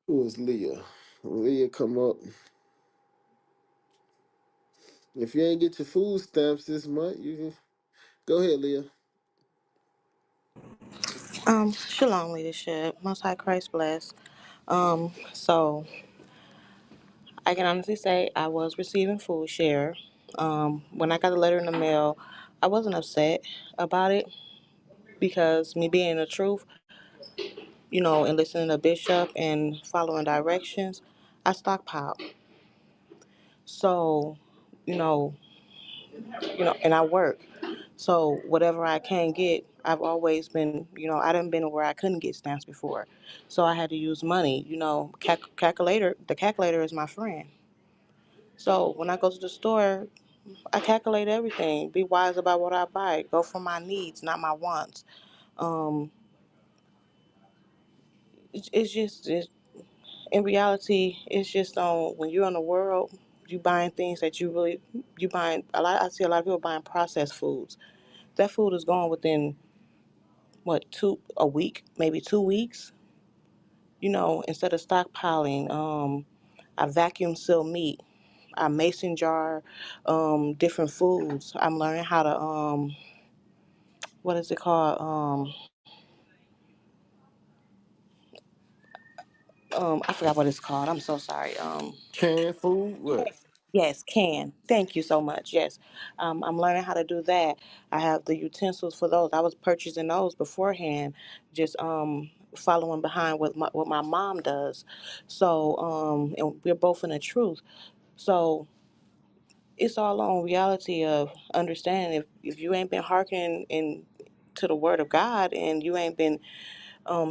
Who is Leah? Leah, come up. If you ain't get your food stamps this month, you can go ahead, Leah. Shalom, leadership. Most High Christ bless. So I can honestly say I was receiving food share. When I got the letter in the mail, I wasn't upset about it because me being the truth, and listening to Bishop and following directions, I stockpiled. So, you know, and I work. So whatever I can get, I've always been, I done been where I couldn't get stamps before. So I had to use money, calculator, the calculator is my friend. So when I go to the store, I calculate everything, be wise about what I buy, go for my needs, not my wants. Um, it's just, in reality, it's just when you're in the world, you buying things that you buying, I see a lot of people buying processed foods. That food is gone within a week, maybe 2 weeks. Instead of stockpiling, I vacuum seal meat. I mason jar different foods. I'm learning how to what is it called? I forgot what it's called. I'm so sorry. Canned food, what? Yes, can. Thank you so much. Yes, I'm learning how to do that. I have the utensils for those. I was purchasing those beforehand, just following behind what my mom does. So and we're both in the truth. So it's all on reality of understanding if you ain't been hearkening to the word of God and you ain't been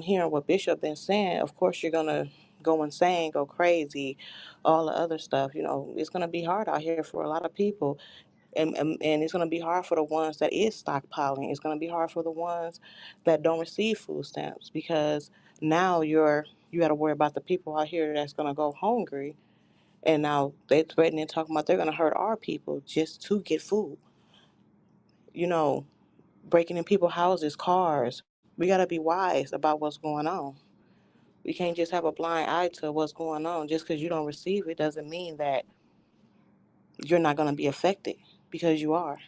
hearing what Bishop been saying, of course you're gonna go insane, go crazy, all the other stuff. It's gonna be hard out here for a lot of people, and it's gonna be hard for the ones that is stockpiling. It's gonna be hard for the ones that don't receive food stamps because now you got to worry about the people out here that's gonna go hungry, and now they threatening talking about they're gonna hurt our people just to get food. You know, breaking in people's houses, cars. We gotta be wise about what's going on. We can't just have a blind eye to what's going on. Just because you don't receive it doesn't mean that you're not going to be affected, because you are.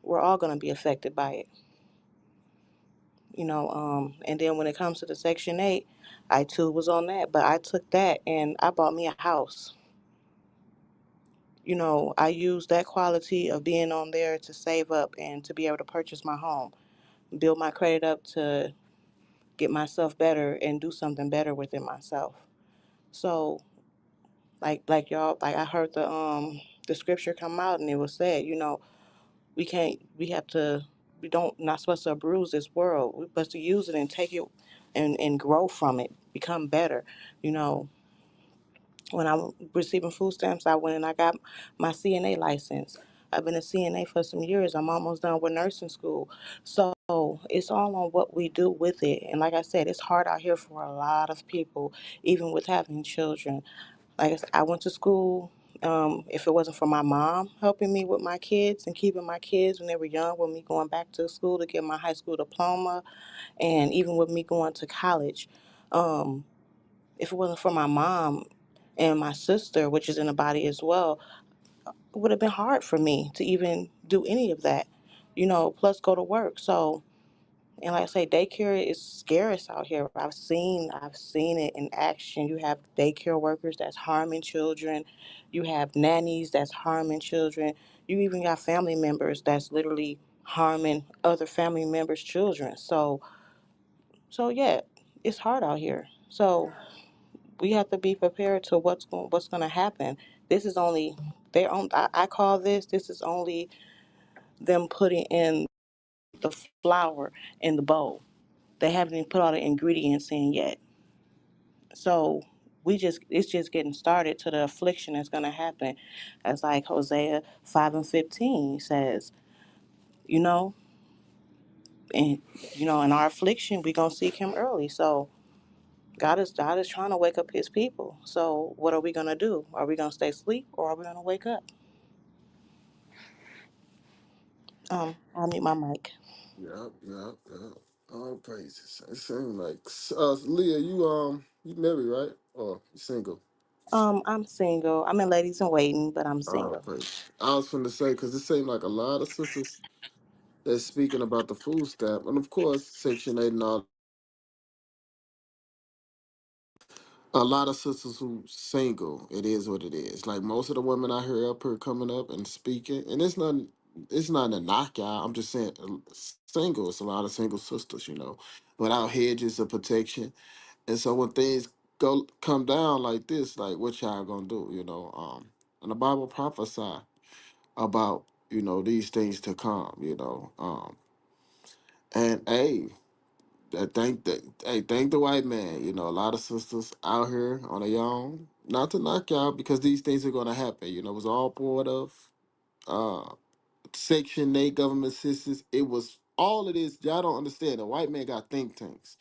We're all going to be affected by it. And then when it comes to the Section 8, I too was on that, but I took that and I bought me a house. I used that quality of being on there to save up and to be able to purchase my home, build my credit up to get myself better and do something better within myself. So like y'all, like I heard the scripture come out and it was said, we have to, we don't not supposed to abuse this world. We're supposed to use it and take it and grow from it, become better. you know when I'm receiving food stamps, I went and I got my CNA license. I've been a CNA for some years. I'm almost done with nursing school. So it's all on what we do with it. And like I said, it's hard out here for a lot of people, even with having children. Like I said, I went to school. If it wasn't for my mom helping me with my kids and keeping my kids when they were young, with me going back to school to get my high school diploma, and even with me going to college, um, if it wasn't for my mom and my sister, which is in the body as well, it would have been hard for me to even do any of that, plus go to work. So, and like I say, daycare is scarce out here. I've seen it in action. You have daycare workers that's harming children. You have nannies that's harming children. You even got family members that's literally harming other family members' children. So yeah, it's hard out here. So we have to be prepared to what's going to happen. This is only their own. I call this. This is only them putting in the flour in the bowl. They haven't even put all the ingredients in yet. So it's just getting started to the affliction that's gonna happen. As like Hosea 5:15 says, you know, and in our affliction we gonna seek him early. So God is trying to wake up his people. So what are we gonna do? Are we gonna stay asleep or are we gonna wake up? I'll mute my mic. Yep, yep, yep. All praises. It seems like Leah, you married, right? Or you single? I'm single. I'm in ladies in waiting, but I'm All single. praises. I was finna say because it seemed like a lot of sisters that's speaking about the food stamp, and of course Section 8 and all. A lot of sisters who single, it is what it is. Like most of the women I hear up here coming up and speaking, and it's not a knockout. I'm just saying, single. It's a lot of single sisters, without hedges of protection. And so when things come down like this, like what y'all gonna do, And the Bible prophesy about these things to come, and hey. Thank the white man. A lot of sisters out here on their own. Not to knock y'all because these things are gonna happen. It was all part of Section 8 government assistance. It was all of this. Y'all don't understand. The white man got think tanks.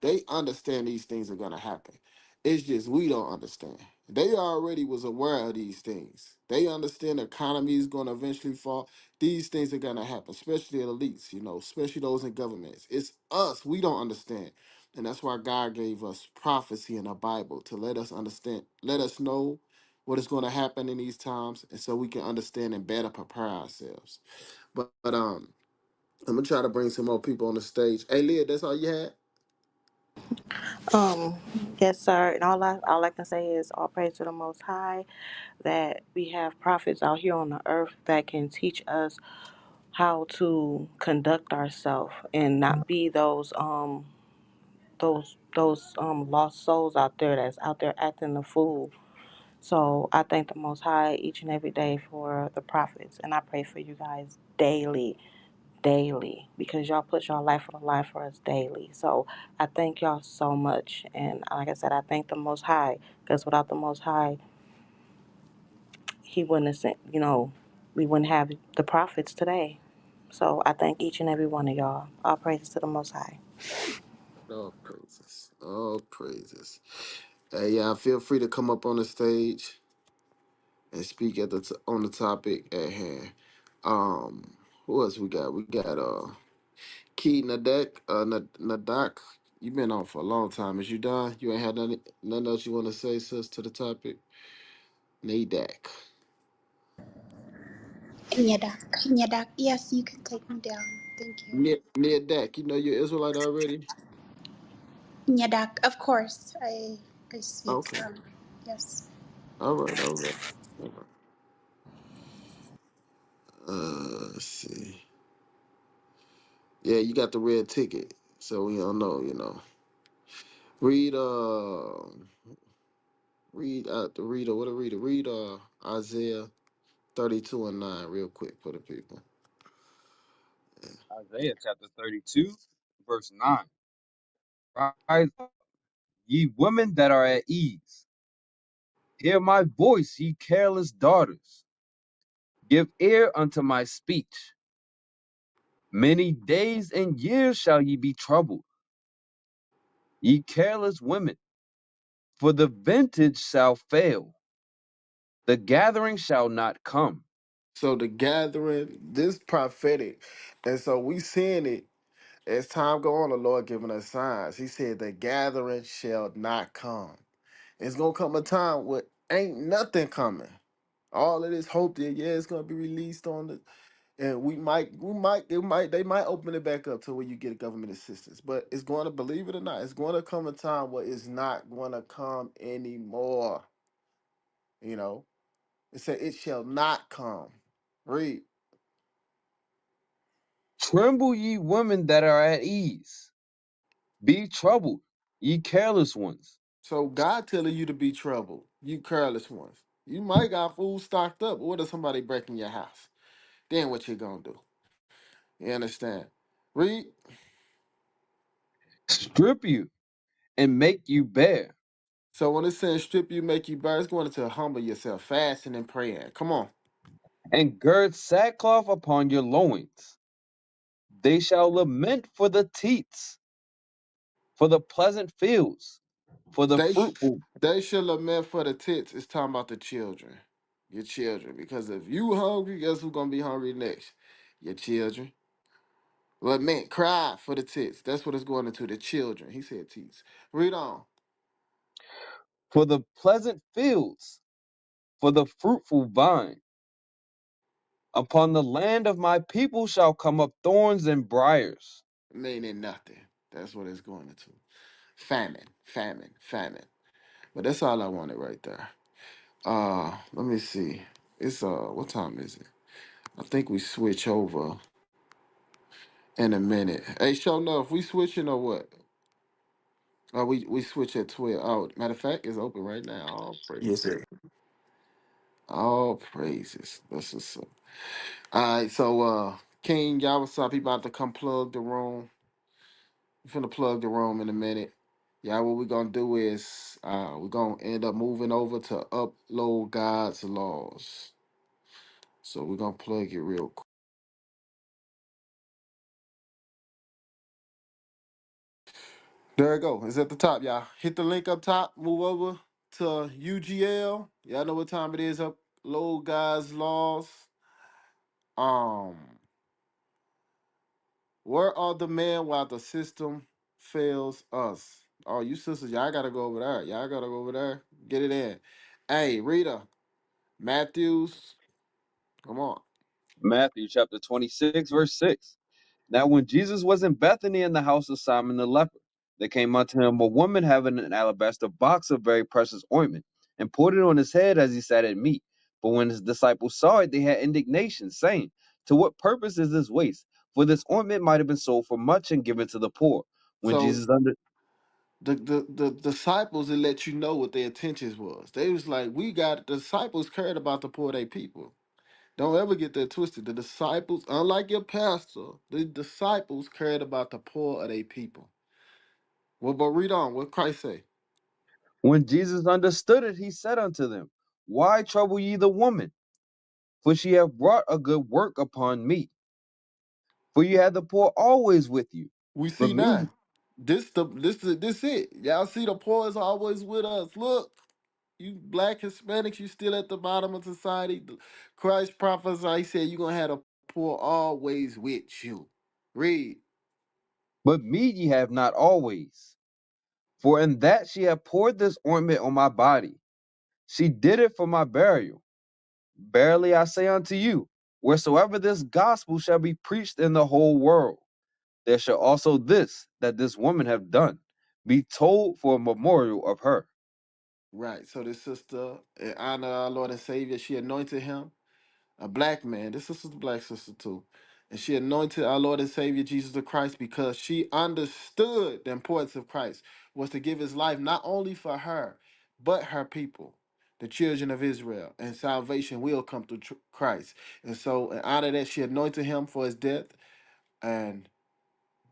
They understand these things are gonna happen. It's just we don't understand. They already was aware of these things. They understand the economy is gonna eventually fall. These things are gonna happen, especially the elites, especially those in governments. It's us. We don't understand. And that's why God gave us prophecy in the Bible to let us understand, let us know what is going to happen in these times, and so we can understand and better prepare ourselves. But I'm gonna try to bring some more people on the stage. Hey, Leah, that's all you had? Um, yes, sir. And all I can say is all praise to the Most High that we have prophets out here on the earth that can teach us how to conduct ourselves and not be those lost souls out there that's out there acting the fool. So I thank the Most High each and every day for the prophets, and I pray for you guys daily, daily, because y'all put your life on the line for us daily. So I thank y'all so much, and like I said, I thank the Most High, because without the Most High, He wouldn't have sent. We wouldn't have the prophets today. So I thank each and every one of y'all. All praises to the Most High. All praises. All praises. Hey, y'all, feel free to come up on the stage and speak on the topic at hand. Who else we got? We got Key Nadak. Nadak. You been on for a long time. Is you done? You ain't had nothing else you want to say, sis, to the topic? Nadak. Nyadak, Nyadak. Yes, you can take me down. Thank you. Near Dak. You know you're Israelite already? Nyadak, of course. I speak. Okay. Yes. All right. All right. All right. Let's see. Yeah, you got the red ticket, so we don't know. Read read out the reader. What a reader. Read Isaiah 32 and 9 real quick for the people. Isaiah chapter 32, verse 9. Rise up, ye women that are at ease. Hear my voice, ye careless daughters. Give ear unto my speech. Many days and years shall ye be troubled, ye careless women, for the vintage shall fail, the gathering shall not come. So the gathering, this prophetic, and so we seeing it as time go on, the Lord giving us signs. He said the gathering shall not come. It's gonna come a time where ain't nothing coming. All of this hope that it's gonna be released on the and they might open it back up to where you get government assistance. But it's going to, believe it or not, it's going to come a time where it's not going to come anymore. You know, it said it shall not come. Read. Tremble, ye women that are at ease. Be troubled, ye careless ones. So God telling you to be troubled, you careless ones. You might got food stocked up. What if somebody breaking your house? Then what you gonna do? You understand? Read. strip you, and make you bare, So when it says strip you, make you bare, it's going to humble yourself, fasting and praying. Come on. and gird sackcloth upon your loins. They shall lament for the teats, for the pleasant fields, for the They sh- fruitful. they should lament for the tits. It's talking about the children, your children. Because if you hungry, guess who's gonna be hungry next? Your children. Lament, cry for the tits. That's what it's going into. The children. He said tits. Read on. For the pleasant fields, for the fruitful vine. Upon the land of my people shall come up thorns and briars. Meaning nothing. That's what it's going into. Famine, famine, famine. But that's all I wanted right there. Let me see. It's what time is it? I think we switch over in a minute. Hey, show enough. We switching or what? We switch at 12. Oh, matter of fact, it's open right now. All Yes, praises. sir. All praises. That's what's up. All right, so King, y'all, what's up? He about to come plug the room. We finna plug the room in a minute. Yeah, what we gonna do is we're gonna end up moving over to upload God's laws. So we're gonna plug it real quick. There it go. It's at the top, y'all. Hit the link up top. Move over to UGL. Y'all know what time it is. Upload God's laws. Um, where are the men while the system fails us? Oh, you sisters, y'all gotta go over there. Y'all gotta go over there. Get it in. Hey, Rita, Matthews, come on. Matthew chapter 26, verse 6. Now, when Jesus was in Bethany in the house of Simon the leper, there came unto him a woman having an alabaster box of very precious ointment, and poured it on his head as he sat at meat. But when his disciples saw it, they had indignation, saying, to what purpose is this waste? For this ointment might have been sold for much and given to the poor. When So Jesus under the disciples, it let you know what their intentions was. They was like, we got the disciples cared about the poor they people. Don't ever get that twisted. The disciples, unlike your pastor, the disciples cared about the poor of their people. Well, but read on. What Christ say? when Jesus understood it, he said unto them, why trouble ye the woman? For she hath brought a good work upon me. For you have the poor always with you, We but see me now. This it. Y'all see the poor is always with us. Look, you black Hispanics, you still at the bottom of society. Christ prophesied, he said you're gonna have the poor always with you. Read. But me ye have not always. For in that she hath poured this ointment on my body, she did it for my burial. Verily I say unto you, wheresoever this gospel shall be preached in the whole world, there shall also this that this woman have done be told for a memorial of her. Right. So this sister, in honor of our Lord and Savior, she anointed him, a black man. This sister's a black sister too. And she anointed our Lord and Savior Jesus the Christ because she understood the importance of Christ was to give his life not only for her, but her people, the children of Israel. And salvation will come through Christ. And so in honor of that, she anointed him for his death. And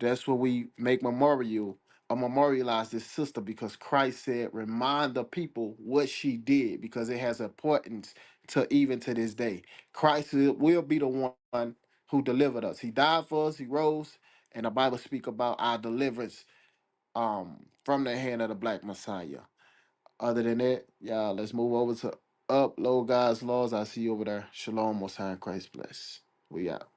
that's what we make memorial or memorialize this sister because Christ said, remind the people what she did because it has importance to even to this day. Christ will be the one who delivered us. He died for us, he rose, and the Bible speak about our deliverance from the hand of the black Messiah. Other than that, y'all, let's move over to upload God's laws. I see you over there. Shalom, most high in Christ bless. We out.